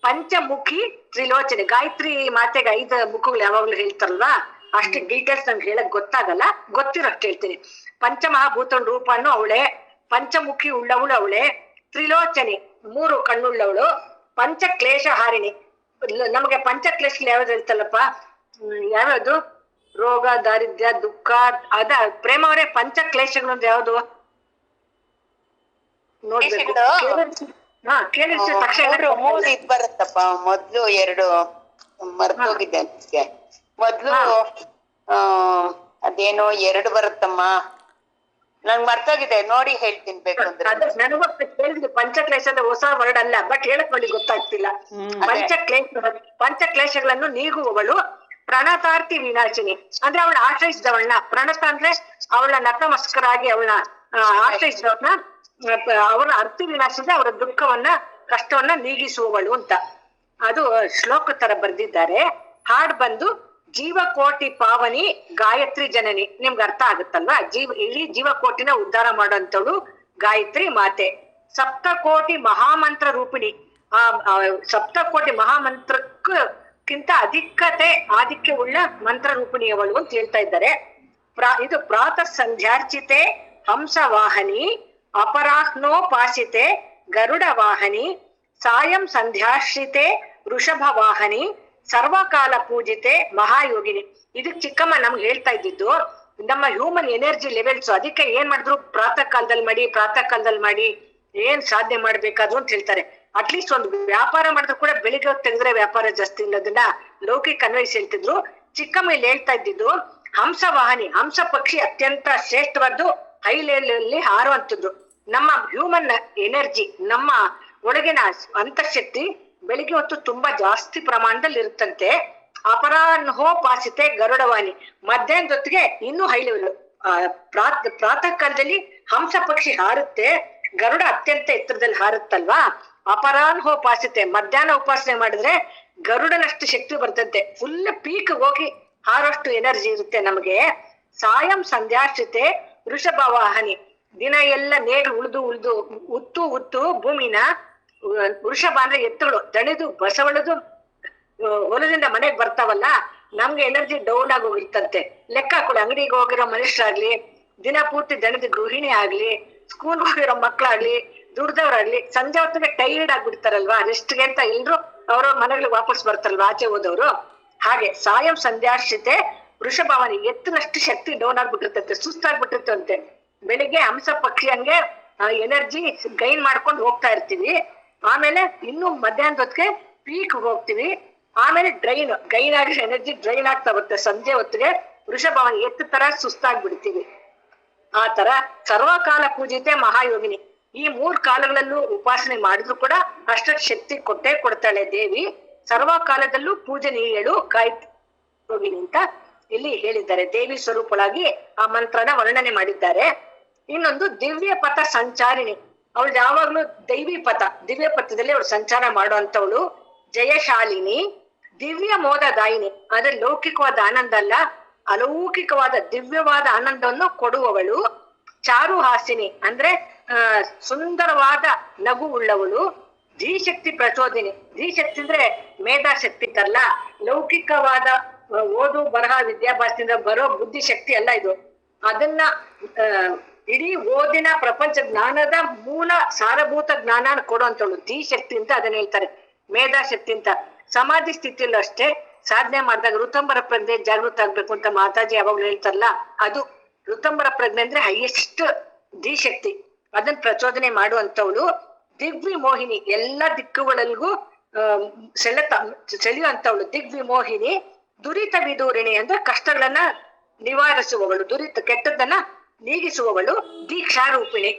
ಪಂಚಮುಖಿ ತ್ರಿಲೋಚನೆ. ಗಾಯತ್ರಿ ಮಾತೆಗೆ 5 ಮುಖಗಳು ಯಾವಾಗ್ಲೂ ಹೇಳ್ತಾರಲ್ವಾ, ಅಷ್ಟು ಡೀಟೇಲ್ಸ್ ನಂಗೆ ಹೇಳಕ್ ಗೊತ್ತಾಗಲ್ಲ, ಗೊತ್ತಿರೋ ಅಷ್ಟು ಹೇಳ್ತೀನಿ. ಪಂಚಮಹಾಭೂತ ರೂಪನು ಅವಳೆ, ಪಂಚಮುಖಿ ಉಳ್ಳವಳು ಅವಳೆ, ತ್ರಿಲೋಚನೆ 3 ಕಣ್ಣುಳ್ಳವಳು, ಪಂಚಕ್ಲೇಶ ಹಾರಿಣಿ. ನಮಗೆ ಪಂಚಕ್ಲೇಶಗಳು ಯಾವ್ದು ಹೇಳ್ತಲ್ಲಪ್ಪ, ಯಾವ್ಯಾವ್ದು? ರೋಗ, ದಾರಿದ್ರ್ಯ, ದುಃಖ, ಅದ ಪ್ರೇಮ ಅವರೇ. ಪಂಚಕ್ಲೇಶಗಳು ಅಂದ್ರೆ ಯಾವ್ದು ನೋಡ್ಬೇಕು. ಕೇಳಿಸಿ ತಕ್ಷಣ 3 ಇದ್ ಬರುತ್ತಪ್ಪ. ಮೊದ್ಲು 2 ಮರ್ತೋಗಿದ್ದೆ. ಮೊದ್ಲು ಅದೇನೋ 2 ಬರುತ್ತಮ್ಮ, ನಂಗ್ ಮರ್ತೋಗಿದೆ, ನೋಡಿ ಹೇಳ್ತೀನಿ ಬೇಕು ಅಂದ್ರೆ. ನನಗೂ ಕೇಳಿದ್ವಿ. ಪಂಚಕ್ಲೇಶ ಅಂದ್ರೆ ಹೊಸ ವರ್ಡ್ ಅಲ್ಲ, ಬಟ್ ಹೇಳಕ್ ನೋಡಿ ಗೊತ್ತಾಗ್ತಿಲ್ಲ. ಪಂಚಕ್ಲೇಶಗಳನ್ನು ನೀಗುವವಳು, ಪ್ರಣತಾರ್ತಿ ವಿನಾಶಿನಿ. ಅಂದ್ರೆ ಅವಳ ಆಶ್ರಯಿಸಿದವಳನ್ನ, ಪ್ರಣತ ಅಂದ್ರೆ ಅವಳ ನತಮಸ್ಕರಾಗಿ ಅವಳನ್ನ ಆಶ್ರಯಿಸಿದವಳನ್ನ, ಅವರ ಅರ್ಥ ವಿನಾಶಿಸಿದ ಅವರ ದುಃಖವನ್ನ ಕಷ್ಟವನ್ನ ನೀಗಿಸುವವಳು ಅಂತ. ಅದು ಶ್ಲೋಕ ತರ ಬರ್ದಿದ್ದಾರೆ. ಹಾಡ್ ಬಂದು ಜೀವಕೋಟಿ ಪಾವನಿ ಗಾಯತ್ರಿ ಜನನಿ. ನಿಮ್ಗೆ ಅರ್ಥ ಆಗುತ್ತಲ್ವಾ? ಇಡೀ ಜೀವಕೋಟಿನ ಉದ್ಧಾರ ಮಾಡೋಂಥವಳು ಗಾಯತ್ರಿ ಮಾತೆ. ಸಪ್ತಕೋಟಿ ಮಹಾಮಂತ್ರ ರೂಪಿಣಿ. ಆ ಸಪ್ತಕೋಟಿ ಮಹಾಮಂತ್ರಕ್ಕಿಂತ ಆಧಿಕ್ಯ ಉಳ್ಳ ಮಂತ್ರ ರೂಪಿಣಿಯವಳು ಅಂತ ಹೇಳ್ತಾ ಇದ್ದಾರೆ. ಇದು ಪ್ರಾತಃ ಸಂಧ್ಯಾರ್ಚಿತೆ ಹಂಸವಾಹನಿ, ಅಪರಾಹ್ನೋಪಾಸಿತೆ ಗರುಡ ವಾಹನಿ, ಸಾಯಂ ಸಂಧ್ಯಾಶ್ರಿತೆ ವೃಷಭ ವಾಹನಿ, ಸರ್ವಕಾಲ ಪೂಜಿತೆ ಮಹಾಯೋಗಿನಿ. ಇದಕ್ ಚಿಕ್ಕಮ್ಮ ನಮ್ಗೆ ಹೇಳ್ತಾ ಇದ್ದಿದ್ದು ನಮ್ಮ ಹ್ಯೂಮನ್ ಎನರ್ಜಿ ಲೆವೆಲ್ಸ್. ಅದಕ್ಕೆ ಏನ್ ಮಾಡಿದ್ರು ಪ್ರಾತಃ ಕಾಲದಲ್ಲಿ ಮಾಡಿ ಏನ್ ಸಾಧನೆ ಮಾಡ್ಬೇಕಾದ್ರು ಅಂತ ಹೇಳ್ತಾರೆ. ಅಟ್ಲೀಸ್ಟ್ ಒಂದು ವ್ಯಾಪಾರ ಮಾಡಿದ್ರು ಕೂಡ ಬೆಳಿಗ್ಗೆ ಹೊತ್ತು ತೆಗೆದ್ರೆ ವ್ಯಾಪಾರ ಜಾಸ್ತಿ ಇಲ್ಲದನ್ನ ಲೌಕಿಕ ಅನ್ವಯಿಸಿ ಹೇಳ್ತಿದ್ರು. ಚಿಕ್ಕಮ್ಮ ಇಲ್ಲಿ ಹೇಳ್ತಾ ಇದ್ದಿದ್ದು ಹಂಸವಾಹನಿ. ಹಂಸ ಪಕ್ಷಿ ಅತ್ಯಂತ ಶ್ರೇಷ್ಠವಾದ್ದು, ಹೈ ಲೆವೆಲ್ ಅಲ್ಲಿ ಹಾರುವಂಥದ್ದು. ನಮ್ಮ ಹ್ಯೂಮನ್ ಎನರ್ಜಿ, ನಮ್ಮ ಒಳಗಿನ ಅಂತಃಶಕ್ತಿ ಬೆಳಿಗ್ಗೆ ಹೊತ್ತು ತುಂಬಾ ಜಾಸ್ತಿ ಪ್ರಮಾಣದಲ್ಲಿ ಇರುತ್ತಂತೆ. ಅಪರಾಹ್ನೋಪಾಸಿತೆ ಗರುಡವಾಣಿ. ಮಧ್ಯಾಹ್ನದ ಹೊತ್ತಿಗೆ ಇನ್ನೂ ಹೈ ಲೆವೆಲ್. ಪ್ರಾತಃ ಕಾಲದಲ್ಲಿ ಹಂಸ ಪಕ್ಷಿ ಹಾರುತ್ತೆ, ಗರುಡ ಅತ್ಯಂತ ಎತ್ತರದಲ್ಲಿ ಹಾರುತ್ತಲ್ವಾ. ಅಪರಾಹ್ನೋಪಾಸಿತೆ, ಮಧ್ಯಾಹ್ನ ಉಪಾಸನೆ ಮಾಡಿದ್ರೆ ಗರುಡನಷ್ಟು ಶಕ್ತಿ ಬರ್ತಂತೆ. ಫುಲ್ ಪೀಕ್ ಹೋಗಿ ಹಾರೋಷ್ಟು ಎನರ್ಜಿ ಇರುತ್ತೆ ನಮಗೆ. ಸಾಯಂ ಸಂಧ್ಯಾಶ್ರಿತೆ ವೃಷಭ ವಾಹನಿ. ದಿನ ಎಲ್ಲ ನೇಗ್ಲು ಉತ್ತು ಭೂಮಿನ. ವೃಷಭ ಅಂದ್ರೆ ಎತ್ತುಗಳು ದಣಿದು ಬಸವಳದು ಹೊಲದಿಂದ ಮನೆಗ್ ಬರ್ತಾವಲ್ಲ, ನಮ್ಗೆ ಎನರ್ಜಿ ಡೌನ್ ಆಗಿ ಹೋಗಿರ್ತಂತೆ. ಲೆಕ್ಕ ಹಾಕೊಳ್ಳಿ, ಅಂಗಡಿಗೆ ಹೋಗಿರೋ ಮನುಷ್ಯರಾಗ್ಲಿ, ದಿನ ಪೂರ್ತಿ ದಣಿದ ಗೃಹಿಣಿ ಆಗ್ಲಿ, ಸ್ಕೂಲ್ ಹೋಗಿರೋ ಮಕ್ಳಾಗ್ಲಿ, ದುಡ್ದವ್ರಾಗ್ಲಿ, ಸಂಜೆ ಹೊತ್ತಿಗೆ ಟೈರ್ಡ್ ಆಗ್ಬಿಡ್ತಾರಲ್ವಾ, ರೆಸ್ಟ್ಗೆ ಅಂತ ಎಲ್ರು ಅವ್ರವ್ರ ಮನೆಗಳಿಗೆ ವಾಪಸ್ ಬರ್ತಾರಲ್ವಾ ಆಚೆ ಹೋದವ್ರು. ಹಾಗೆ ಸಾಯಂ ಸಂಧ್ಯಾಶ್ರಿತೆ ವೃಷಭವನಿ. ಎತ್ತಿನಷ್ಟು ಶಕ್ತಿ ಡೌನ್ ಆಗ್ಬಿಟ್ಟಿರ್ತಂತೆ, ಸುಸ್ತಾಗ್ಬಿಟ್ಟಿರ್ತಂತೆ. ಬೆಳಿಗ್ಗೆ ಹಂಸ ಪಕ್ಷಿ ಹಂಗೆ ಎನರ್ಜಿ ಗೈನ್ ಮಾಡ್ಕೊಂಡು ಹೋಗ್ತಾ ಇರ್ತೀವಿ. ಆಮೇಲೆ ಇನ್ನು ಮಧ್ಯಾಹ್ನದ ಹೊತ್ತಿಗೆ ಪೀಕ್ ಹೋಗ್ತೀವಿ. ಆಮೇಲೆ ಗೈನ್ ಆಗಿ ಎನರ್ಜಿ ಡ್ರೈನ್ ಆಗ್ತಾ ಬರುತ್ತೆ. ಸಂಜೆ ಹೊತ್ತಿಗೆ ವೃಷಭವನಿ ಎತ್ತ ತರ ಸುಸ್ತಾಗ್ಬಿಡ್ತೀವಿ. ಆ ತರ ಸರ್ವಕಾಲ ಪೂಜಿತೆ ಮಹಾಯೋಗಿನಿ. ಈ 3 ಕಾಲಗಳಲ್ಲೂ ಉಪಾಸನೆ ಮಾಡಿದ್ರು ಕೂಡ ಅಷ್ಟೊಂದು ಶಕ್ತಿ ಕೊಟ್ಟೇ ಕೊಡ್ತಾಳೆ ದೇವಿ. ಸರ್ವಕಾಲದಲ್ಲೂ ಪೂಜನೀಯಳು ಗಾಯತ್ರಿ ಅಂತ ಇಲ್ಲಿ ಹೇಳಿದ್ದಾರೆ. ದೇವಿ ಸ್ವರೂಪಳಾಗಿ ಆ ಮಂತ್ರನ ವರ್ಣನೆ ಮಾಡಿದ್ದಾರೆ. ಇನ್ನೊಂದು ದಿವ್ಯ ಪಥ ಸಂಚಾರಿಣಿ, ಅವಳು ಯಾವಾಗ್ಲೂ ದಿವ್ಯ ಪಥದಲ್ಲಿ ಅವಳು ಸಂಚಾರ ಮಾಡುವಂತವಳು. ಜಯಶಾಲಿನಿ, ದಿವ್ಯ ಮೋದದಾಯಿನಿ, ಆದ್ರೆ ಲೌಕಿಕವಾದ ಆನಂದ ಅಲ್ಲ, ಅಲೌಕಿಕವಾದ ದಿವ್ಯವಾದ ಆನಂದವನ್ನು ಕೊಡುವವಳು. ಚಾರುಹಾಸಿನಿ ಅಂದ್ರೆ ಸುಂದರವಾದ ನಗು ಉಳ್ಳವಳು. ಧೀಶಕ್ತಿ ಪ್ರಚೋದಿನಿ, ಧೀಶಕ್ತಿ ಅಂದ್ರೆ ಮೇಧಾಶಕ್ತಿ ಅಂತಲ್ಲ, ಲೌಕಿಕವಾದ ಓದು ಬರಹ ವಿದ್ಯಾಭ್ಯಾಸದಿಂದ ಬರೋ ಬುದ್ಧಿಶಕ್ತಿ ಅಲ್ಲ ಇದು. ಅದನ್ನ ಇಡೀ ಓದಿನ ಪ್ರಪಂಚ ಜ್ಞಾನದ ಮೂಲ ಸಾರಭೂತ ಜ್ಞಾನ ಕೊಡುವಂತವಳು ಧೀಶಕ್ತಿ ಅಂತ ಅದನ್ನ ಹೇಳ್ತಾರೆ. ಮೇಧಾಶಕ್ತಿ ಅಂತ. ಸಮಾಧಿ ಸ್ಥಿತಿಯಲ್ಲೂ ಅಷ್ಟೇ ಸಾಧನೆ ಮಾಡಿದಾಗ ಋತಂಬರ ಪ್ರಜ್ಞೆ ಜಾಗೃತ ಆಗ್ಬೇಕು ಅಂತ ಮಾತಾಜಿ ಯಾವಾಗ್ಲೂ ಹೇಳ್ತಾರಲ್ಲ, ಅದು ಋತಂಬರ ಪ್ರಜ್ಞೆ ಅಂದ್ರೆ ಹೈಯೆಸ್ಟ್ ಧೀಶಕ್ತಿ. ಅದನ್ನ ಪ್ರಚೋದನೆ ಮಾಡುವಂತವಳು. ದಿಗ್ವಿಮೋಹಿನಿ, ಎಲ್ಲ ದಿಕ್ಕುಗಳಲ್ಲಿಗೂ ಸೆಳೆಯುವಂತವಳು ದಿಗ್ವಿಮೋಹಿನಿ. ದುರಿತ ವಿದೂರಿಣಿ ಅಂದ್ರೆ ಕಷ್ಟಗಳನ್ನ ನಿವಾರಿಸುವವಳು, ಕೆಟ್ಟದ್ದನ್ನ ನೀಗಿಸುವವಳು. ದೀಕ್ಷಾರೂಪಿಣಿ.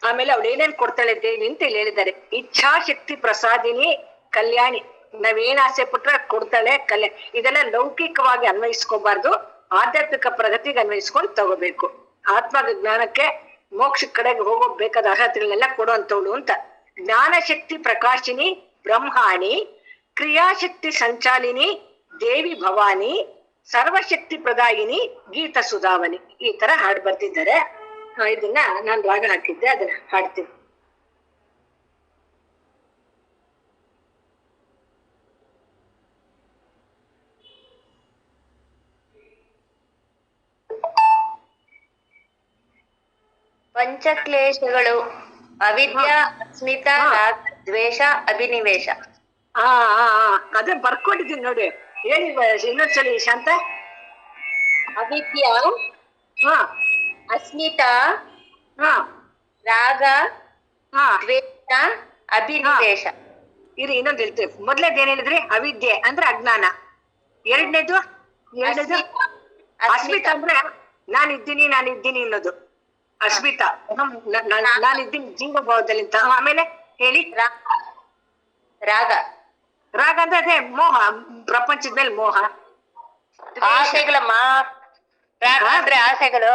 ಆಮೇಲೆ ಅವಳು ಏನೇನ್ ಕೊಡ್ತಾಳೆ ದೇವಿ ಅಂತ ಇಲ್ಲಿ ಹೇಳಿದ್ದಾರೆ. ಇಚ್ಛಾಶಕ್ತಿ ಪ್ರಸಾದಿನಿ ಕಲ್ಯಾಣಿ, ನಾವೇನ್ ಆಸೆ ಪಟ್ರೆ ಕೊಡ್ತಾಳೆ ಕಲ್ಯಾಣ. ಇದೆಲ್ಲ ಲೌಕಿಕವಾಗಿ ಅನ್ವಯಿಸ್ಕೋಬಾರ್ದು, ಆಧ್ಯಾತ್ಮಿಕ ಪ್ರಗತಿಗೆ ಅನ್ವಯಿಸ್ಕೊಂಡು ತಗೋಬೇಕು. ಆತ್ಮ ಜ್ಞಾನಕ್ಕೆ ಮೋಕ್ಷ ಕಡೆಗೆ ಹೋಗಬೇಕಾದ ಅರ್ಹತೆಗಳನ್ನೆಲ್ಲ ಕೊಡುವಂತವಳು ಅಂತ. ಜ್ಞಾನಶಕ್ತಿ ಪ್ರಕಾಶಿನಿ ಬ್ರಹ್ಮಾಣಿ, ಕ್ರಿಯಾಶಕ್ತಿ ಸಂಚಾಲಿನಿ ದೇವಿ ಭವಾನಿ, ಸರ್ವಶಕ್ತಿ ಪ್ರದಾಯಿನಿ ಗೀತ ಸುಧಾವನಿ. ಈ ತರ ಹಾಡು ಬರ್ತಿದ್ದಾರೆ. ಇದನ್ನ ನಾನು ರಾಗ ಹಾಕಿದ್ದೆ, ಅದನ್ನ ಹಾಡ್ತೀನಿ. ಪಂಚಕ್ಲೇಶಗಳು ಅವಿದ್ಯಾ, ಅಸ್ಮಿತಾ, ರಾಗ, ದ್ವೇಷ, ಅಭಿನಿವೇಶ. ಅದೇ ಬರ್ಕೊಂಡಿದ್ದೀನಿ ನೋಡಿ, ಹೇಳಿ ಇನ್ನೊಂದ್ಸಲಿ ಶಾಂತ. ಅವಿದ್ಯಾ, ಅಸ್ಮಿತಾ, ರಾಗ, ದ್ವೇಷ, ಅಭಿನಿವೇಶ. ಇದು ಇನ್ನೊಂದು ಹೇಳ್ತೇವೆ. ಮೊದ್ಲೇದ್ ಏನ್ ಹೇಳಿದ್ರಿ? ಅವಿದ್ಯೆ ಅಂದ್ರೆ ಅಜ್ಞಾನ. ಎರಡನೇದು ಅಸ್ಮಿತಾ ಅಂದ್ರೆ ನಾನಿದ್ದೀನಿ ಅನ್ನೋದು ಅಸ್ಮಿತಾ. ನಾನಿದ್ದೀನಿ ಜೀವಭಾವದಲ್ಲಿ ಅಂತ. ಆಮೇಲೆ ಹೇಳಿ. ರಾಗ ಅಂದ್ರೆ ಅದೇ ಮೋಹ, ಪ್ರಪಂಚದ ಮೇಲೆ ಮೋಹ, ಆಸೆಗಳಮ್ಮ. ರಾಗ ಅಂದ್ರೆ ಆಸೆಗಳು,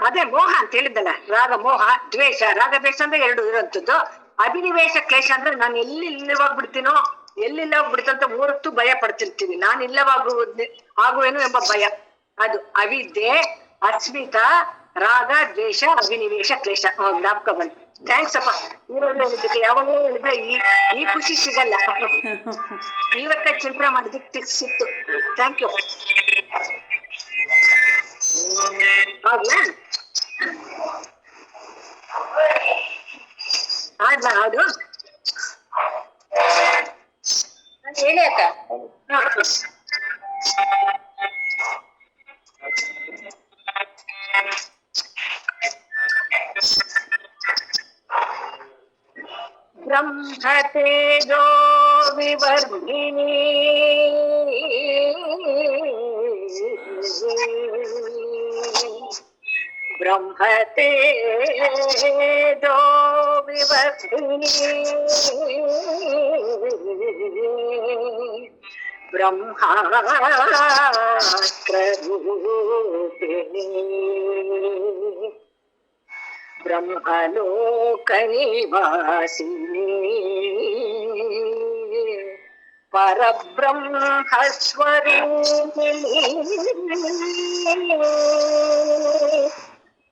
ಅದೇ ಮೋಹ ಅಂತ ಹೇಳಿದ್ದಲ್ಲ. ರಾಗ ಮೋಹ, ದ್ವೇಷ. ರಾಗ ದ್ವೇಷ ಅಂದ್ರೆ ಎರಡು ಇರುವಂತದ್ದು. ಅಭಿನಿವೇಶ ಕ್ಲೇಶ ಅಂದ್ರೆ ನಾನು ಎಲ್ಲಿಲ್ಲವಾಗ್ಬಿಡ್ತೀನೋ ಅಂತ ಮೂರತ್ತು ಭಯ ಪಡ್ತಿರ್ತೀವಿ. ನಾನು ಆಗುವೇನು ಎಂಬ ಭಯ. ಅದು ಅವಿದ್ಯೆ, ಅಸ್ಮಿತಾ, ರಾಗ, ದ್ವೇಷ, ಅಭಿನಿವೇಶ, ಕ್ಲೇಶ. ಜ್ಞಾಪಕ ಬಂತು. ಥ್ಯಾಂಕ್ಸ್ ಅಪ್ಪ. ಹೇಳಿದ್ದಕ್ಕೆ ಯಾವಾಗಲೂ ಹೇಳಿದ್ರೆ ಈ ಖುಷಿ ಸಿಗಲ್ಲ. ಇವತ್ತ ಚಿಂತನೆ ಮಾಡಿದಕ್ಕೆ ಸಿಕ್ತು. Thank you. ಹೌದಾ? ಹೌದು ಹೇಳಿ ಅಕ್ಕ. ಬ್ರಹ್ಮತೇಜೋ ವಿವರ್ಧಿನಿ ಬ್ರಹ್ಮತೇಜೋ ವಿವರ್ಧಿನಿ ಬ್ರಹ್ಮಾಸ್ತ್ರರೂಪಿಣಿ ಬ್ರಹ್ಮಲೋಕ ನಿವಾಸಿನಿ ಪರಬ್ರಹ್ಮ ಸ್ವರೂಪಿಣಿ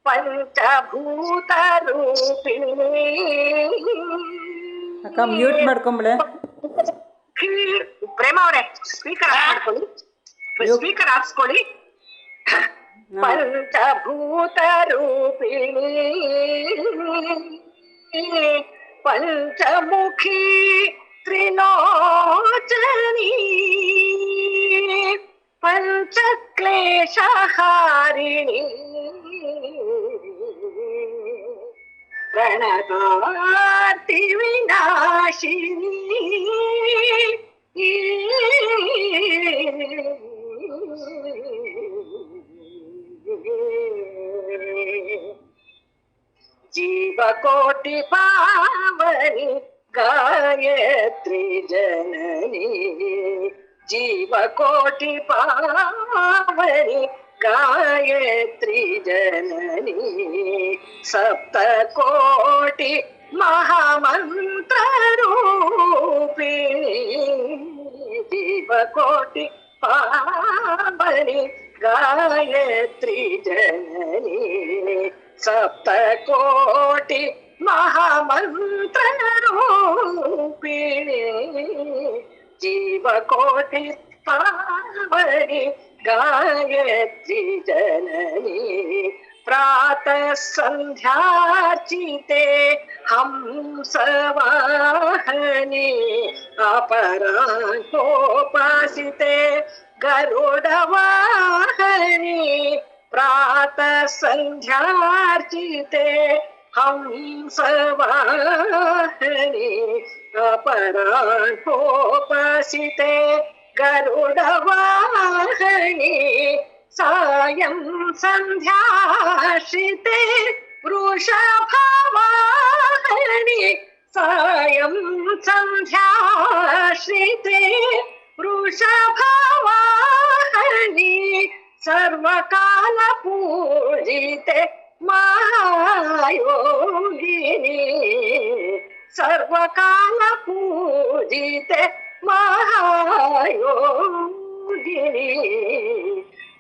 ಪಂಚಭೂತ ರೂಪಿಣಿ. ಅಕ್ಕ ಮ್ಯೂಟ್ ಮಾಡ್ಕೊಂಬಿಳೆ. ಪ್ರೇಮ ಅವರೇ ಸ್ಪೀಕರ್ ಹಾಕ್ಸ್ಕೊಳ್ಳಿ. ಪಂಚಭೂತ ರೂಪಿಣಿ ಪಂಚಮುಖಿ ತ್ರಿಲೋಚನಿ ಪಂಚಕ್ಲೇಶ ಹಾರಿಣಿ ಪ್ರಣತಾರ್ತಿ ವಿನಾಶಿನಿ ಜೀವಕೋಟಿ ಪಾವನಿ ಗಾಯತ್ರಿ ಜನನಿ ಜೀವಕೋಟಿ ಪಾವನಿ ಗಾಯತ್ರಿ ಜನನಿ ಸಪ್ತಕೋಟಿ ಮಹಾಮಂತ್ರ ರೂಪಿಣಿ ಜೀವಕೋಟಿ ಪಾವನಿ ಗಾಯತ್ರಿ ಜನನಿ ಸಪ್ತಕೋಟಿ ಮಹಾಮಂತ್ರ ರೂಪಿಣಿ ಜೀವಕೋಟಿ ಪಾವನಿ ಗಾಯತ್ರಿ ಜನನಿ ಪ್ರಾತಃ ಸಂಧ್ಯಾರ್ಚಿತೆ ಹಂಸವಾಹನಿ ಅಪರಾಹೋಪಾಸಿತೆ ಗರುಡವಾಹನಿ ಪ್ರಾತಃ ಸಂಧ್ಯಾರ್ಚಿತೆ ಹಂಸವಾಹನಿ ಅಪರಾಹೋಪಾಸಿತೆ ಗರುಡವಾಹನಿ ಸಾಯಂ ಸಂಧ್ಯಾಶ್ರಿತೆ ವೃಷಭವಾಹನಿ ಸಾಯಂ ಸಂಧ್ಯಾಶ್ರಿತೆ ವೃಷಭವಾಹನಿ ಸರ್ವಕಾಲ ಪೂಜಿತೆ ಮಹಾಯೋಗಿನಿ ಸರ್ವಕಾಲ ಪೂಜಿತೆ ಮಹಾಯೋಗಿನಿ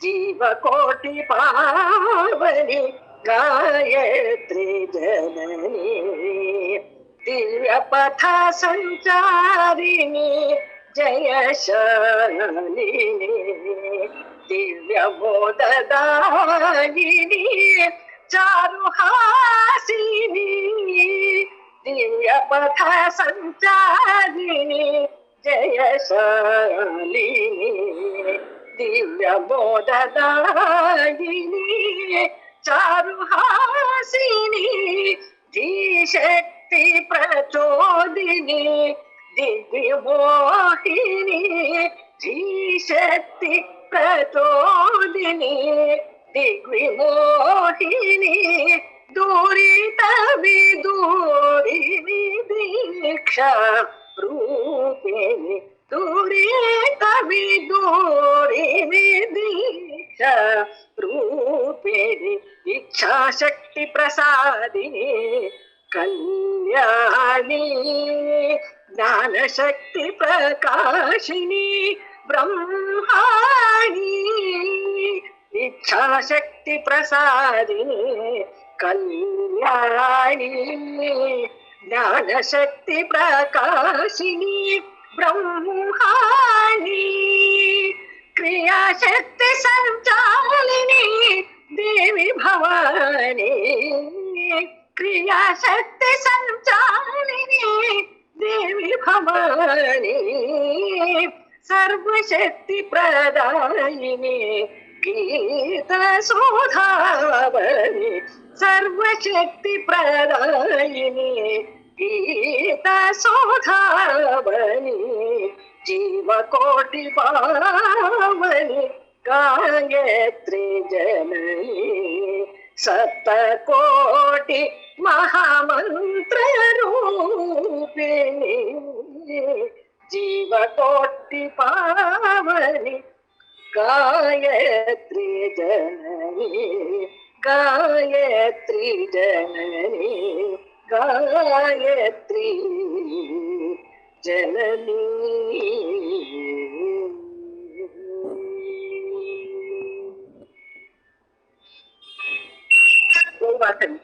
ಜೀವಕೋಟಿ ಪಾವನಿ ಗಾಯತ್ರಿ ಜನನಿ ದಿವ್ಯ ಪಥ ಸಂಚಾರಿಣಿ ಜಯಶಾಲಿನಿ ದಿವ್ಯ ಬೋಧದಾಯಿನಿ ಚಾರುಹಾಸಿನಿ ದಿವ್ಯ ಪಥ ಸಂಚಾರಿಣಿ ಜಯಶಾಲಿನಿ ದಿವ್ಯ ಬೋಧದಾಯಿನಿ ಚಾರುಹಾಸಿನಿ ಧೀಶಕ್ತಿ ಪ್ರಚೋದಿನಿ ದಿವ್ಯ ಮೋಹಿನಿ ಧೀಶಕ್ತಿ ಪ್ರಚೋದಿನಿ ದಿವ್ಯ ಮೋಹಿನಿ ದೂರಿತ ವಿದೂರಿನಿ ದೀಕ್ಷಾ ರೂಪಿಣಿ ದೂರಿತ ವಿದೂರಿನಿ ದೀಕ್ಷಾ ರೂಪಿಣಿ ಇಚ್ಛಾಶಕ್ತಿ ಪ್ರಸಾದಿನಿ ಕಲ್ಯಾಣಿ ಜ್ಞಾನಶಕ್ತಿ ಪ್ರಕಾಶಿನಿ ಬ್ರಹ್ಮಾಣಿ ಇಚ್ಛಾಶಕ್ತಿ ಪ್ರಸಾದಿನಿ ಕಲ್ಯಾಣಿ ಜ್ಞಾನಶಕ್ತಿ ಪ್ರಕಾಶಿನಿ ಬ್ರಹ್ಮಾಣಿ ಕ್ರಿಯಾಶಕ್ತಿ ಸಂಚಾಲಿನಿ ದೇವಿ ಭವಾನಿ ಕ್ರಿಯಾಶಕ್ತಿ ಸಂಚಾಲಿನಿ ದೇವಿ ಭವಾನಿ ಸರ್ವಶಕ್ತಿ ಪ್ರದಾಯಿನಿ ಗೀತ ಸುಧಾವನಿ ಸರ್ವಶಕ್ತಿ ಪ್ರದಾಯಿನಿ ಗೀತ ಸುಧಾವನಿ ಜೀವಕೋಟಿ ಪಾವನಿ ಗಾಯತ್ರಿ ಜನನಿ ಸಪ್ತಕೋಟಿ ಮಹಾಮಂತ್ರ ರೂಪಿಣಿ ಜೀವಕೋಟಿ ಪಾವನಿ ಗಾಯತ್ರಿ ಜನನಿ ಗಾಯತ್ರಿ ಜನನಿ ಗಾಯತ್ರಿ ಜನನಿ ವಾಸನೆ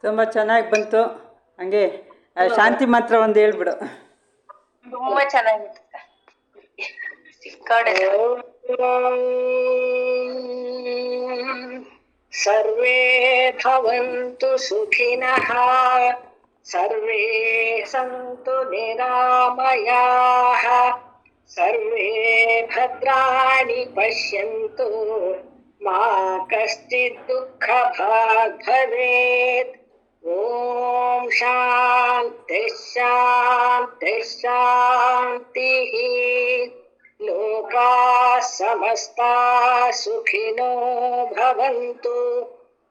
ತುಂಬ ಚೆನ್ನಾಗಿ ಬಂತು. ಹಂಗೆ ಶಾಂತಿ ಮಾತ್ರ ಒಂದು ಹೇಳ್ಬಿಡು. ತುಂಬಾ ಚೆನ್ನಾಗಿತ್ತು ಸಿಕ್ಕಾಡೆ. ಸರ್ವೇ ಭವಂತು ಸುಖಿನಃ ಸರ್ವೇ ಸಂತು ನಿರಾಮಯಾಃ ಸರ್ವೇ ಭದ್ರಾಣಿ ಪಶ್ಯಂತು ಮಾ ಕಶ್ಚಿತ್ ದುಃಖ ಭಾಗ್ ಭವೇತ್. ಓಂ ಶಾಂತಿ ಶಾಂತಿ ಶಾಂತಿ. ಲೋಕಾ ಸಮಸ್ತಾ ಸುಖಿನೋ ಭವಂತು.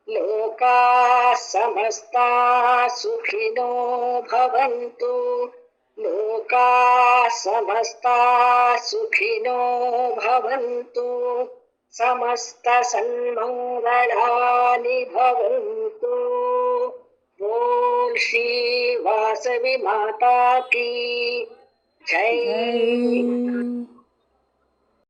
ಲೋಕಾ ಸಮಸ್ತಾ ಸುಖಿನೋ ಭವಂತು. ಲೋಕಾ ಸಮಸ್ತಾ ಸುಖಿನೋ ಭವಂತು. ಸಮಸ್ತ ಸನ್ಮಂಗಳಾನಿ ಭವಂತು. बोल श्री वासवी माता की जय. ಜೈ